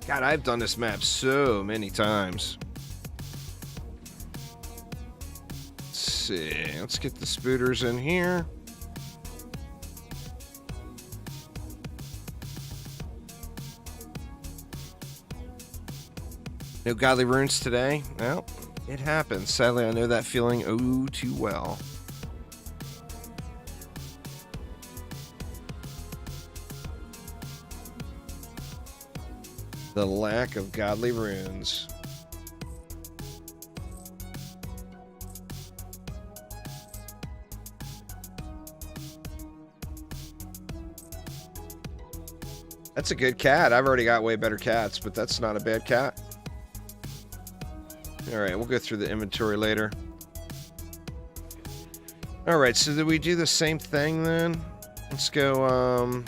God, I've done this map so many times. Let's see. Let's get the spooters in here. No godly runes today? Well, it happens. Sadly, I know that feeling oh too well. The lack of godly runes. That's a good cat. I've already got way better cats, but that's not a bad cat. Alright, we'll go through the inventory later. Alright, so did we do the same thing then? Let's go,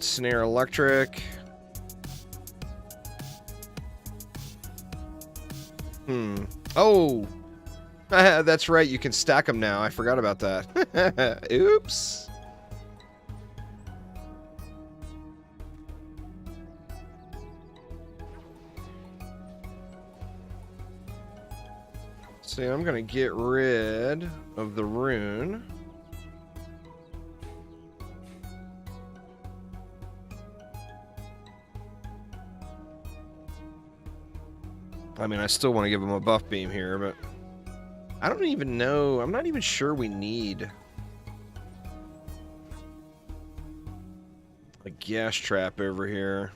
Snare Electric. Oh! That's right, you can stack them now. I forgot about that. Oops. See, I'm gonna get rid of the rune. I mean, I still want to give him a buff beam here, but I don't even know. I'm not even sure we need a gas trap over here.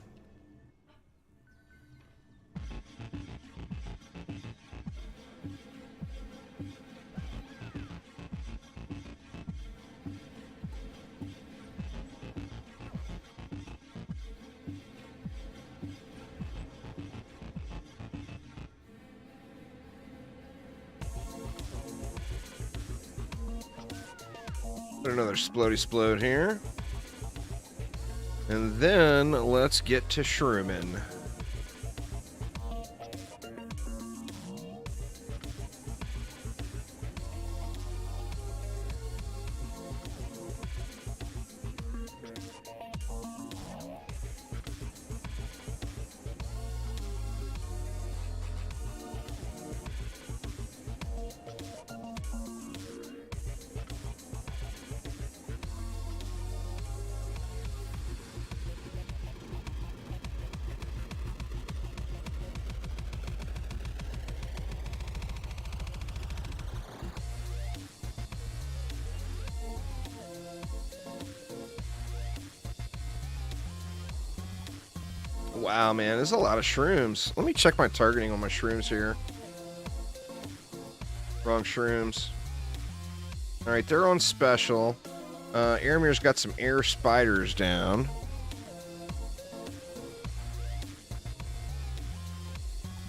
Put another splody here. And then let's get to shrooming. Wow, man, there's a lot of shrooms. Let me check my targeting on my shrooms here. Wrong shrooms. Alright, they're on special. Aramir's got some air spiders down.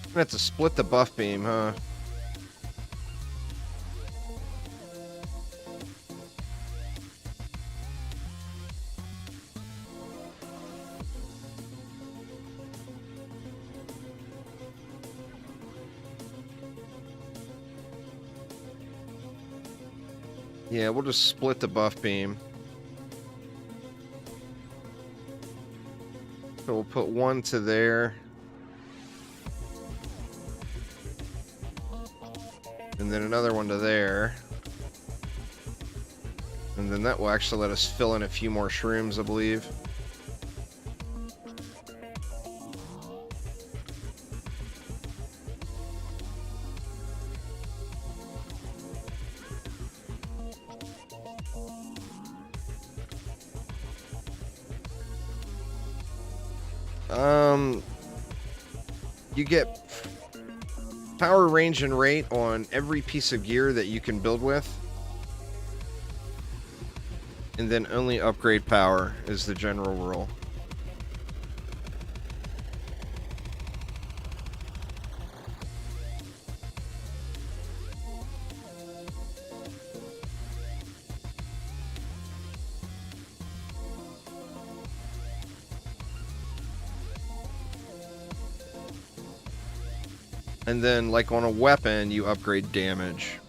I'm gonna have to split the buff beam, huh? Yeah, we'll just split the buff beam. So we'll put one to there. And then another one to there. And then that will actually let us fill in a few more shrooms, I believe. You get power, range, and rate on every piece of gear that you can build with. And then only upgrade power is the general rule. And then, like on a weapon, you upgrade damage.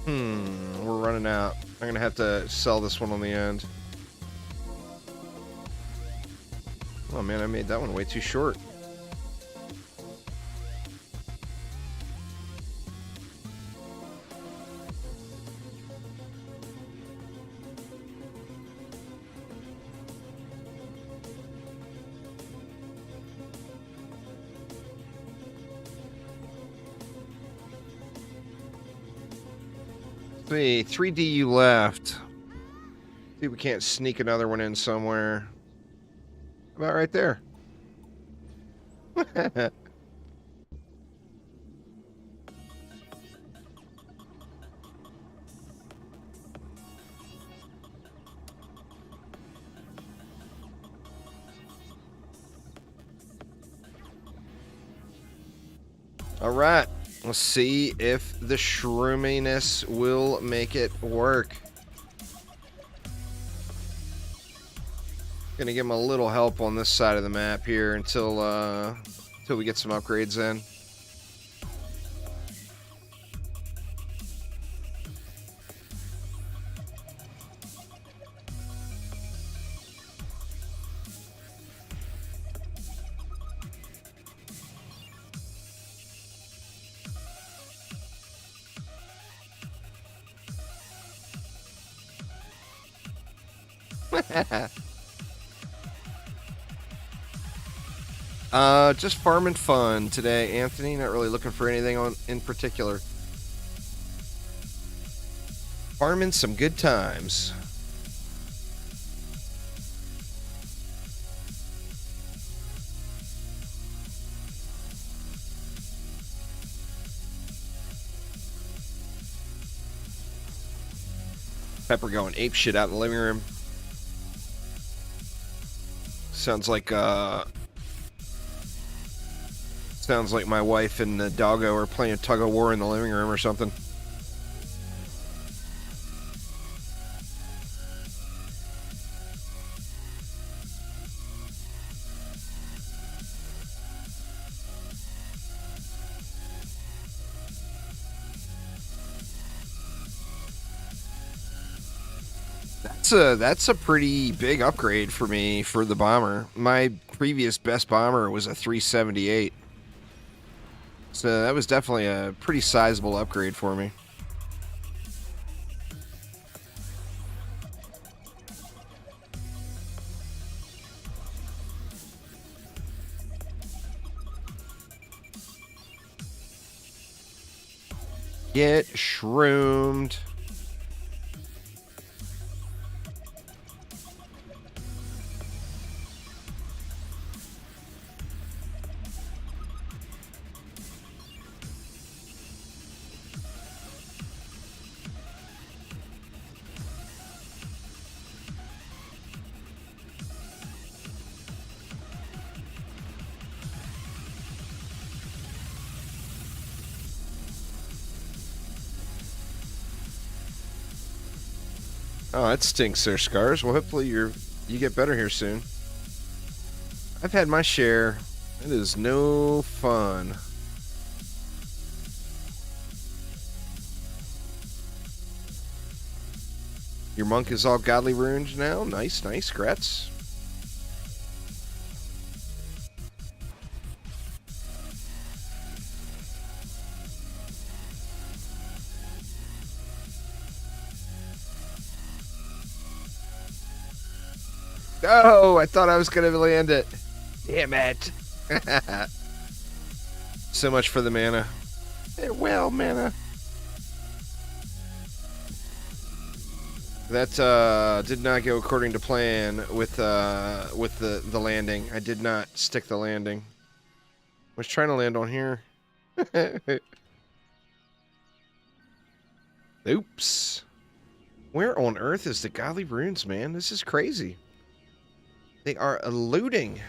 We're running out. I'm gonna have to sell this one on the end. Oh man, I made that one way too short. See, 3DU left. See if we can't sneak another one in somewhere. About right there. All right. Let's see if the shroominess will make it work. Gonna give him a little help on this side of the map here until we get some upgrades in. Just farming fun today, Anthony. Not really looking for anything on in particular. Farming some good times. Pepper going ape shit out in the living room. Sounds like my wife and the doggo are playing tug of war in the living room or something. That's a pretty big upgrade for me for the bomber. My previous best bomber was a 378. So that was definitely a pretty sizable upgrade for me. Get shroomed. Oh, that stinks there, Scars. Well, hopefully you get better here soon. I've had my share. It is no fun. Your monk is all godly runes now. Nice, nice. Grats. Oh, I thought I was going to land it. Damn it. So much for the mana. Well, mana. That did not go according to plan with the landing. I did not stick the landing. I was trying to land on here. Oops. Where on earth is the godly runes, man? This is crazy. They are eluding.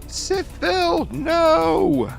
Sithville, no!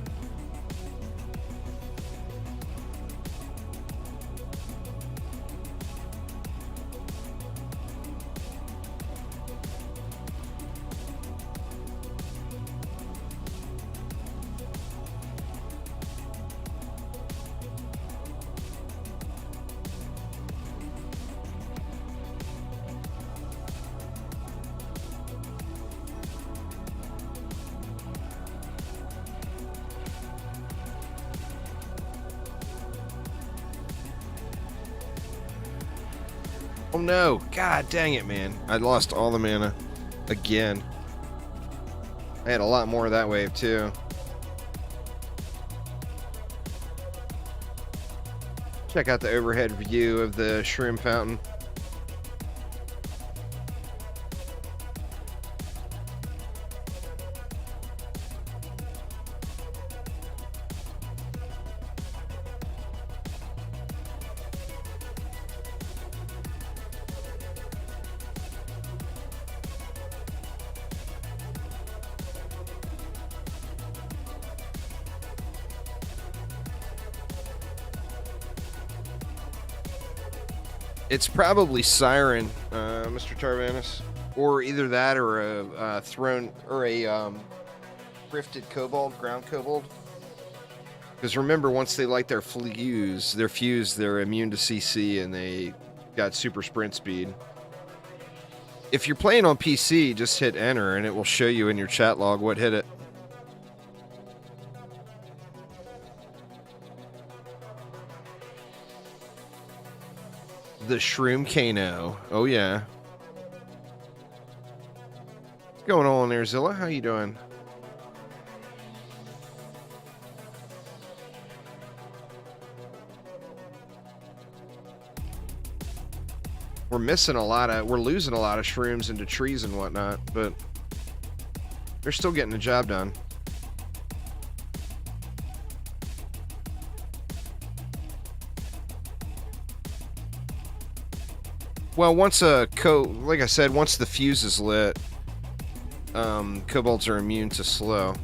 Oh no, god dang it, man. I lost all the mana again. I had a lot more of that wave too. Check out the overhead view of the shroom fountain. It's probably Siren, Mr. Tarvanis. Or either that or a throne or a rifted kobold, ground kobold. Because remember, once they light their fuse, they're immune to CC and they got super sprint speed. If you're playing on PC, just hit enter and it will show you in your chat log what hit it. The Shroom Kano. Oh, yeah. What's going on there, Zilla? How you doing? We're losing a lot of shrooms into trees and whatnot, but they're still getting the job done. Well, once like I said, once the fuse is lit, kobolds are immune to slow.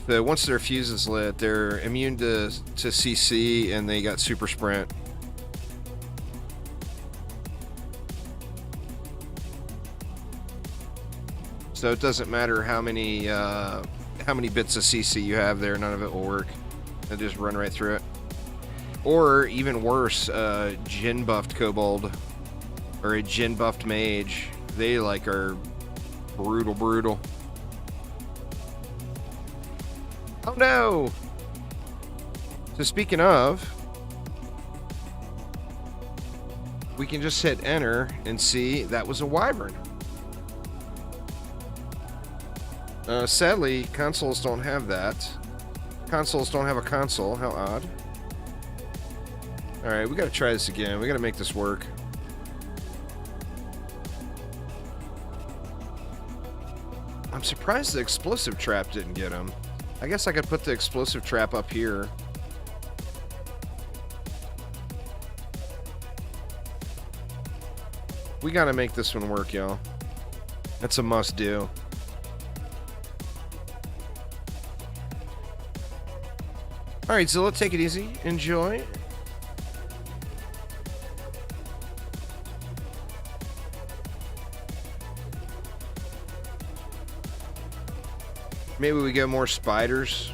But once their fuse is lit, they're immune to CC and they got super sprint. So it doesn't matter how many bits of CC you have there, none of it will work. They'll just run right through it. Or even worse, Jin buffed kobold or a Jin buffed mage. They like are brutal. Oh no! So speaking of, we can just hit enter and see that was a wyvern. Sadly, consoles don't have that. Consoles don't have a console. How odd. Alright, we gotta try this again. We gotta make this work. I'm surprised the explosive trap didn't get him. I guess I could put the explosive trap up here. We gotta make this one work, y'all. That's a must do. Alright, Zilla, take it easy. Enjoy. Maybe we get more spiders.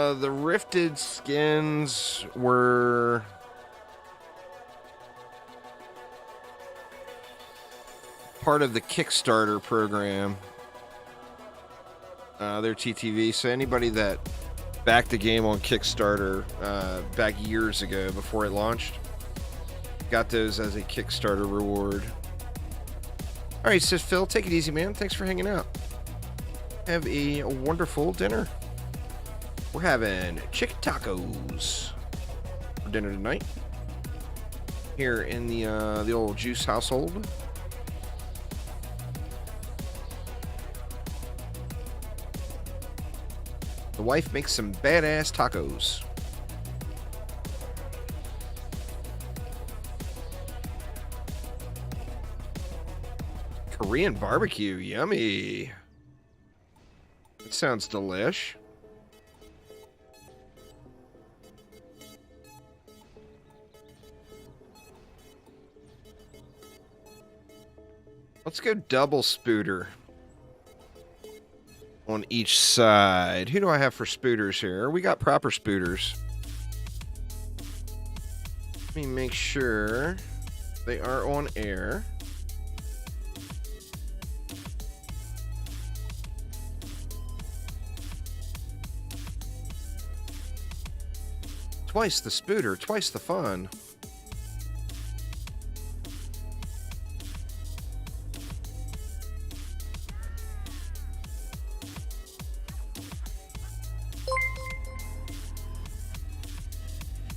The rifted skins were part of the Kickstarter program. Their TTV. So anybody that backed the game on Kickstarter back years ago before it launched got those as a Kickstarter reward. All right, so Phil, take it easy, man. Thanks for hanging out. Have a wonderful dinner. We're having chicken tacos for dinner tonight here in the old Juice household. The wife makes some badass tacos. Korean barbecue, yummy. It sounds delish. Let's go double spooter on each side. Who do I have for spooters here? We got proper spooters. Let me make sure they are on air. Twice the spooter, twice the fun.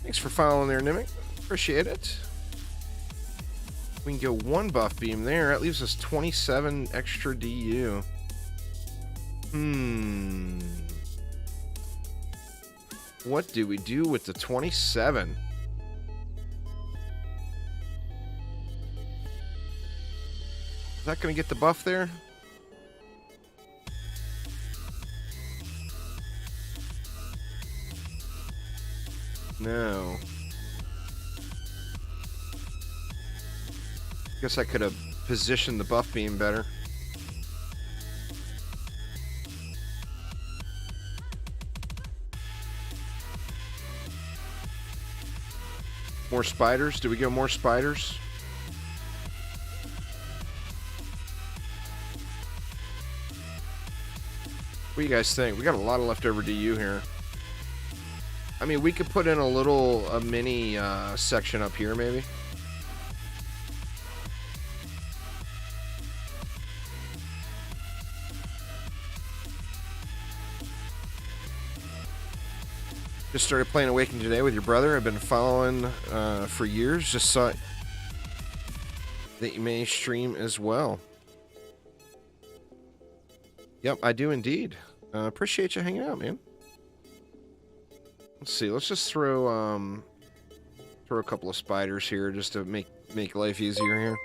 Thanks for following there, Nimic. Appreciate it. We can go 1 buff beam there. That leaves us 27 extra DU. What do we do with the 27? Is that going to get the buff there? No. Guess I could have positioned the buff beam better. More spiders? Do we go more spiders? What do you guys think? We got a lot of leftover DU here. I mean, we could put in a mini section up here, maybe. Just started playing Awakening today with your brother. I've been following for years. Just saw that you may stream as well. Yep, I do indeed. Appreciate you hanging out, man. Let's see. Let's just throw a couple of spiders here just to make life easier here.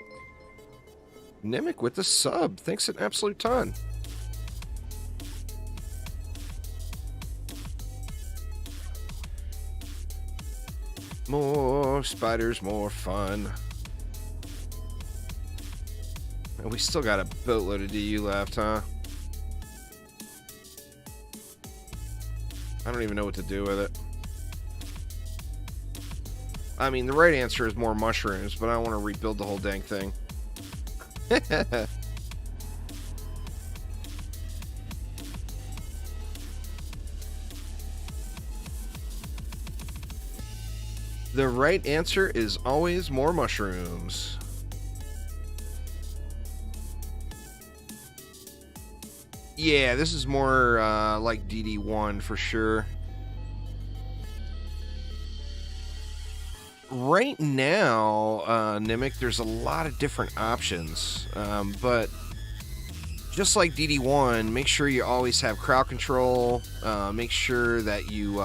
Nimic with the sub. Thanks an absolute ton. More spiders, more fun. And we still got a boatload of DU left, huh? I don't even know what to do with it. I mean, the right answer is more mushrooms, but I don't want to rebuild the whole dang thing. The right answer is always more mushrooms. Yeah, this is more like DD1 for sure. Right now, Nimic, there's a lot of different options, but just like DD1, make sure you always have crowd control. Make sure that you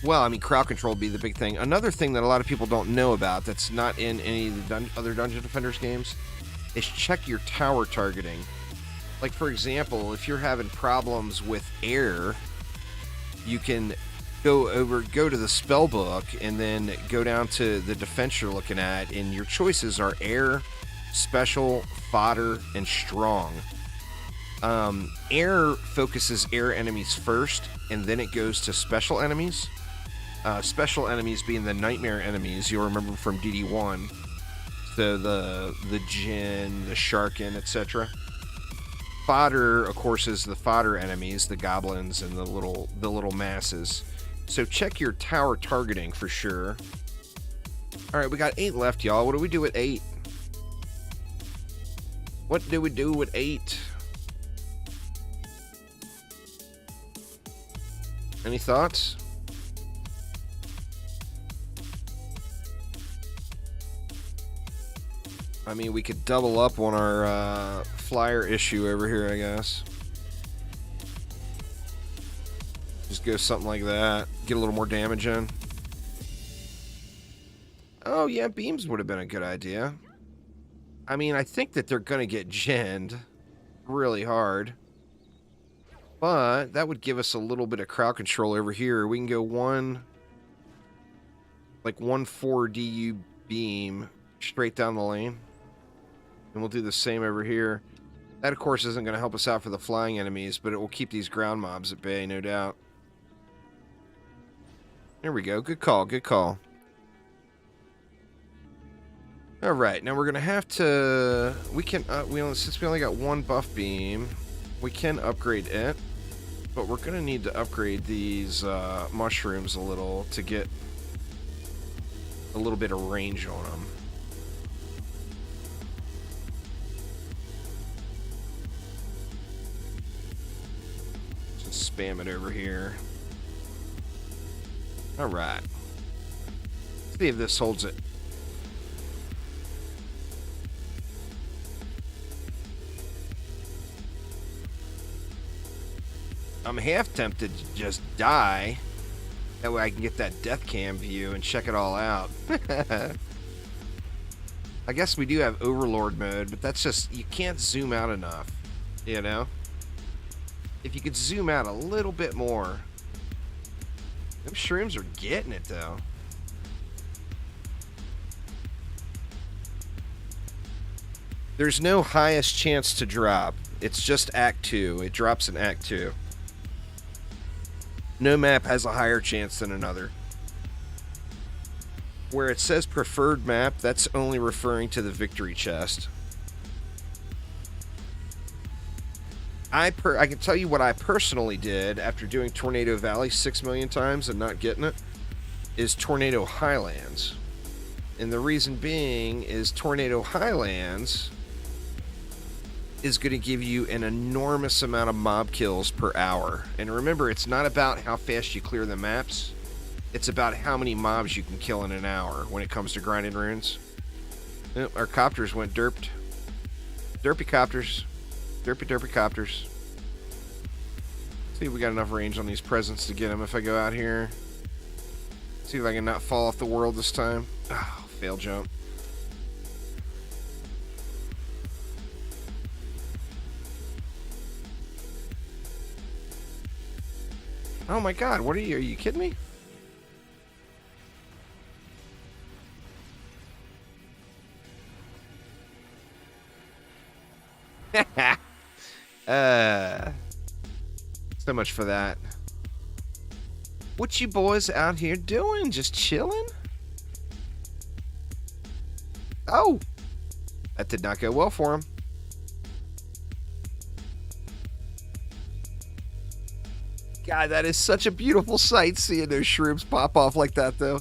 well, I mean, crowd control would be the big thing. Another thing that a lot of people don't know about that's not in any of the other Dungeon Defenders games is check your tower targeting. Like, for example, if you're having problems with air, you can go to the spell book and then go down to the defense you're looking at, and your choices are air, special, fodder, and strong. Air focuses air enemies first, and then it goes to special enemies. Special enemies being the nightmare enemies you'll remember from DD1. So the Djinn, the Sharkin, etc. Fodder, of course, is the fodder enemies, the goblins and the little masses. So check your tower targeting for sure. Alright, we got 8 left, y'all. What do we do with 8? What do we do with 8? Any thoughts? I mean, we could double up on our flyer issue over here, I guess. Just go something like that. Get a little more damage in. Oh, yeah, beams would have been a good idea. I mean, I think that they're going to get ginned really hard. But that would give us a little bit of crowd control over here. We can go 1 4 DU beam straight down the lane. And we'll do the same over here. That, of course, isn't going to help us out for the flying enemies, but it will keep these ground mobs at bay, no doubt. There we go. Good call. Good call. All right. Now we're going to have to... We can... since we only got 1 buff beam... We can upgrade it, but we're going to need to upgrade these mushrooms a little to get a little bit of range on them. Just spam it over here. All right. See if this holds it. I'm half tempted to just die. That way I can get that death cam view and check it all out. I guess we do have Overlord mode, but that's just, you can't zoom out enough, you know? If you could zoom out a little bit more. Them shrooms are getting it, though. There's no highest chance to drop. It's just Act 2. It drops in Act 2. No map has a higher chance than another. Where it says preferred map, that's only referring to the victory chest. I can tell you what I personally did after doing Tornado Valley 6 million times and not getting it, is Tornado Highlands. And the reason being is Tornado Highlands is going to give you an enormous amount of mob kills per hour. And remember, it's not about how fast you clear the maps. It's about how many mobs you can kill in an hour when it comes to grinding runes. Oh, our copters went derped. Derpy copters. Derpy copters. See if we got enough range on these presents to get them if I go out here. See if I can not fall off the world this time. Oh, fail jump. Oh my god, what are you? Are you kidding me? So much for that. What you boys out here doing? Just chilling? Oh! That did not go well for him. God, that is such a beautiful sight, seeing those shrooms pop off like that, though.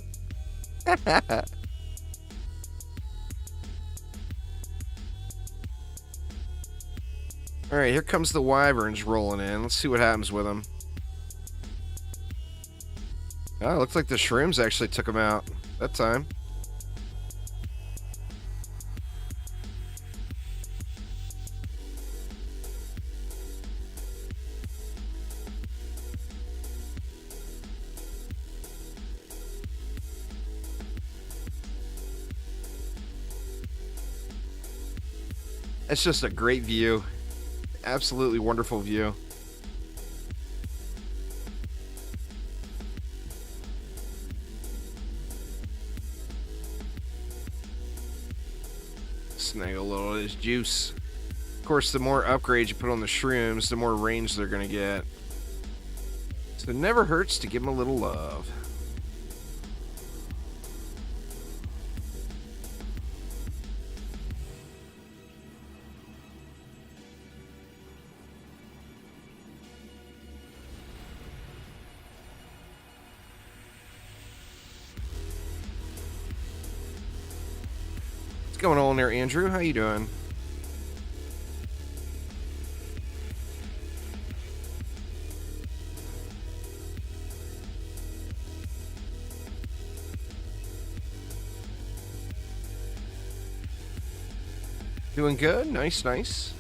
Alright, here comes the wyverns rolling in. Let's see what happens with them. Oh, it looks like the shrooms actually took them out that time. It's just a great view. Absolutely wonderful view. Snag a little of this juice. Of course, the more upgrades you put on the shrooms, the more range they're going to get. So it never hurts to give them a little love. What's going on there, Andrew? How you doing? Doing good? Nice, nice.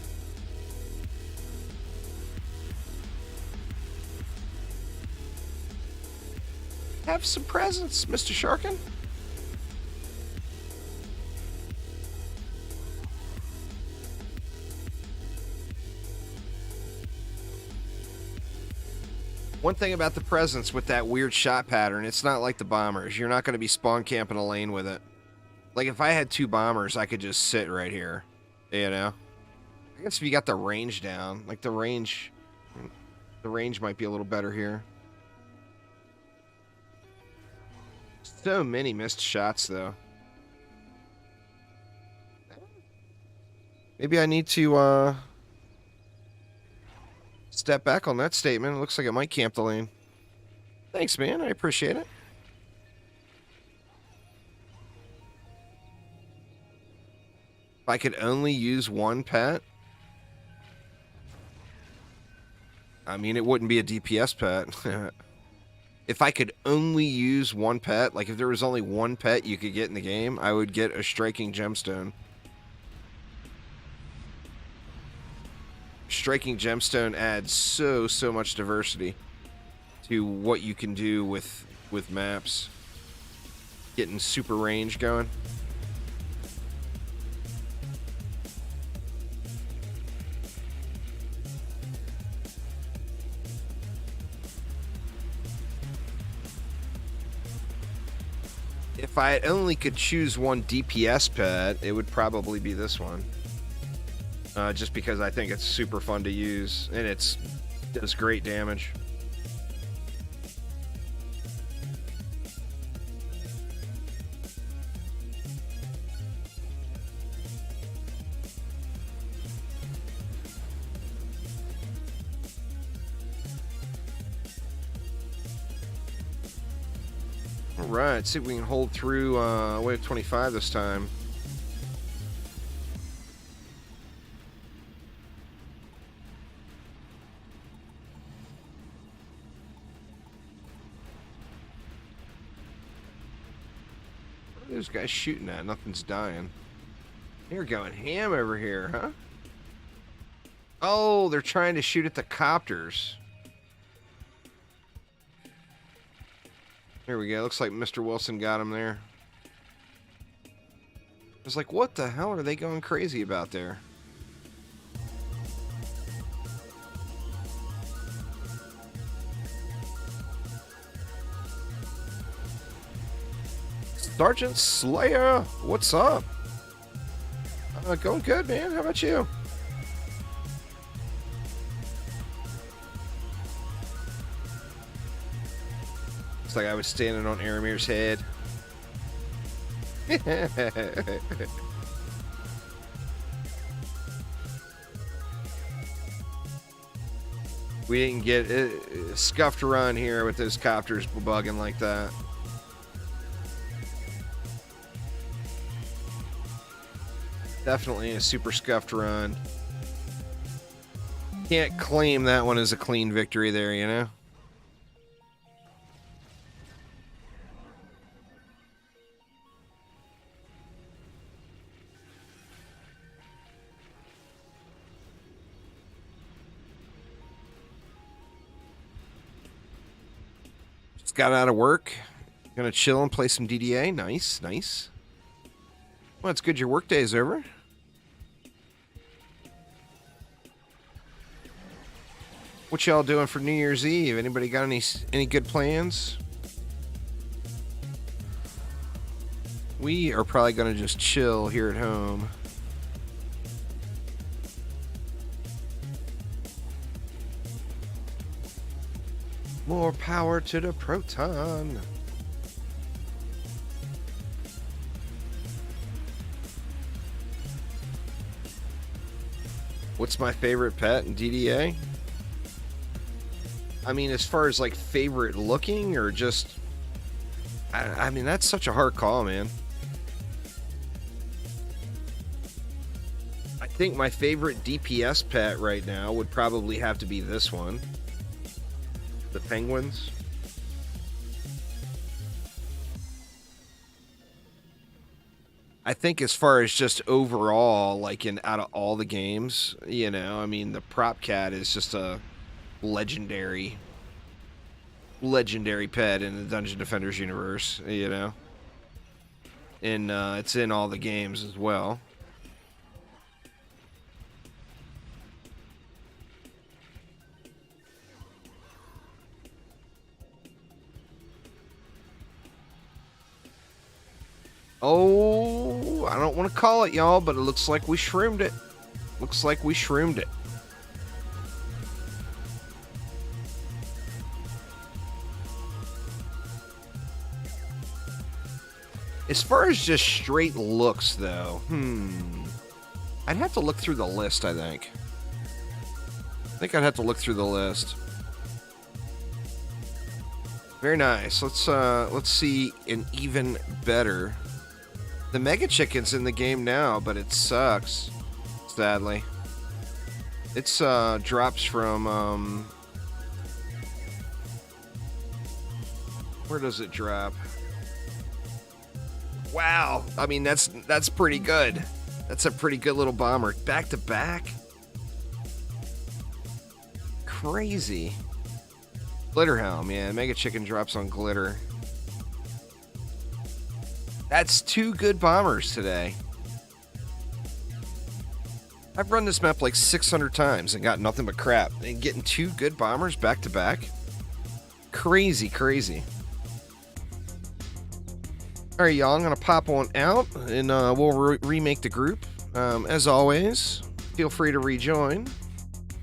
Have some presents, Mr. Sharkin. One thing about the presents with that weird shot pattern, it's not like the bombers. You're not going to be spawn camping a lane with it. Like, if I had 2 bombers, I could just sit right here. You know? I guess if you got the range down, like the range might be a little better here. So many missed shots, though. Maybe I need to, Step back on that statement. It looks like it might camp the lane. Thanks, man. I appreciate it. If I could only use one pet, I mean, it wouldn't be a DPS pet. If I could only use one pet, like if there was only one pet you could get in the game, I would get a Striking Gemstone. Striking Gemstone adds so much diversity to what you can do with maps. Getting super range going. If I only could choose one DPS pet, it would probably be this one. Just because I think it's super fun to use, and it does great damage. Alright, let's see if we can hold through wave 25 this time. What are those guys shooting at? Nothing's dying. They're going ham over here, huh? Oh, they're trying to shoot at the copters. There we go. Looks like Mr. Wilson got him there. I was like, what the hell are they going crazy about there? Sergeant Slayer, what's up? Going good, man. How about you? It's like I was standing on Aramir's head. We didn't get a scuffed run here with those copters bugging like that. Definitely a super scuffed run. Can't claim that one as a clean victory there, you know? Just got out of work. Gonna chill and play some DDA. Nice, nice. Well, it's good your work day is over. What y'all doing for New Year's Eve? Anybody got any good plans? We are probably gonna just chill here at home. More power to the Proton. What's my favorite pet in DDA? I mean, as far as like favorite looking or just... I mean, that's such a hard call, man. I think my favorite DPS pet right now would probably have to be this one. The penguins. I think as far as just overall, like out of all the games, you know, I mean, the prop cat is just a legendary pet in the Dungeon Defenders universe, you know. And it's in all the games as well. Oh, I don't want to call it, y'all, but it looks like we shroomed it. Looks like we shroomed it. As far as just straight looks, though, I'd have to look through the list, I think. think I'd have to look through the list. Very nice. Let's see an even better. The Mega Chicken's in the game now, but it sucks. Sadly. It's drops from where does it drop? Wow. I mean that's pretty good. That's a pretty good little bomber. Back to back. Crazy. Glitterhelm, yeah. Mega Chicken drops on glitter. That's 2 good bombers today. I've run this map like 600 times and got nothing but crap. And getting 2 good bombers back to back? Crazy, crazy. Alright, y'all, I'm going to pop one out and we'll remake the group. As always, feel free to rejoin.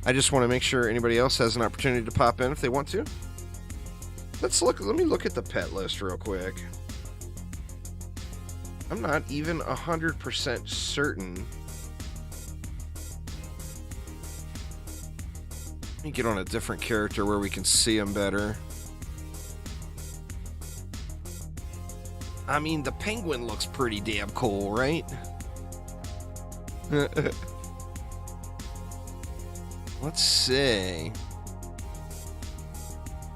I just want to make sure anybody else has an opportunity to pop in if they want to. Let me look at the pet list real quick. I'm not even 100% certain. Let me get on a different character where we can see him better. I mean, the penguin looks pretty damn cool, right? Let's see.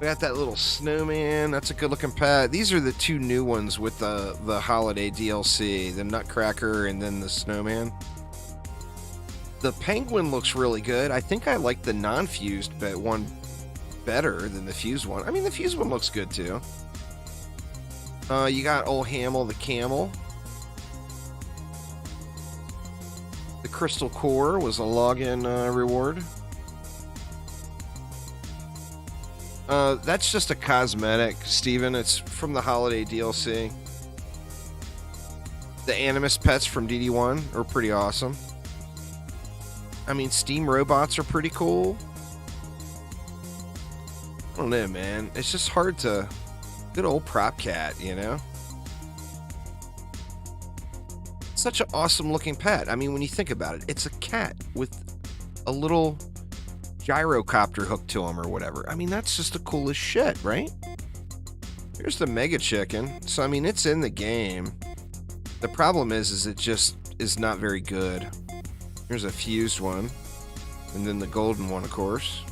We got that little snowman. That's a good looking pet. These are the 2 new ones with the holiday DLC. The Nutcracker and then the snowman. The penguin looks really good. I think I like the non-fused one better than the fused one. I mean, the fused one looks good too. You got old Hamel the camel. The crystal core was a login reward. That's just a cosmetic, Steven. It's from the holiday DLC. The Animus pets from DD1 are pretty awesome. I mean, Steam robots are pretty cool. I don't know, man. It's just hard to... Good old prop cat, you know? Such an awesome looking pet. I mean, when you think about it, it's a cat with a little gyrocopter hooked to him or whatever. I mean, that's just the coolest shit, right? Here's the Mega Chicken. So, I mean, it's in the game. The problem is it just is not very good. Here's a fused one. And then the golden one, of course.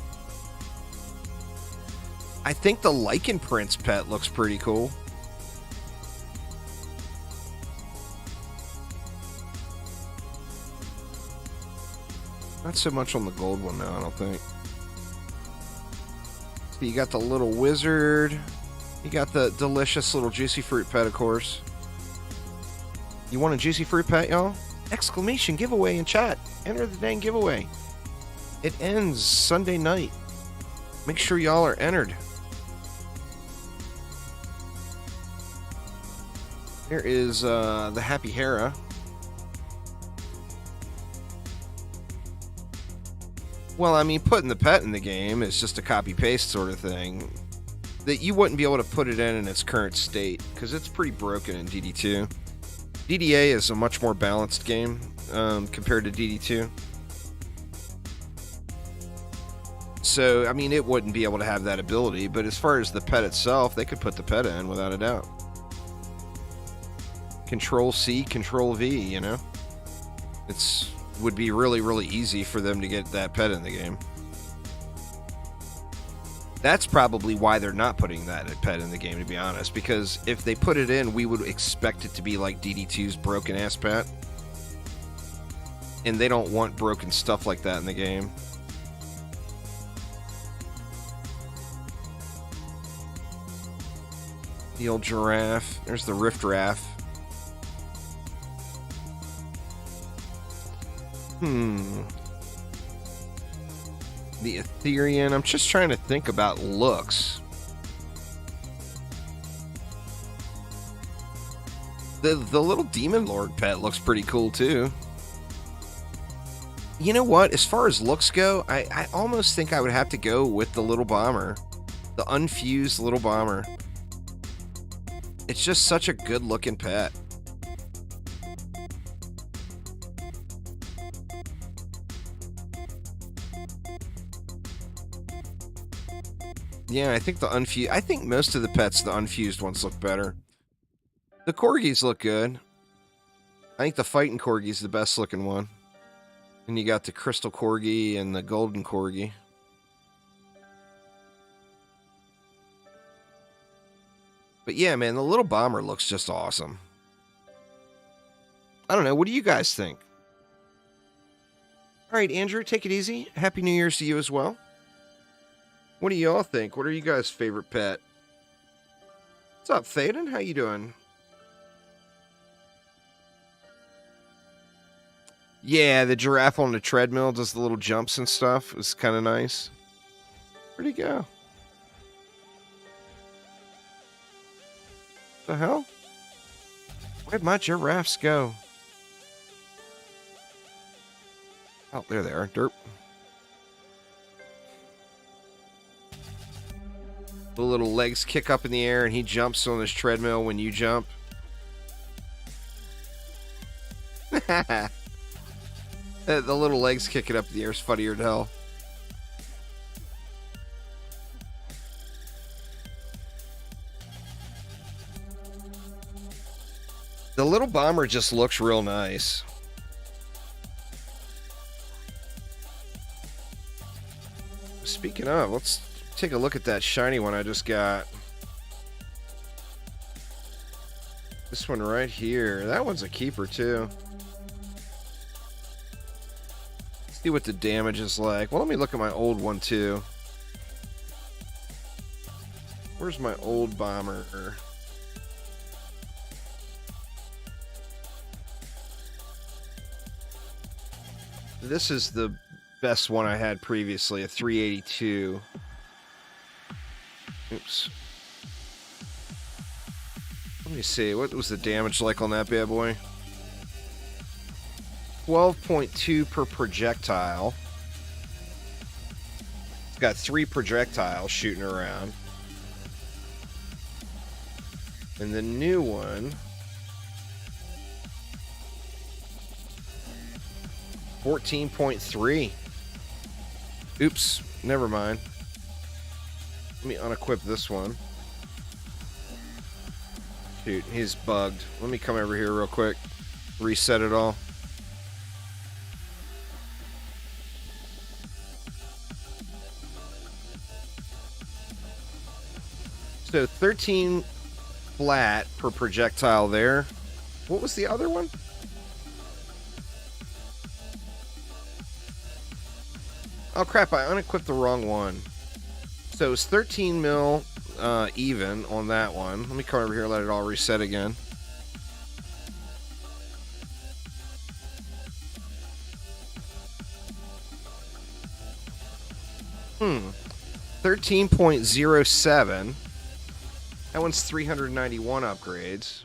I think the Lichen Prince pet looks pretty cool. Not so much on the gold one now, I don't think. So you got the little wizard. You got the delicious little juicy fruit pet, of course. You want a juicy fruit pet, y'all? Exclamation giveaway in chat. Enter the dang giveaway. It ends Sunday night. Make sure y'all are entered. Here is the Happy Hera. Well, I mean, putting the pet in the game is just a copy-paste sort of thing. That you wouldn't be able to put it in its current state, because it's pretty broken in DD2. DDA is a much more balanced game compared to DD2. So, I mean, it wouldn't be able to have that ability, but as far as the pet itself, they could put the pet in without a doubt. Control C, Control V, you know? Would be really, really easy for them to get that pet in the game. That's probably why they're not putting that pet in the game, to be honest, because if they put it in, we would expect it to be like DD2's broken-ass pet. And they don't want broken stuff like that in the game. The old giraffe. There's the Rift Raff. The Ethereum. I'm just trying to think about looks. The little Demon Lord pet looks pretty cool too. You know what? As far as looks go, I almost think I would have to go with the little bomber. The unfused little bomber. It's just such a good looking pet. Yeah, I think the unfused... I think most of the pets, the unfused ones, look better. The corgis look good. I think the fighting corgi's the best looking one. And you got the crystal corgi and the golden corgi. But yeah, man, the little bomber looks just awesome. I don't know. What do you guys think? All right, Andrew, take it easy. Happy New Year's to you as well. What do y'all think? What are you guys' favorite pet? What's up, Thaden? How you doing? Yeah, the giraffe on the treadmill does the little jumps and stuff. It's kind of nice. Where'd he go? The hell? Where'd my giraffes go? Oh, there they are. Derp. The little legs kick up in the air and he jumps on his treadmill when you jump. The little legs kicking up in the air is funnier than hell. The little bomber just looks real nice. Speaking of, let's take a look at that shiny one I just got. This one right here. That one's a keeper too. See what the damage is like. Well, let me look at my old one too. Where's my old bomber? This is the best one I had previously, a 382. Oops. Let me see. What was the damage like on that bad boy? 12.2 per projectile. It's got 3 projectiles shooting around. And the new one, 14.3. Oops, never mind. Let me unequip this one. Shoot, he's bugged. Let me come over here real quick. Reset it all. So 13 flat per projectile there. What was the other one? Oh crap, I unequipped the wrong one. So it's 13 mil even on that one. Let me come over here and let it all reset again. Hmm. 13.07. That one's 391 upgrades.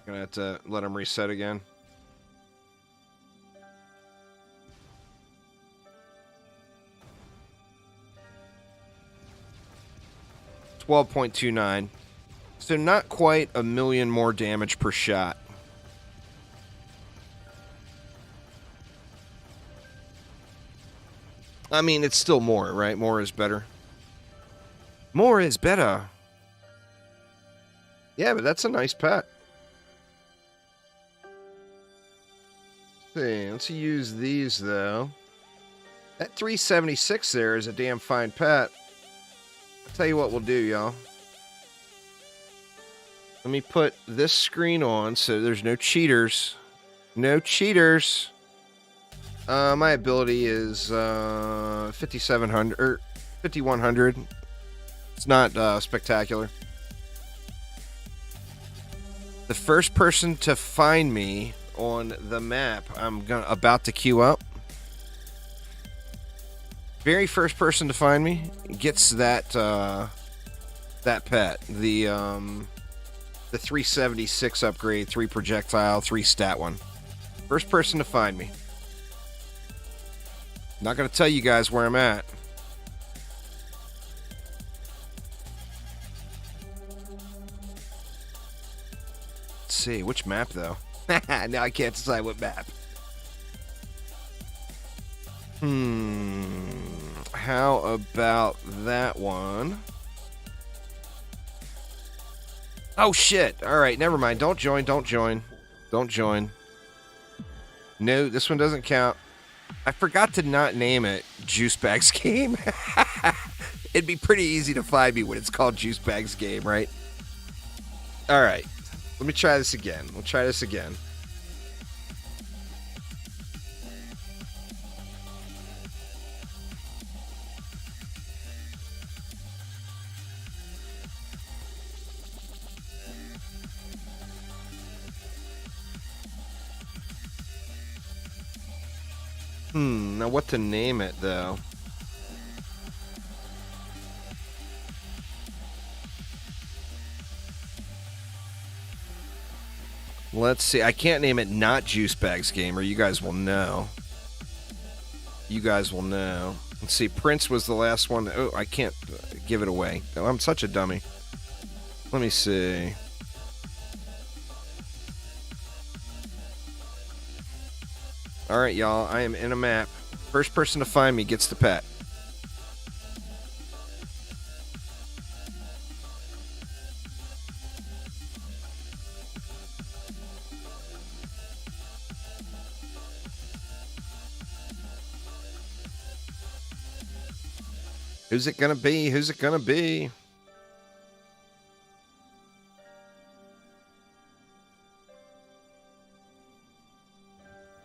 Gonna have to let them reset again. $12.29. So not quite a million more damage per shot. I mean, it's still more, right? More is better. More is better. Yeah, but that's a nice pet. Let's see, let's use these, though. That 376 there is a damn fine pet. I'll tell you what we'll do, y'all. Let me put this screen on so there's no cheaters. No cheaters. My ability is 5700 or 5100. It's not spectacular. The first person to find me on the map, I'm about to queue up. Very first person to find me gets that that pet, the 376 upgrade, 3 projectile, 3 stat one. First person to find me. Not going to tell you guys where I'm at. Let's see, which map though? Now I can't decide what map. How about that one? Oh, shit. All right, never mind. Don't join. Don't join. Don't join. No, this one doesn't count. I forgot to not name it Juice Bags Game. It'd be pretty easy to find me when it's called Juice Bags Game, right? All right. Let me try this again. We'll try this again. Now what to name it, though? Let's see. I can't name it not Juice Bags Game, or you guys will know. You guys will know. Let's see. Prince was the last one. Oh, I can't give it away. Oh, I'm such a dummy. Let me see. All right, y'all. I am in a map. First person to find me gets the pet. Who's it gonna be? Who's it gonna be?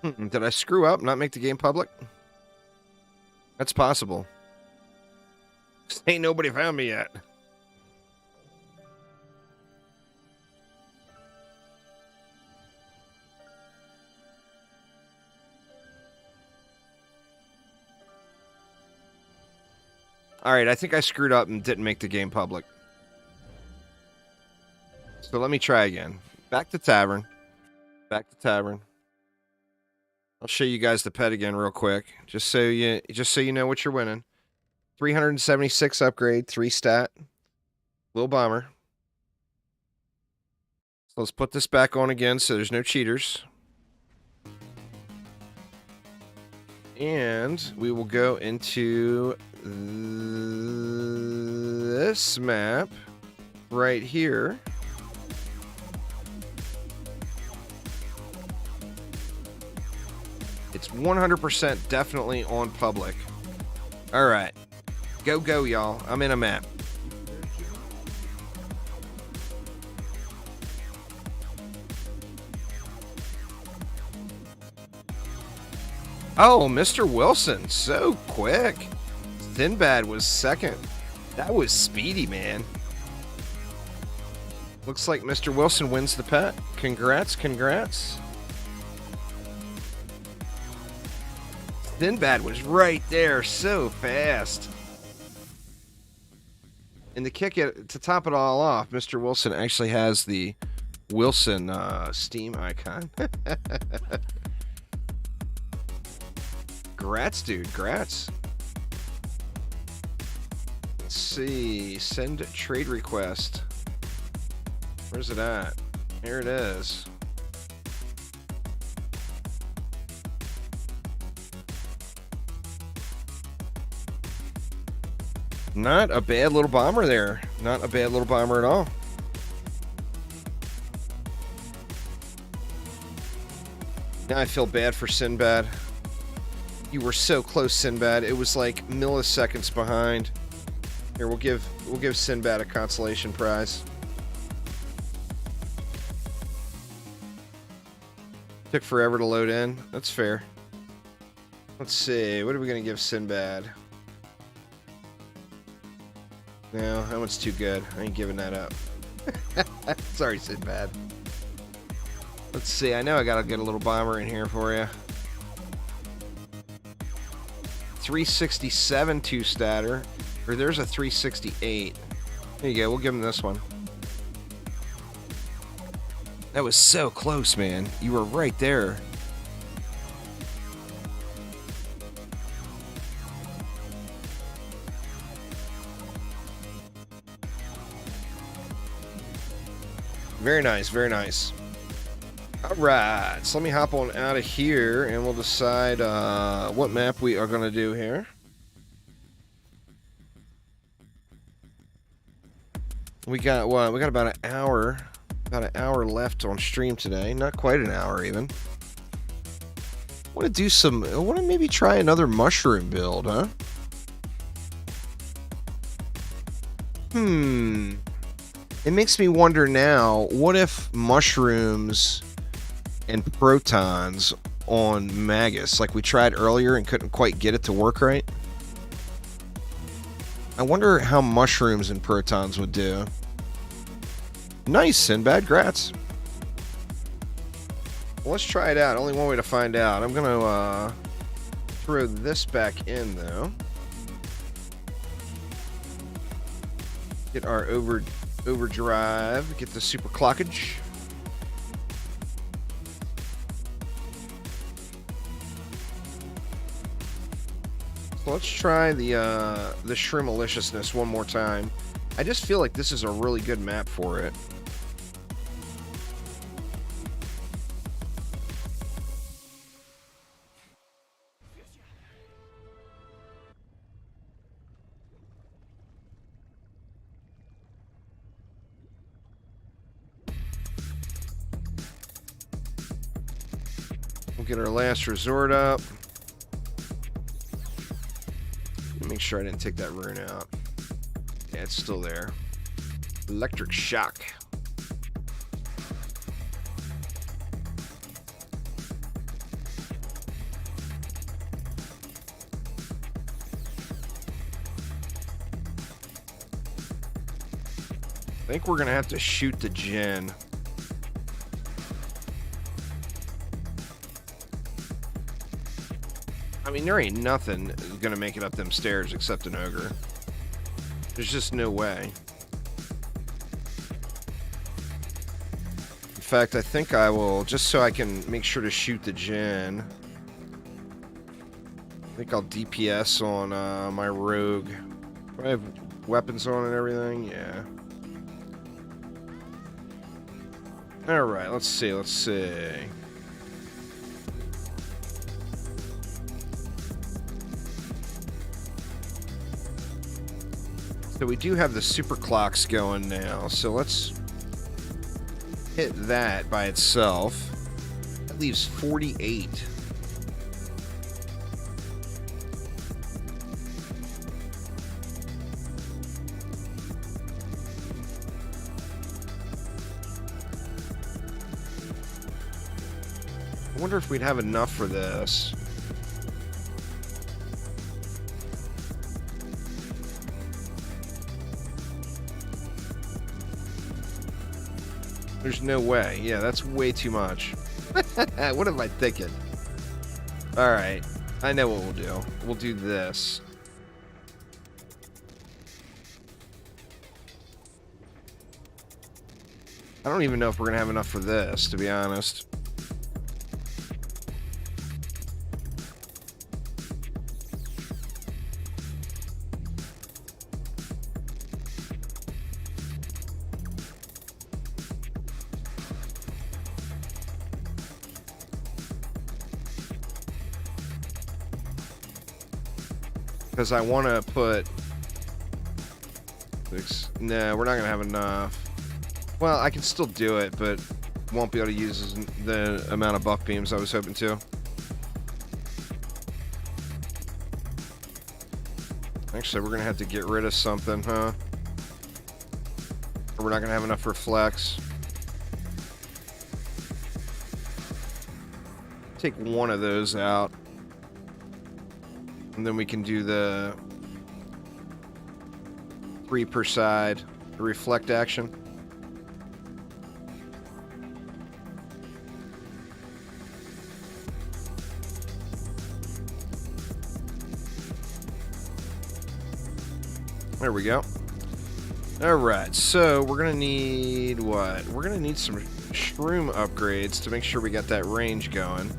Did I screw up? Not make the game public? That's possible. Ain't nobody found me yet. All right, I think I screwed up and didn't make the game public. So let me try again. Back to tavern. Back to tavern. I'll show you guys the pet again real quick, just so you know what you're winning. 376 upgrade, 3 stat, Lil Bomber. So let's put this back on again so there's no cheaters. And we will go into this map right here. It's 100% definitely on public. All right. Go, y'all. I'm in a map. Oh, Mr. Wilson. So quick. Sinbad was second. That was speedy, man. Looks like Mr. Wilson wins the pet. Congrats, congrats. Sinbad was right there so fast. And to top it all off, Mr. Wilson actually has the Wilson Steam icon. Grats, dude. Grats. Let's see. Send trade request. Where's it at? Here it is. Not a bad little bomber there. Not a bad little bomber at all. Now I feel bad for Sinbad. You were so close, Sinbad. It was like milliseconds behind. Here, we'll give Sinbad a consolation prize. Took forever to load in. That's fair. Let's see. What are we gonna give Sinbad? No, that one's too good. I ain't giving that up. Sorry, Sinbad. Let's see. I know I gotta get a little bomber in here for you. 367 2-statter. Or there's a 368. There you go. We'll give him this one. That was so close, man. You were right there. Very nice, very nice. Alright, so let me hop on out of here and we'll decide what map we are going to do here. We got what? We got about an hour left on stream today. Not quite an hour even. I want to maybe try another mushroom build, huh? It makes me wonder now, what if mushrooms and protons on Magus, like we tried earlier and couldn't quite get it to work right? I wonder how mushrooms and protons would do. Nice, Sinbad, grats. Well, let's try it out. Only one way to find out. I'm gonna throw this back in though. Get our overdrive. Get the super clockage. So let's try the Shrimmaliciousness one more time. I just feel like this is a really good map for it. We'll get our last resort up. Make sure I didn't take that rune out. Yeah, it's still there. Electric shock. I think we're gonna have to shoot the Djinn. I mean, there ain't nothing gonna make it up them stairs except an ogre. There's just no way. In fact, I think I will, just so I can make sure to shoot the Djinn, I think I'll DPS on my rogue. Do I have weapons on and everything? Yeah. Alright, let's see. So we do have the super clocks going now, so let's hit that by itself. That leaves 48. I wonder if we'd have enough for this. There's no way. Yeah, that's way too much. What am I thinking? Alright. I know what we'll do. We'll do this. I don't even know if we're going to have enough for this, to be honest. Because I want to put... No, we're not going to have enough. Well, I can still do it, but won't be able to use the amount of buff beams I was hoping to. Actually, we're going to have to get rid of something, huh? Or we're not going to have enough for flex. Take one of those out. And then we can do the 3 per side, the reflect action. There we go. Alright, so we're going to need what? We're going to need some shroom upgrades to make sure we got that range going.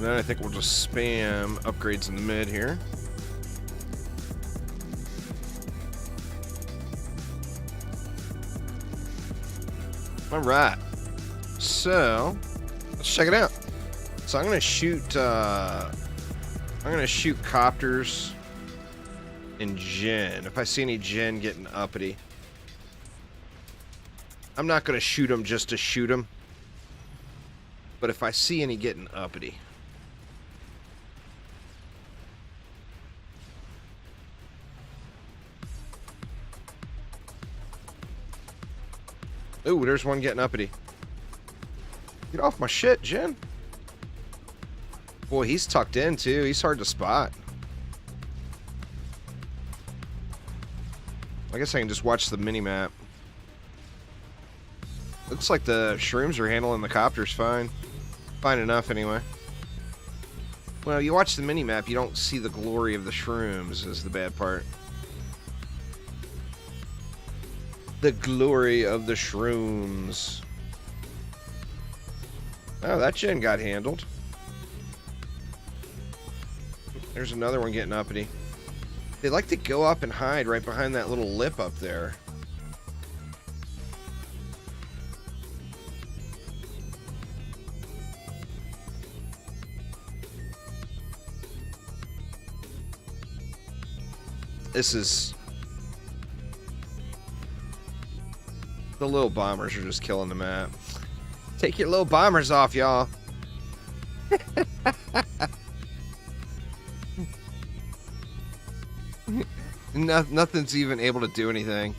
And then I think we'll just spam upgrades in the mid here. All right. So let's check it out. So I'm gonna shoot copters and Jin. If I see any Jin getting uppity, I'm not gonna shoot them just to shoot them. But if I see any getting uppity, ooh, there's one getting uppity. Get off my shit, Jin. Boy, he's tucked in too. He's hard to spot. I guess I can just watch the mini-map. Looks like the shrooms are handling the copters fine. Fine enough, anyway. Well, you watch the mini-map, you don't see the glory of the shrooms, is the bad part. The glory of the shrooms. Oh, that gen got handled. There's another one getting uppity. They like to go up and hide right behind that little lip up there. This is... The little bombers are just killing the map. Take your little bombers off, y'all. Nothing's even able to do anything.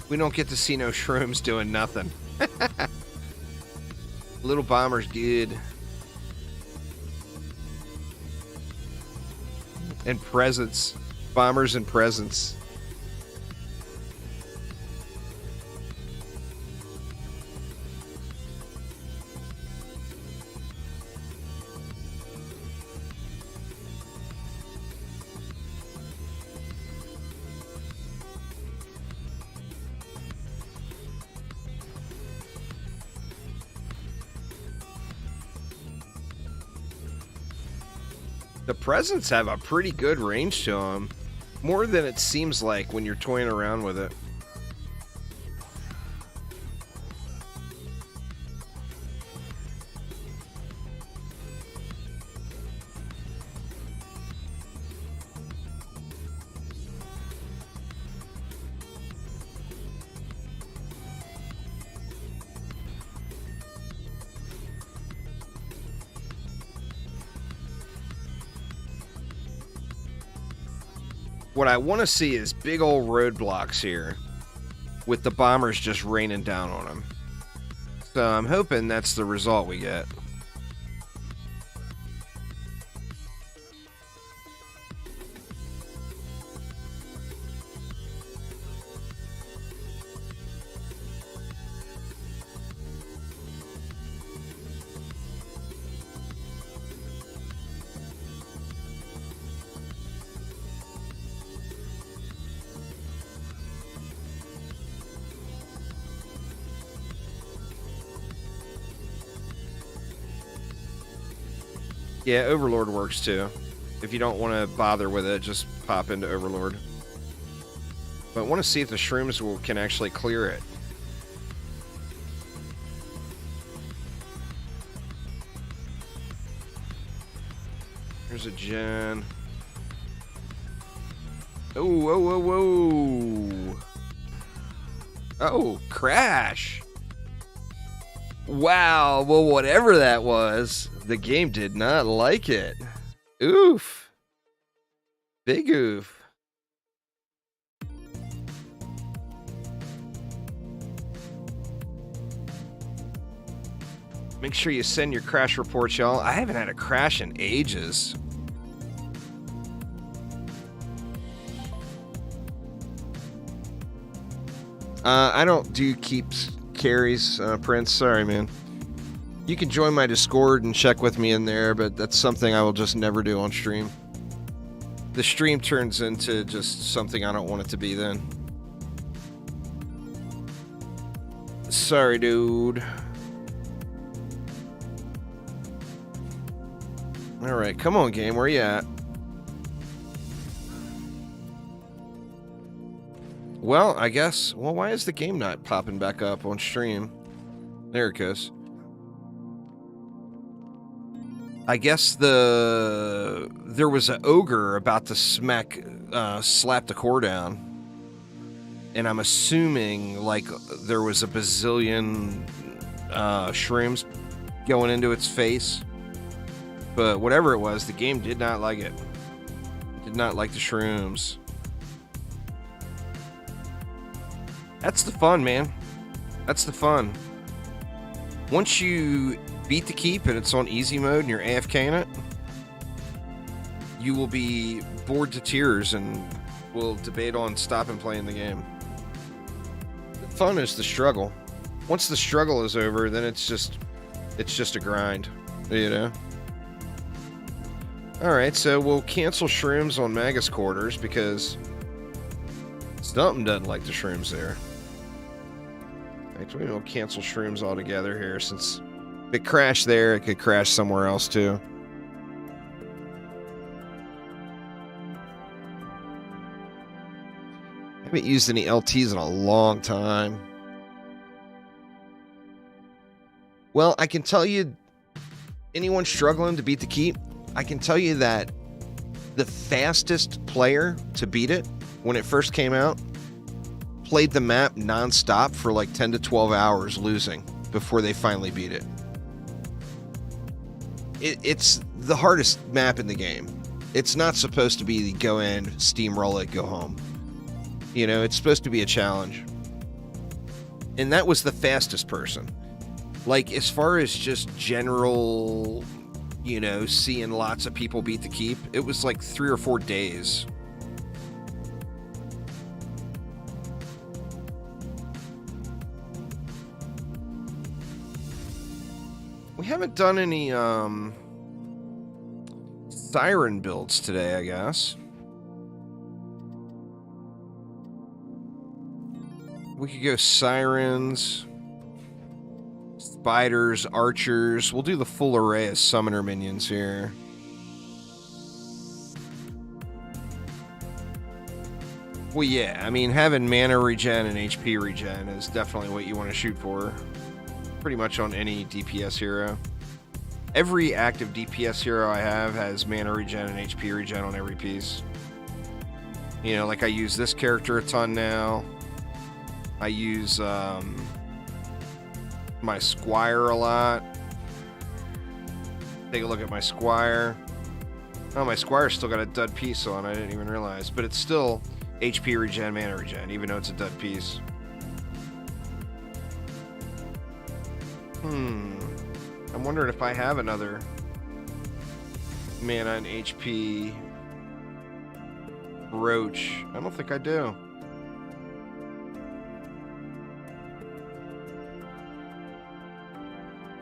We don't get to see no shrooms doing nothing. Little bomber's good. And presents. Bombers and presents. The presents have a pretty good range to them. More than it seems like when you're toying around with it. What I want to see is big old roadblocks here with the bombers just raining down on them. So I'm hoping that's the result we get. Yeah, Overlord works too. If you don't want to bother with it, just pop into Overlord. But I want to see if the shrooms can actually clear it. Here's a gen. Oh, whoa, whoa, whoa. Oh, crash. Wow, well, whatever that was, the game did not like it. Oof. Big oof. Make sure you send your crash reports, y'all. I haven't had a crash in ages. I don't do keeps carries, Prince. Sorry, man. You can join my Discord and check with me in there, but that's something I will just never do on stream. the stream turns into just something I don't want it to be then. Sorry, dude. All right, come on, game. Where you at? Well, I guess... Well, why is the game not popping back up on stream? There it goes. I guess there was an ogre about to slap the core down. And I'm assuming, like, there was a bazillion shrooms going into its face. But whatever it was, the game did not like it. Did not like the shrooms. That's the fun, man. That's the fun. Once you beat the keep and it's on easy mode and you're AFKing it, you will be bored to tears and will debate on stopping playing the game. The fun is the struggle. Once the struggle is over, then it's just a grind, you know? Alright, so we'll cancel shrooms on Magus quarters because something doesn't like the shrooms there. Actually, we'll cancel shrooms altogether here since if it crashed there, it could crash somewhere else too. I haven't used any LTs in a long time. Well, I can tell you, anyone struggling to beat the keep, I can tell you that the fastest player to beat it when it first came out played the map non-stop for like 10 to 12 hours losing before they finally beat it. It's the hardest map in the game. It's not supposed to be go in, steamroll it, go home. You know, it's supposed to be a challenge. And that was the fastest person. Like, as far as just general, you know, seeing lots of people beat the keep, it was like 3 or 4 days. We haven't done any siren builds today, I guess. We could go sirens, spiders, archers. We'll do the full array of summoner minions here. Well, yeah, I mean, having mana regen and HP regen is definitely what you want to shoot for. Pretty much on any DPS hero. Every active DPS hero I have has mana regen and HP regen on every piece. You know, like I use this character a ton now. I use my Squire a lot. Take a look at my Squire. Oh, my Squire's still got a dud piece on. I didn't even realize. But it's still HP regen, mana regen, even though it's a dud piece. I'm wondering if I have another mana and HP roach. I don't think I do.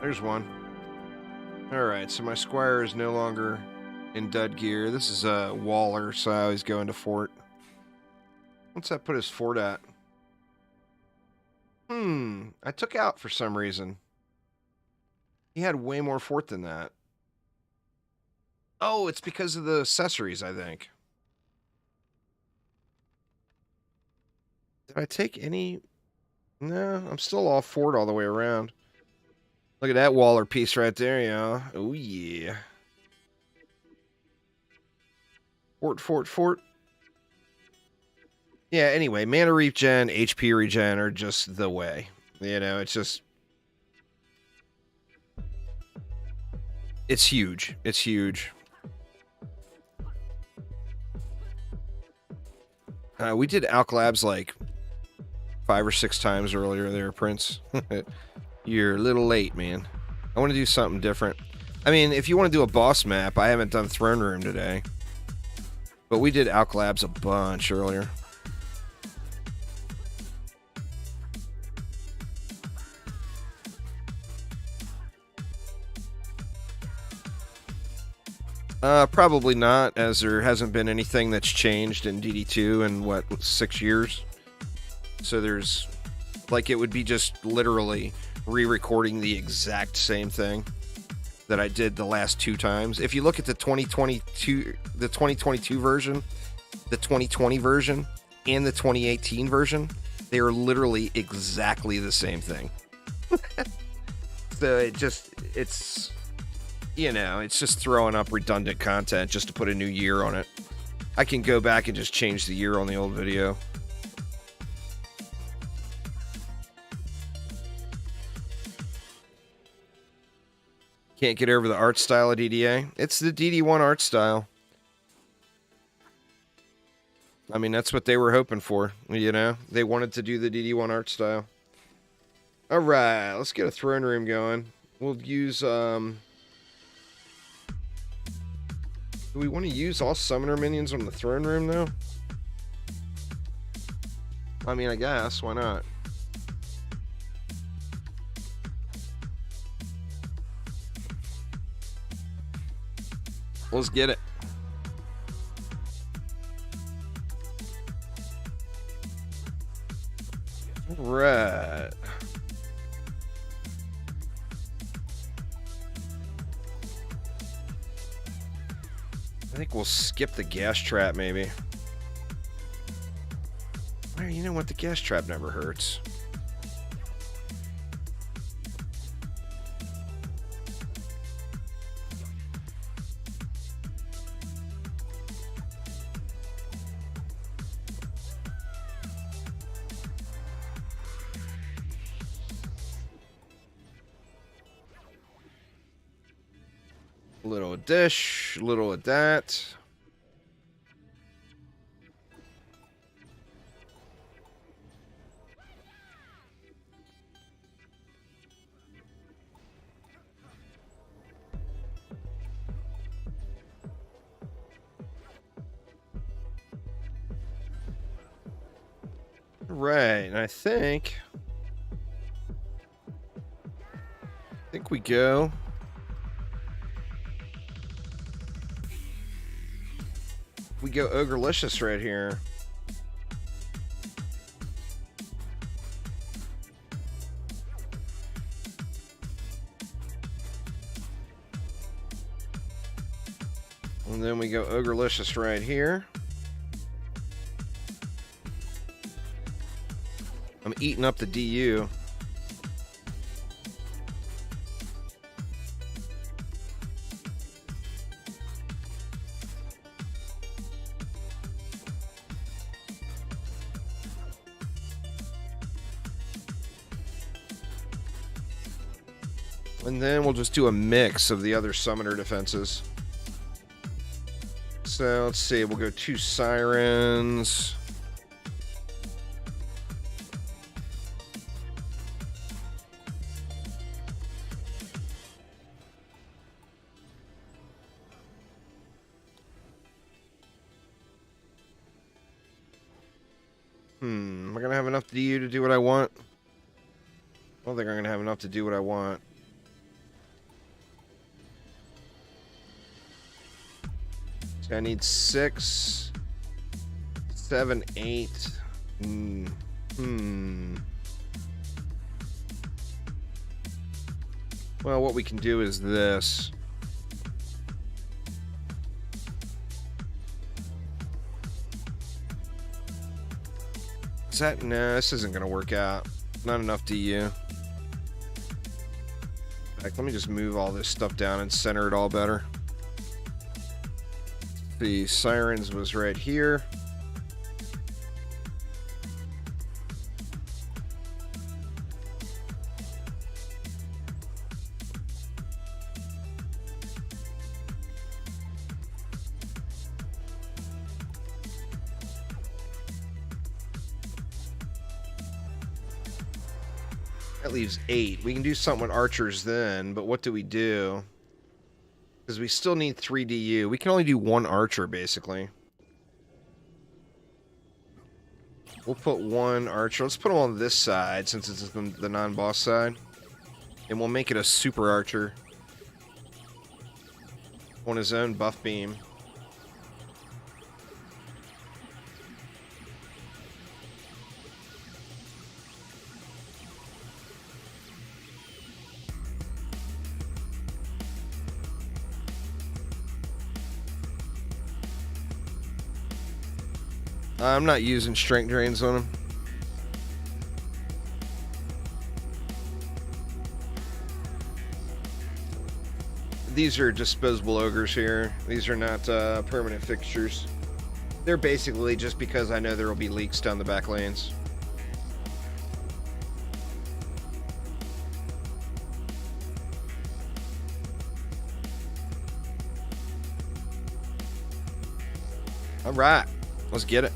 There's one. Alright, so my Squire is no longer in dud gear. This is a Waller, so I always go into fort. What's that put his fort at? I took out for some reason. He had way more fort than that. Oh, it's because of the accessories, I think. Did I take any? No, I'm still all fort all the way around. Look at that Waller piece right there, yeah. Oh, yeah. Fort, fort, fort. Yeah, anyway, mana regen, HP regen are just the way. You know, it's just... It's huge. It's huge. We did Alk Labs like 5 or 6 times earlier there, Prince. You're a little late, man. I want to do something different. I mean, if you want to do a boss map, I haven't done Throne Room today. But we did Alk Labs a bunch earlier. Probably not, as there hasn't been anything that's changed in DD2 in, what, 6 years? So there's, like, it would be just literally re-recording the exact same thing that I did the last 2 times. If you look at the 2022 version, the 2020 version, and the 2018 version, they are literally exactly the same thing. So it's, you know, it's just throwing up redundant content just to put a new year on it. I can go back and just change the year on the old video. Can't get over the art style of DDA. It's the DD1 art style. I mean, that's what they were hoping for, you know? They wanted to do the DD1 art style. Alright, let's get a throne room going. We'll use, do we want to use all summoner minions on the throne room, though? I mean, I guess. Why not? Let's get it. Right. I think we'll skip the gas trap, maybe. Well, you know what? The gas trap never hurts. Little of dish, little of that. Right, and I think we go. We go Ogrelicious right here. And then we go Ogrelicious right here. I'm eating up the DU. And then we'll just do a mix of the other summoner defenses. So let's see, we'll go 2 Sirens. Am I gonna have enough DU to do what I want? I don't think I'm gonna have enough to do what I want. I need 6, 7, 8. Well, what we can do is this. Is that? No, this isn't going to work out. Not enough DU. In fact, let me just move all this stuff down and center it all better. The Sirens was right here. That leaves 8. We can do something with archers then, but what do we do? Because we still need 3 DU. We can only do 1 archer, basically. We'll put 1 archer. Let's put him on this side, since it's the non-boss side. And we'll make it a super archer. on his own buff beam. I'm not using strength drains on him. These are disposable ogres here. These are not permanent fixtures. They're basically just because I know there will be leaks down the back lanes. All right, let's get it.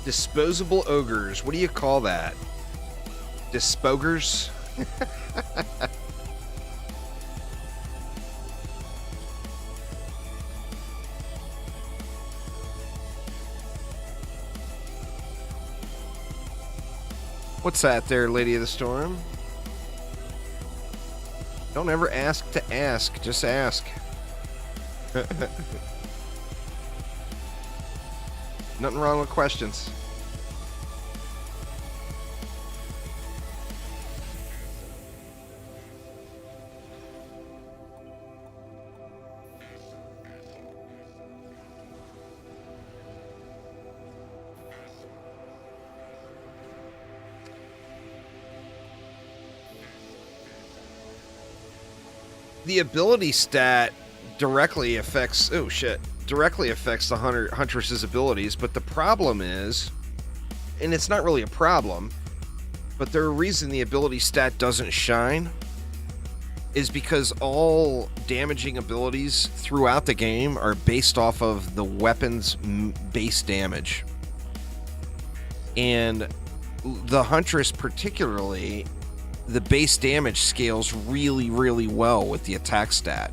Disposable ogres. What do you call that? Dispogers? What's that there, Lady of the Storm? Don't ever ask to ask. Just ask. Nothing wrong with questions. The ability stat directly affects the huntress's abilities, but the problem is, and it's not really a problem, but the reason the ability stat doesn't shine is because all damaging abilities throughout the game are based off of the weapon's base damage. And the huntress particularly, the base damage scales really, really well with the attack stat,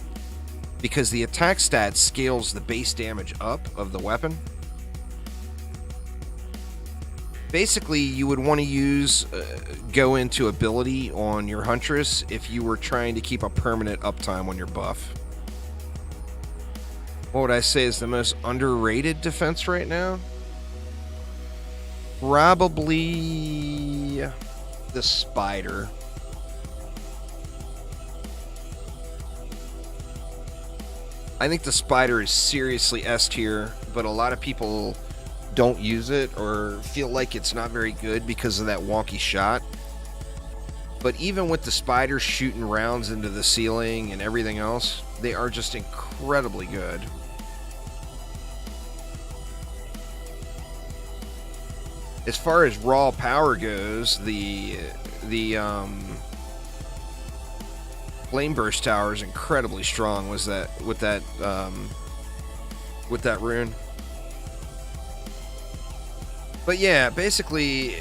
because the attack stat scales the base damage up of the weapon. Basically, you would want to go into ability on your huntress if you were trying to keep a permanent uptime on your buff. What would I say is the most underrated defense right now? Probably the spider. I think the spider is seriously S tier, but a lot of people don't use it or feel like it's not very good because of that wonky shot. But even with the spider shooting rounds into the ceiling and everything else, they are just incredibly good. As far as raw power goes, the Flame Burst Tower is incredibly strong. Was that with that rune? But yeah, basically,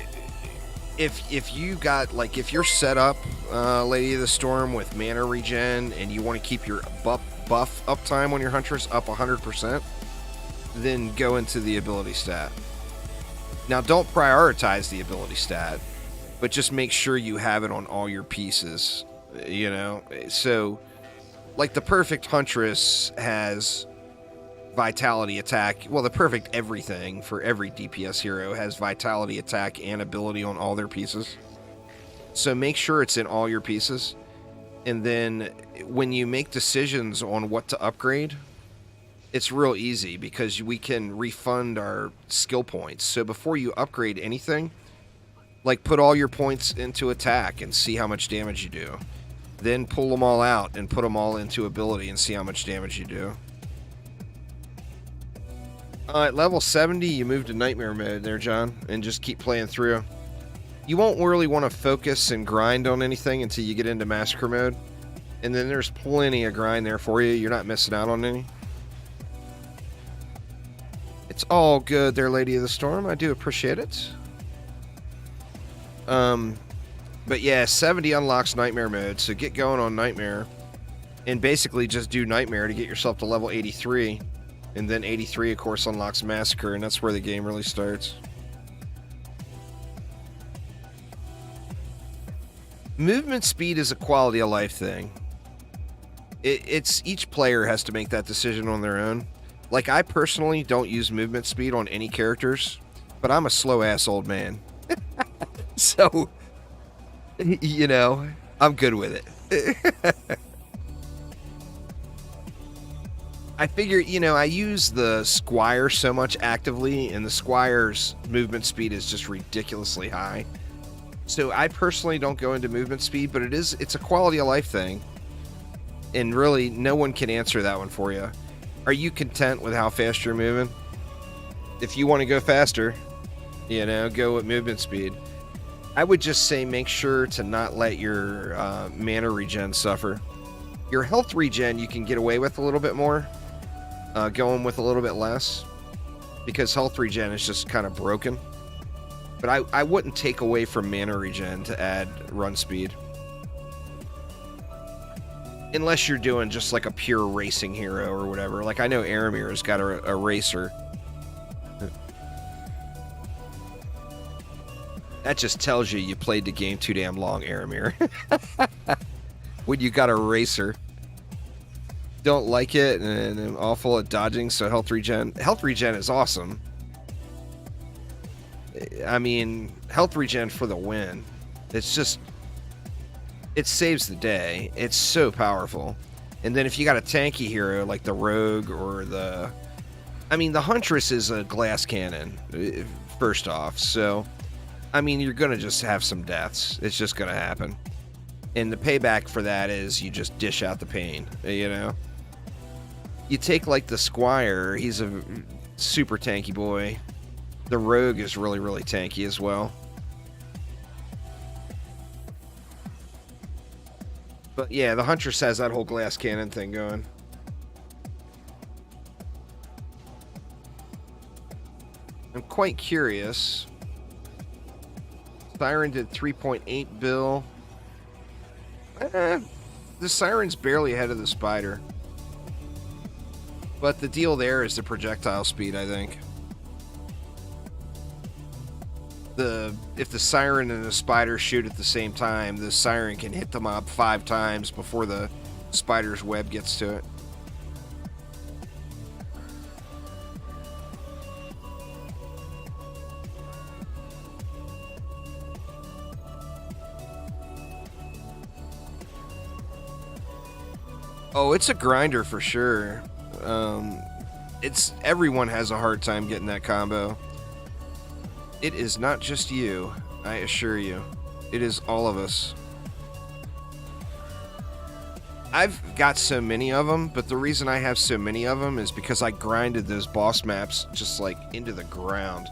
if you got, like, if you're set up, Lady of the Storm, with mana regen, and you want to keep your buff uptime on your Huntress up 100%, then go into the ability stat. Now, don't prioritize the ability stat, but just make sure you have it on all your pieces. You know, so like the perfect Huntress has vitality attack. Well, the perfect everything for every DPS hero has vitality attack and ability on all their pieces. So make sure it's in all your pieces. And then when you make decisions on what to upgrade, it's real easy because we can refund our skill points. So before you upgrade anything, like, put all your points into attack and see how much damage you do. Then pull them all out and put them all into ability and see how much damage you do. At level 70, you move to Nightmare mode there, John, and just keep playing through. You won't really want to focus and grind on anything until you get into Massacre mode. And then there's plenty of grind there for you. You're not missing out on any. It's all good there, Lady of the Storm. I do appreciate it. But yeah, 70 unlocks Nightmare mode, so get going on Nightmare. And basically just do Nightmare to get yourself to level 83. And then 83, of course, unlocks Massacre, and that's where the game really starts. Movement speed is a quality of life thing. It's each player has to make that decision on their own. Like, I personally don't use movement speed on any characters, but I'm a slow-ass old man. So, you know, I'm good with it. I figure, you know, I use the Squire so much actively, and the Squire's movement speed is just ridiculously high. So I personally don't go into movement speed, but it's a quality of life thing. And really, no one can answer that one for you. Are you content with how fast you're moving? If you want to go faster, you know, go with movement speed. I would just say make sure to not let your mana regen suffer. Your health regen you can get away with a little bit more, going with a little bit less, because health regen is just kind of broken. But I wouldn't take away from mana regen to add run speed. Unless you're doing just like a pure racing hero or whatever. Like, I know Aramir's got a racer. That just tells you played the game too damn long, Aramir. When you got a racer. Don't like it and I'm awful at dodging, so health regen. Health regen is awesome. I mean, health regen for the win. It's just... it saves the day. It's so powerful. And then if you got a tanky hero like the Rogue or the... I mean, the Huntress is a glass cannon, first off. So, I mean, you're going to just have some deaths. It's just going to happen. And the payback for that is you just dish out the pain, you know? You take like the Squire. He's a super tanky boy. The Rogue is really, really tanky as well. But yeah, the Huntress has that whole glass cannon thing going. I'm quite curious. Siren did 3.8 bill. The Siren's barely ahead of the Spider. But the deal there is the projectile speed, I think. If the Siren and the Spider shoot at the same time, the Siren can hit the mob 5 times before the Spider's web gets to it. Oh, it's a grinder for sure. Everyone has a hard time getting that combo. It is not just you, I assure you. It is all of us. I've got so many of them, but the reason I have so many of them is because I grinded those boss maps just like into the ground.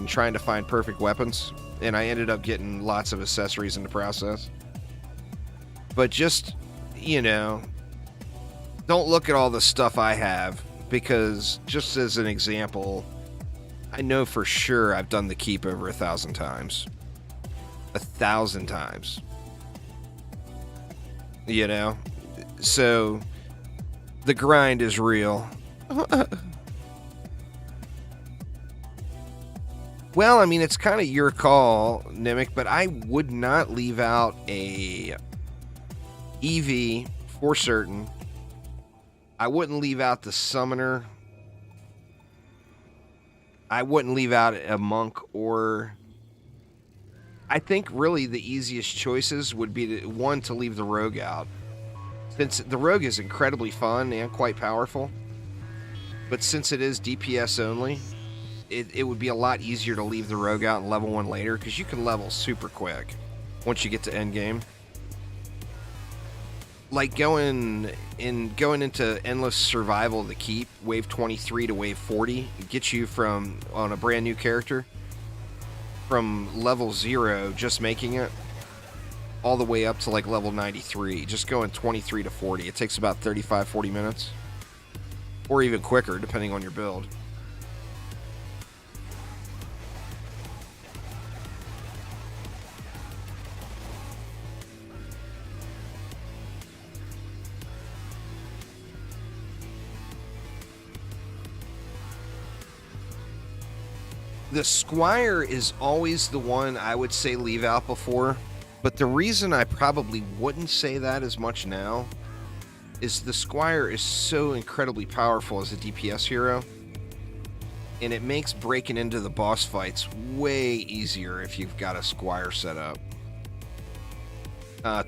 Trying to find perfect weapons, and I ended up getting lots of accessories in the process. But just, you know, don't look at all the stuff I have, because just as an example, I know for sure I've done the keep over 1,000 times. 1,000 times. You know? So, the grind is real. Well, I mean, it's kind of your call, Nimic, but I would not leave out a EV for certain. I wouldn't leave out the Summoner. I wouldn't leave out a Monk, or... I think really the easiest choices would be to leave the Rogue out. Since the Rogue is incredibly fun and quite powerful, but since it is DPS only, it would be a lot easier to leave the Rogue out and level 1 later, because you can level super quick once you get to endgame. like going into endless survival of the keep, wave 23 to wave 40, it gets you from on a brand new character from level 0, just making it, all the way up to like level 93, just going 23 to 40. It takes about 35-40 minutes, or even quicker depending on your build. The Squire is always the one I would say leave out before, but the reason I probably wouldn't say that as much now is the Squire is so incredibly powerful as a DPS hero, and it makes breaking into the boss fights way easier if you've got a Squire set up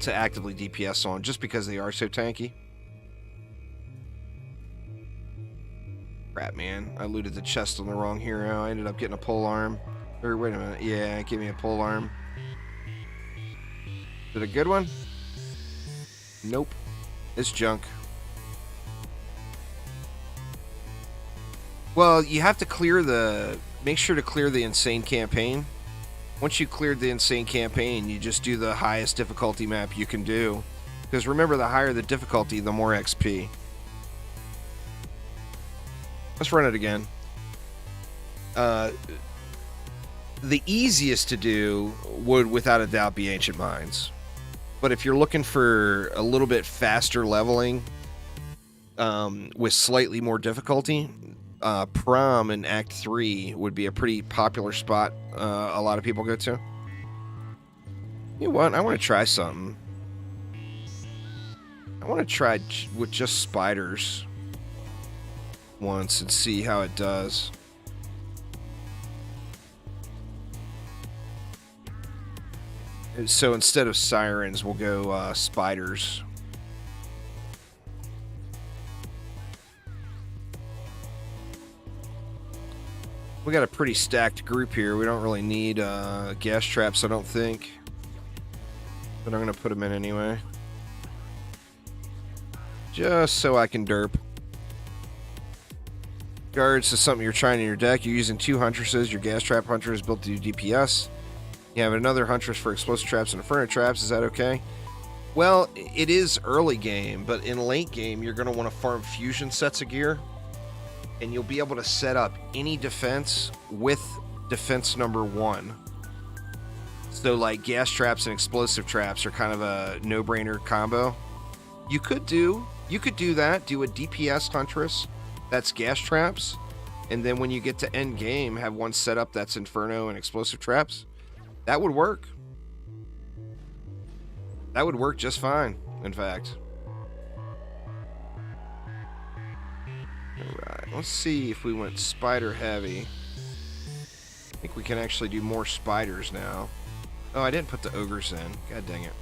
to actively DPS on, just because they are so tanky. Crap, man. I looted the chest on the wrong hero. I ended up getting a pole arm. Or, wait a minute. Yeah, give me a pole arm. Is it a good one? Nope. It's junk. Well, you have to clear the... Make sure to clear the Insane campaign. Once you cleared the Insane campaign, you just do the highest difficulty map you can do. Because remember, the higher the difficulty, the more XP. Let's run it again. The easiest to do would, without a doubt, be Ancient Mines. But if you're looking for a little bit faster leveling with slightly more difficulty, Prom in Act 3 would be a pretty popular spot a lot of people go to. You know what? I want to try something. I want to try with just spiders once and see how it does. So instead of sirens, we'll go spiders. We got a pretty stacked group here. We don't really need gas traps, I don't think. But I'm going to put them in anyway. Just so I can derp. Guards is something you're trying in your deck. You're using 2 Huntresses. Your gas trap hunter is built to do DPS. You have another Huntress for explosive traps and inferno traps. Is that okay? Well, it is early game, but in late game, you're going to want to farm fusion sets of gear. And you'll be able to set up any defense with defense number 1. So, like, gas traps and explosive traps are kind of a no-brainer combo. You could do that. Do a DPS Huntress that's gas traps, and then when you get to end game, have one set up that's inferno and explosive traps. That would work. That would work just fine, in fact. Alright, let's see if we went spider heavy. I think we can actually do more spiders now. Oh, I didn't put the ogres in. God dang it.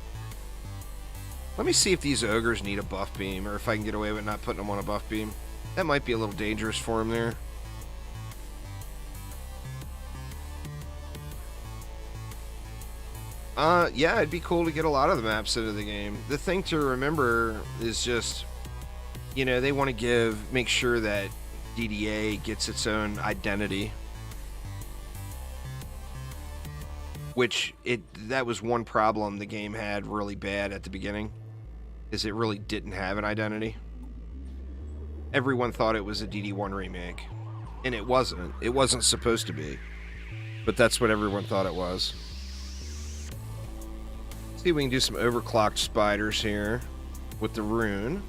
Let me see if these ogres need a buff beam, or if I can get away with not putting them on a buff beam. That might be a little dangerous for him there. Yeah, it'd be cool to get a lot of the maps into the game. The thing to remember is just, you know, they want to make sure that DDA gets its own identity. Which, that was one problem the game had really bad at the beginning, is it really didn't have an identity. Everyone thought it was a DD1 remake, and it wasn't. It wasn't supposed to be, but that's what everyone thought it was. Let's see if we can do some overclocked spiders here with the rune.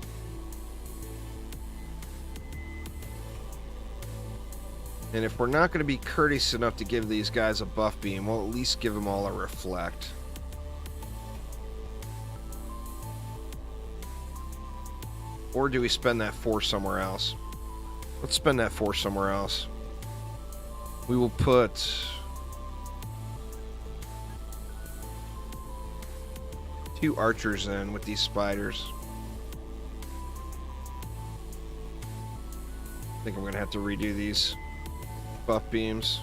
And if we're not going to be courteous enough to give these guys a buff beam, we'll at least give them all a reflect. Or do we spend that 4 somewhere else? Let's spend that 4 somewhere else. We will put... two archers in with these spiders. I think I'm going to have to redo these buff beams.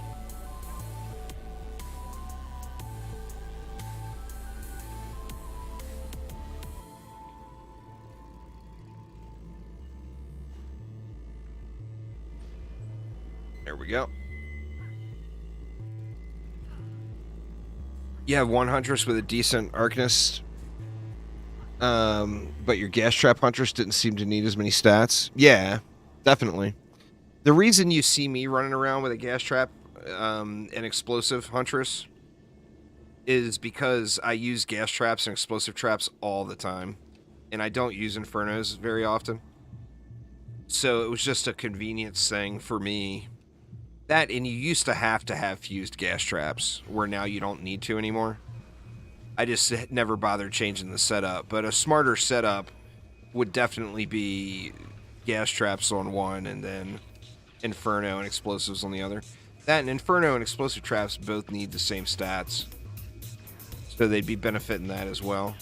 There we go. You have one Huntress with a decent Arcanist, but your Gas Trap Huntress didn't seem to need as many stats. Yeah, definitely. The reason you see me running around with a Gas Trap, an Explosive Huntress, is because I use Gas Traps and Explosive Traps all the time, and I don't use Infernos very often. So it was just a convenience thing for me. That, and you used to have fused Gas Traps, where now you don't need to anymore. I just never bothered changing the setup, but a smarter setup would definitely be Gas Traps on one, and then Inferno and Explosives on the other. That and Inferno and Explosive Traps both need the same stats, so they'd be benefiting that as well.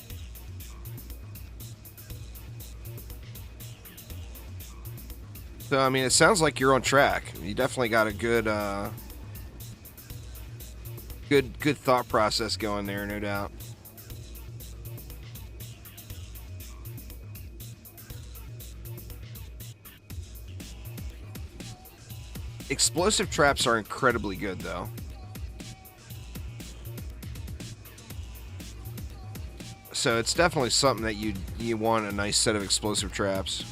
So, I mean, it sounds like you're on track. You definitely got a good, good thought process going there, no doubt. Explosive traps are incredibly good, though. So it's definitely something that you want, a nice set of explosive traps.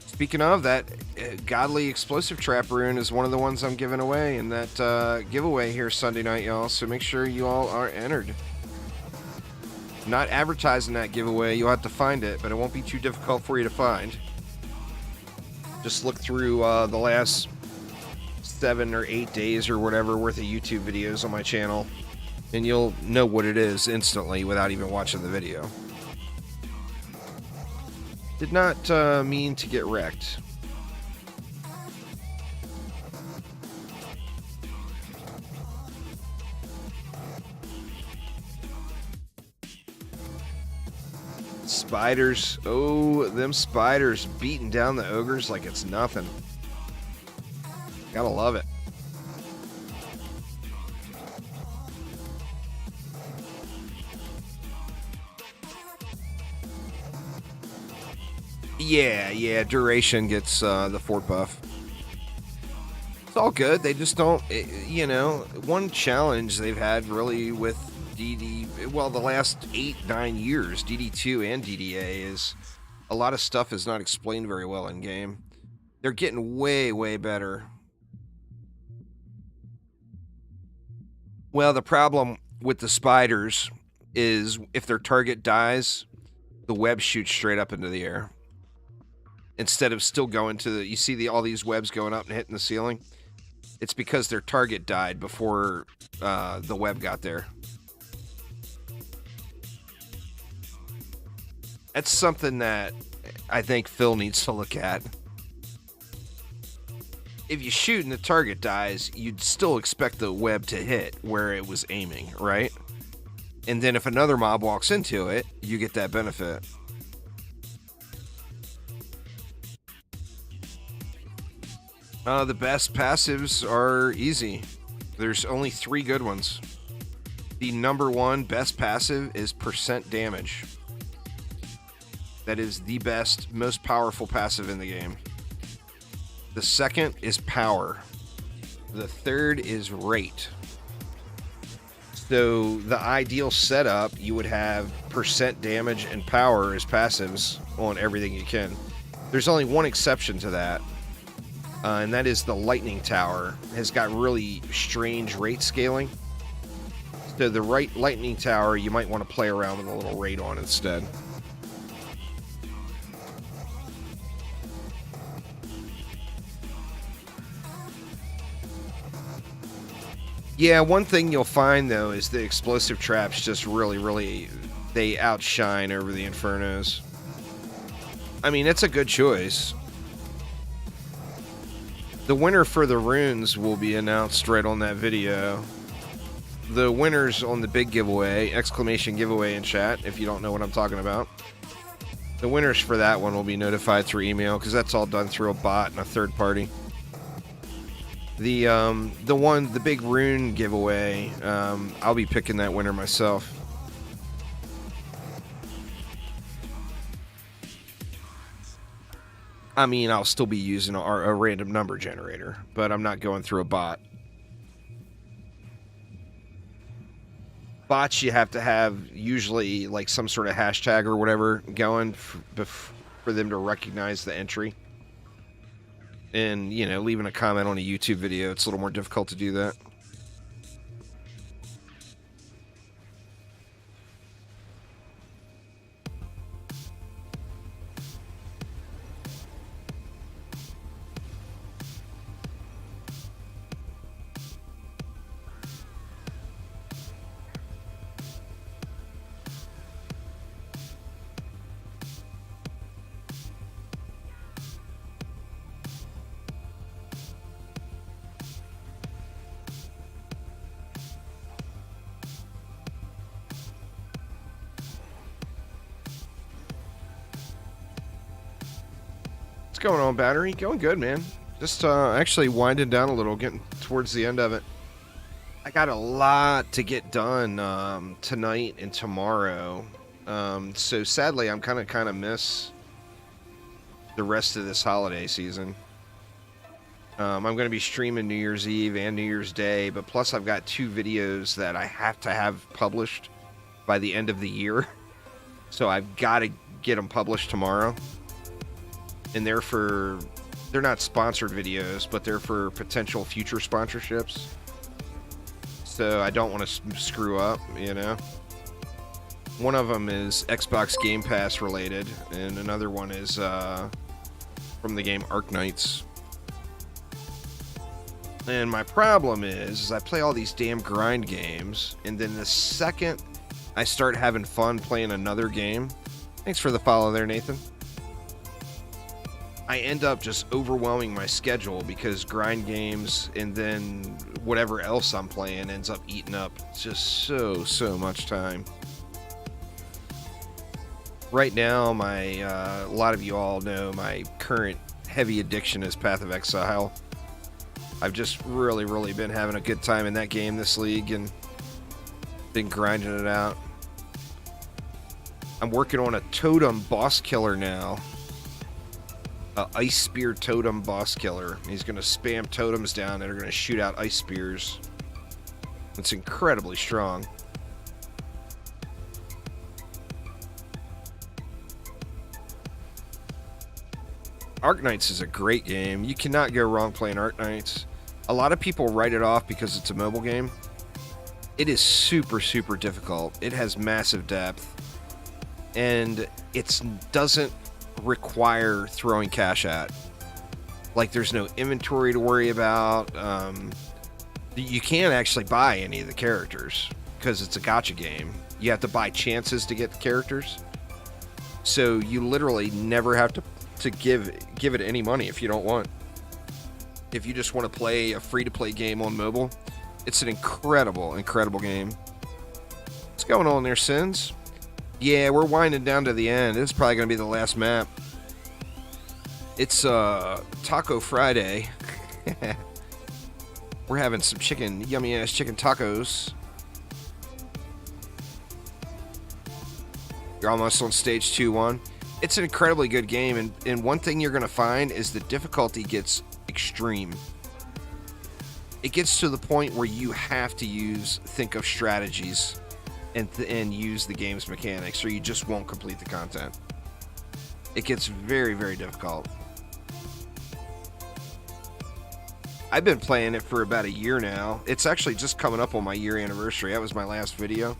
Speaking of that, Godly Explosive Trap rune is one of the ones I'm giving away in that giveaway here Sunday night, y'all. So make sure you all are entered. Not advertising that giveaway, you'll have to find it, but it won't be too difficult for you to find. Just look through the last 7 or 8 days or whatever worth of YouTube videos on my channel, and you'll know what it is instantly without even watching the video. Did not mean to get wrecked. Spiders. Oh, them spiders beating down the ogres like it's nothing. Gotta love it. Yeah, duration gets the fort buff. It's all good. They just don't, you know, one challenge they've had really with DD, well, the last 8-9 years, DD2 and DDA, is a lot of stuff is not explained very well in game. They're getting way better. Well, the problem with the spiders is if their target dies, the web shoots straight up into the air. Instead of still going to the, you see all these webs going up and hitting the ceiling? It's because their target died before the web got there. That's something that I think Phil needs to look at. If you shoot and the target dies, you'd still expect the web to hit where it was aiming, right? And then if another mob walks into it, you get that benefit. The best passives are easy. There's only 3 good ones. The number 1 best passive is % damage. That is the best, most powerful passive in the game. The second is power. The third is rate. So the ideal setup, you would have % damage and power as passives on everything you can. There's only one exception to that. And that is the Lightning Tower. Has got really strange rate scaling. So the right Lightning Tower, you might want to play around with a little rate on instead. Yeah, one thing you'll find though is the explosive traps just really, they outshine over the Infernos. I mean, it's a good choice. The winner for the runes will be announced right on that video. The winners on the big giveaway, exclamation giveaway in chat, if you don't know what I'm talking about. The winners for that one will be notified through email, because that's all done through a bot and a third party. The big rune giveaway, I'll be picking that winner myself. I mean, I'll still be using a random number generator, but I'm not going through a bot. Bots, you have to have usually like some sort of hashtag or whatever going for them to recognize the entry. And, you know, leaving a comment on a YouTube video, it's a little more difficult to do that. What's going on, Battery? Going good, man. Just actually winding down a little, getting towards the end of it. I got a lot to get done tonight and tomorrow. So sadly, I'm kind of miss the rest of this holiday season. I'm going to be streaming New Year's Eve and New Year's Day, but plus I've got 2 videos that I have to have published by the end of the year. So I've got to get them published tomorrow. And they're not sponsored videos, but they're for potential future sponsorships. So I don't want to screw up, you know. One of them is Xbox Game Pass related, and another one is from the game Arknights. And my problem is I play all these damn grind games, and then the second I start having fun playing another game, thanks for the follow there, Nathan, I end up just overwhelming my schedule because grind games and then whatever else I'm playing ends up eating up just so much time. Right now, a lot of you all know my current heavy addiction is Path of Exile. I've just really been having a good time in that game this league and been grinding it out. I'm working on a totem boss killer now. Ice Spear Totem boss killer. He's going to spam totems down that are going to shoot out ice spears. It's incredibly strong. Arknights is a great game. You cannot go wrong playing Arknights. A lot of people write it off because it's a mobile game. It is super difficult. It has massive depth. And it doesn't require throwing cash at. Like, there's no inventory to worry about. You can't actually buy any of the characters because it's a gacha game. You have to buy chances to get the characters. So you literally never have to give it any money if you don't want. If you just want to play a free-to-play game on mobile, it's an incredible game. What's going on there, Sins? Yeah, we're winding down to the end. This is probably going to be the last map. It's Taco Friday. We're having some yummy-ass chicken tacos. You're almost on stage 2-1. It's an incredibly good game, and one thing you're going to find is the difficulty gets extreme. It gets to the point where you have to think of strategies and use the game's mechanics, or you just won't complete the content. It gets very difficult. I've been playing it for about a year now. It's actually just coming up on my year anniversary. That was my last video.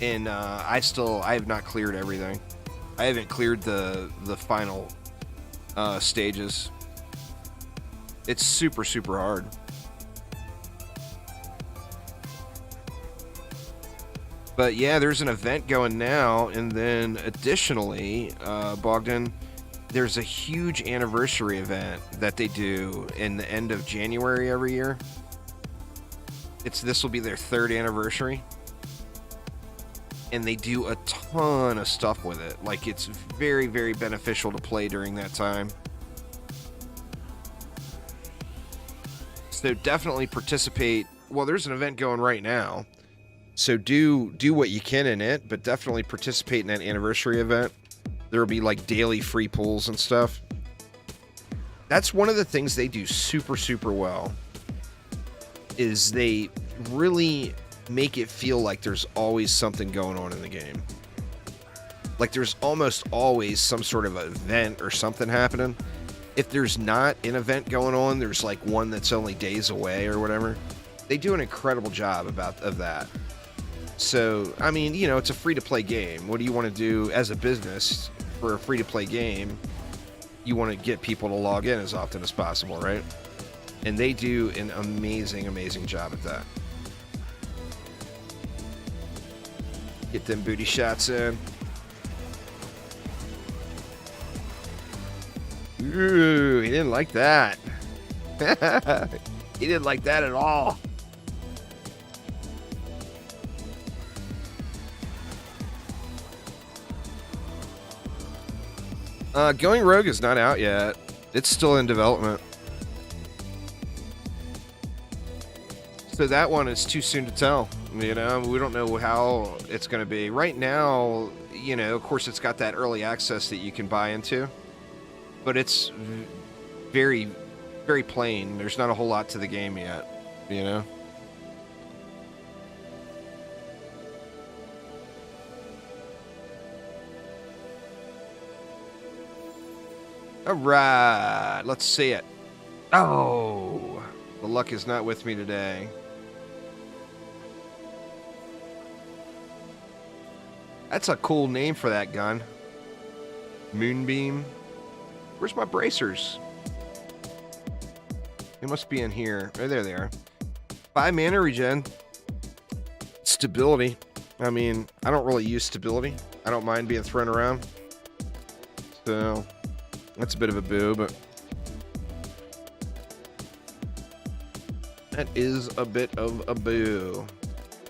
And I have not cleared everything. I haven't cleared the final stages. It's super hard. But yeah, there's an event going now, and then additionally, Bogdan, there's a huge anniversary event that they do in the end of January every year. This will be their 3rd anniversary. And they do a ton of stuff with it. Like, it's very beneficial to play during that time. So definitely participate. Well, there's an event going right now. So do what you can in it, but definitely participate in that anniversary event. There'll be like daily free pulls and stuff. That's one of the things they do super, super well, is they really make it feel like there's always something going on in the game. Like there's almost always some sort of event or something happening. If there's not an event going on, there's like one that's only days away or whatever. They do an incredible job of that. So, I mean, you know, it's a free-to-play game. What do you want to do as a business for a free-to-play game? You want to get people to log in as often as possible, right? And they do an amazing, amazing job at that. Get them booty shots in. Ooh, he didn't like that. He didn't like that at all. Going Rogue is not out yet. It's still in development. So that one is too soon to tell. You know, we don't know how it's going to be. Right now, you know, of course, it's got that early access that you can buy into. But it's very, very plain. There's not a whole lot to the game yet, you know? All right, let's see it. Oh, the luck is not with me today. That's a cool name for that gun. Moonbeam. Where's my bracers? They must be in here. Oh, there they are. 5 mana regen. Stability. I mean, I don't really use stability. I don't mind being thrown around. So, that's a bit of a boo, but... that is a bit of a boo.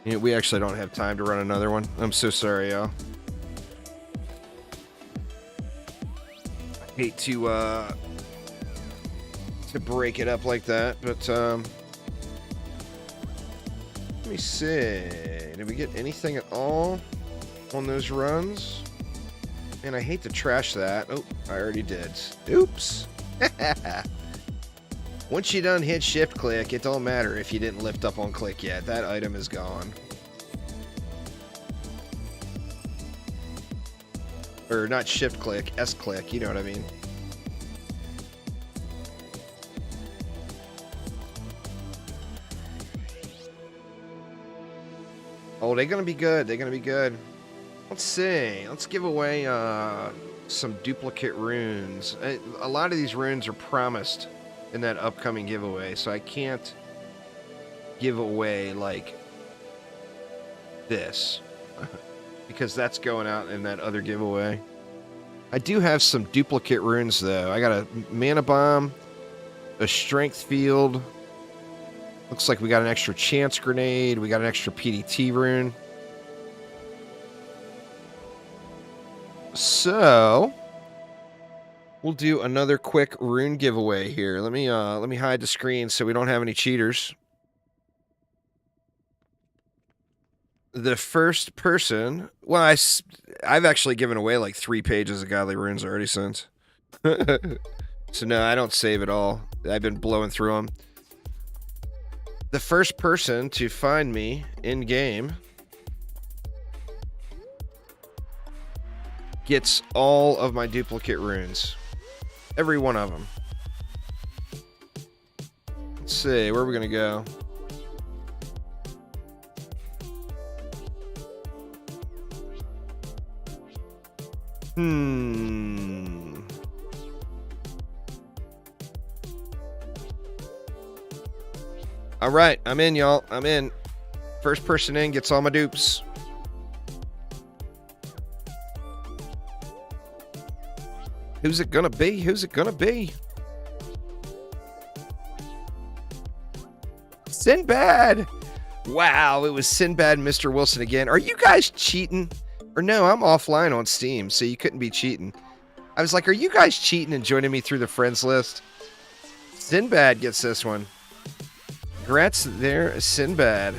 Yeah, we actually don't have time to run another one. I'm so sorry, y'all. Hate to break it up like that, but let me see. Did we get anything at all on those runs? And I hate to trash that. Oh, I already did. Oops. Once you done hit shift click, it don't matter if you didn't lift up on click yet. That item is gone. Or not shift click, S click, you know what I mean. Oh, they're gonna be good. They're gonna be good. Let's see. Let's give away some duplicate runes. A lot of these runes are promised in that upcoming giveaway, so I can't give away like this. Because that's going out in that other giveaway. I do have some duplicate runes, though. I got a mana bomb, a strength field. Looks like we got an extra chance grenade. We got an extra PDT rune. So we'll do another quick rune giveaway here. Let me hide the screen so we don't have any cheaters. The first person... well, I've actually given away like 3 pages of godly runes already since. So no, I don't save it all. I've been blowing through them. The first person to find me in-game gets all of my duplicate runes. Every one of them. Let's see, where are we going to go? All right, I'm in, y'all. I'm in. First person in gets all my dupes. Who's it gonna be? Who's it gonna be? Sinbad! Wow, it was Sinbad and Mr. Wilson again. Are you guys cheating? Or no, I'm offline on Steam, so you couldn't be cheating. I was like, are you guys cheating and joining me through the friends list? Sinbad gets this one. Congrats there, Sinbad.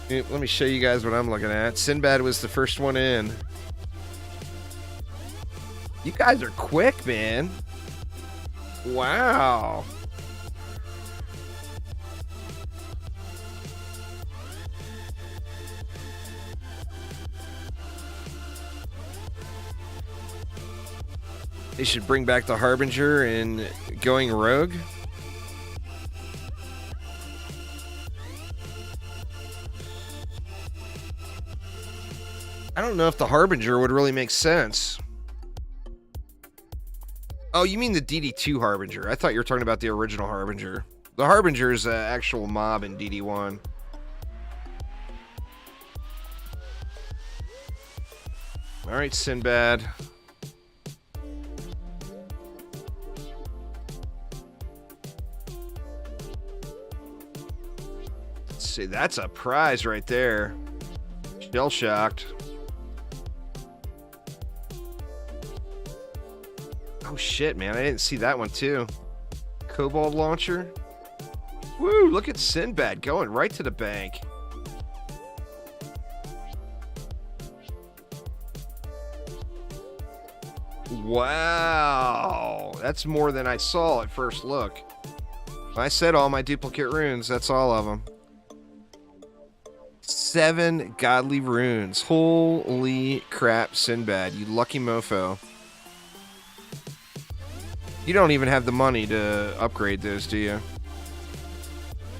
Let me show you guys what I'm looking at. Sinbad was the first one in. You guys are quick, man. Wow. They should bring back the Harbinger and going rogue. I don't know if the Harbinger would really make sense. Oh, you mean the DD2 Harbinger. I thought you were talking about the original Harbinger. The Harbinger is an actual mob in DD1. Alright, Sinbad. Let's see, that's a prize right there. Shell-shocked. Oh shit, man, I didn't see that one too. Cobalt launcher. Woo, look at Sinbad going right to the bank. Wow, that's more than I saw at first look. I said all my duplicate runes, that's all of them. 7 godly runes. Holy crap, Sinbad, you lucky mofo. You don't even have the money to upgrade those, do you?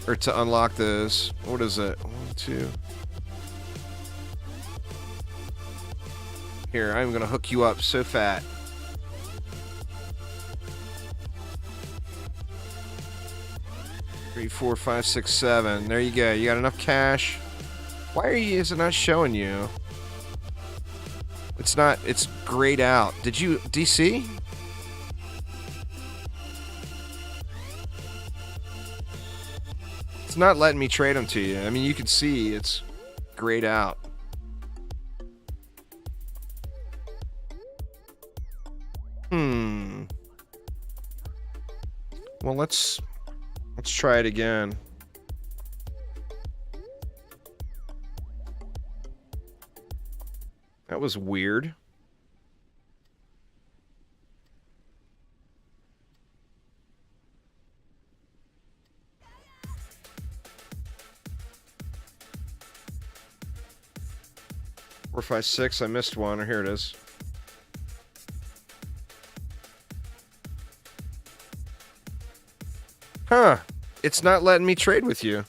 Or to unlock those. What is it? 1, 2. Here, I'm gonna hook you up so fat. Three, 4, 5, 6, 7. There you go. You got enough cash. Why is it not showing you? It's not. It's grayed out. Did you DC? It's not letting me trade them to you. I mean, you can see it's grayed out. Well, let's try it again. That was weird. Four, 5, 6. I missed one. Or here it is. Huh. It's not letting me trade with you.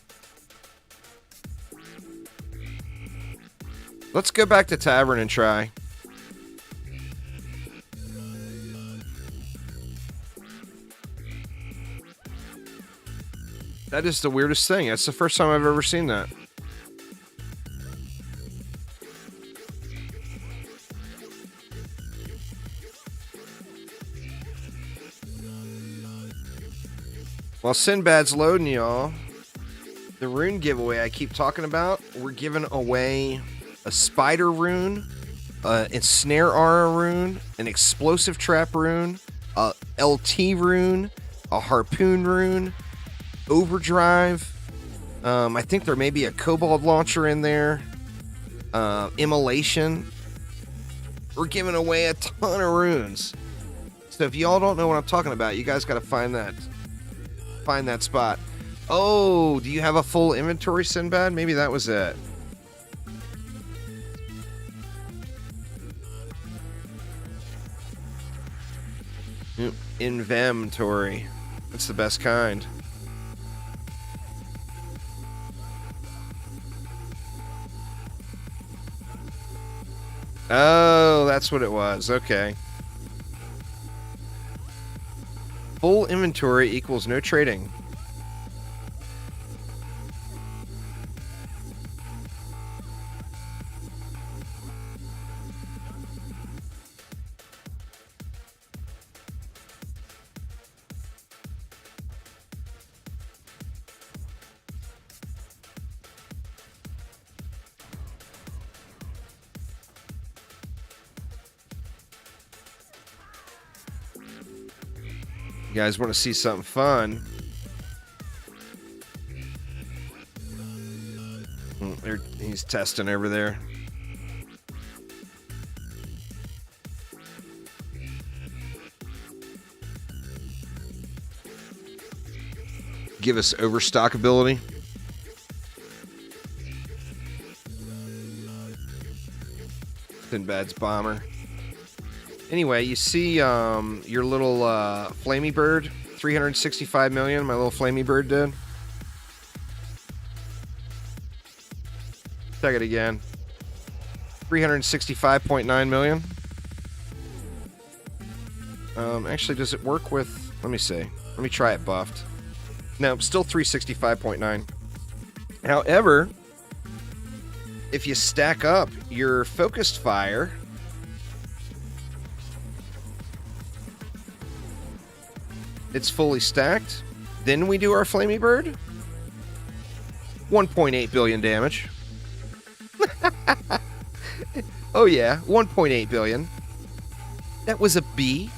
Let's go back to Tavern and try. That is the weirdest thing. That's the first time I've ever seen that. While Sinbad's loading, y'all, the rune giveaway I keep talking about, we're giving away a spider rune, a snare aura rune, an explosive trap rune, a LT rune, a harpoon rune, overdrive. I think there may be a cobalt launcher in there. Immolation. We're giving away a ton of runes. So if y'all don't know what I'm talking about, you guys got to find that spot. Oh, do you have a full inventory, Sinbad? Maybe that was it. Inventory. That's the best kind. Oh, that's what it was. Okay. Full inventory equals no trading. You guys want to see something fun? He's testing over there. give us overstock ability. Sinbad's bomber. Anyway, you see your little Flamey Bird, 365 million, my little Flamey Bird did. Check it again. 365.9 million. Actually, does it work with... Let me see. Let me try it buffed. No, still 365.9. However, if you stack up your focused fire... It's fully stacked. Then we do our Flamey Bird. 1.8 billion damage. Oh yeah, 1.8 billion. That was a B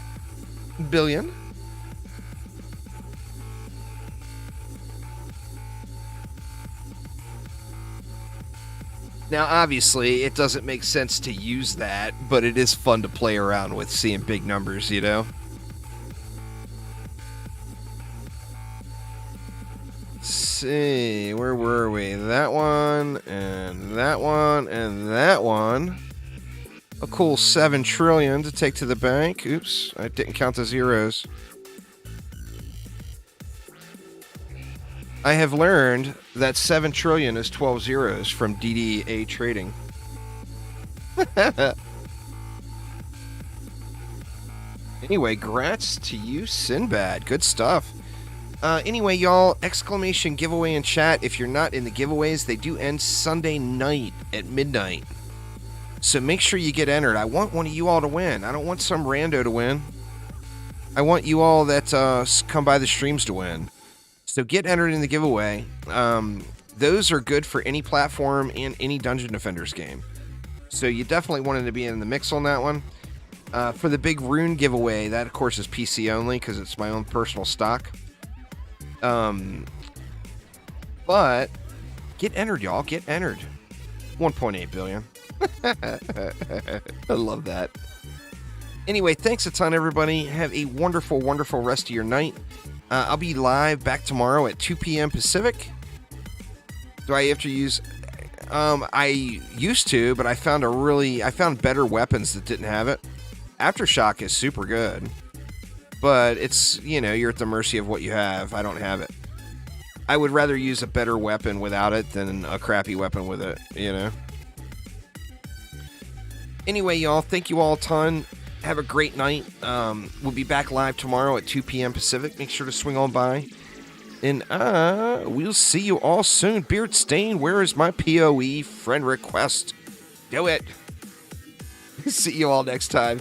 billion. Now, obviously, it doesn't make sense to use that, but it is fun to play around with seeing big numbers, you know? See, where were we? That one, and that one, and that one. A cool 7 trillion to take to the bank. Oops, I didn't count the zeros. I have learned that 7 trillion is 12 zeros from DDA trading. Anyway, grats to you, Sinbad. Good stuff. Anyway, y'all, exclamation giveaway in chat. If you're not in the giveaways, they do end Sunday night at midnight. So make sure you get entered. I want one of you all to win. I don't want some rando to win. I want you all that come by the streams to win. So get entered in the giveaway. Those are good for any platform and any Dungeon Defenders game. So you definitely wanted to be in the mix on that one. For the big rune giveaway, that of course is PC only because it's my own personal stock. But get entered, y'all. Get entered. 1.8 billion. I love that. Anyway, thanks a ton, everybody. Have a wonderful, wonderful rest of your night. I'll be live back tomorrow at 2 p.m. Pacific. Do I have to use... I used to, but I found better weapons that didn't have it. Aftershock is super good. But it's, you know, you're at the mercy of what you have. I don't have it. I would rather use a better weapon without it than a crappy weapon with it, you know? Anyway, y'all, thank you all a ton. Have a great night. We'll be back live tomorrow at 2 p.m. Pacific. Make sure to swing on by. And we'll see you all soon. Beard Stain, where is my PoE friend request? Do it. See you all next time.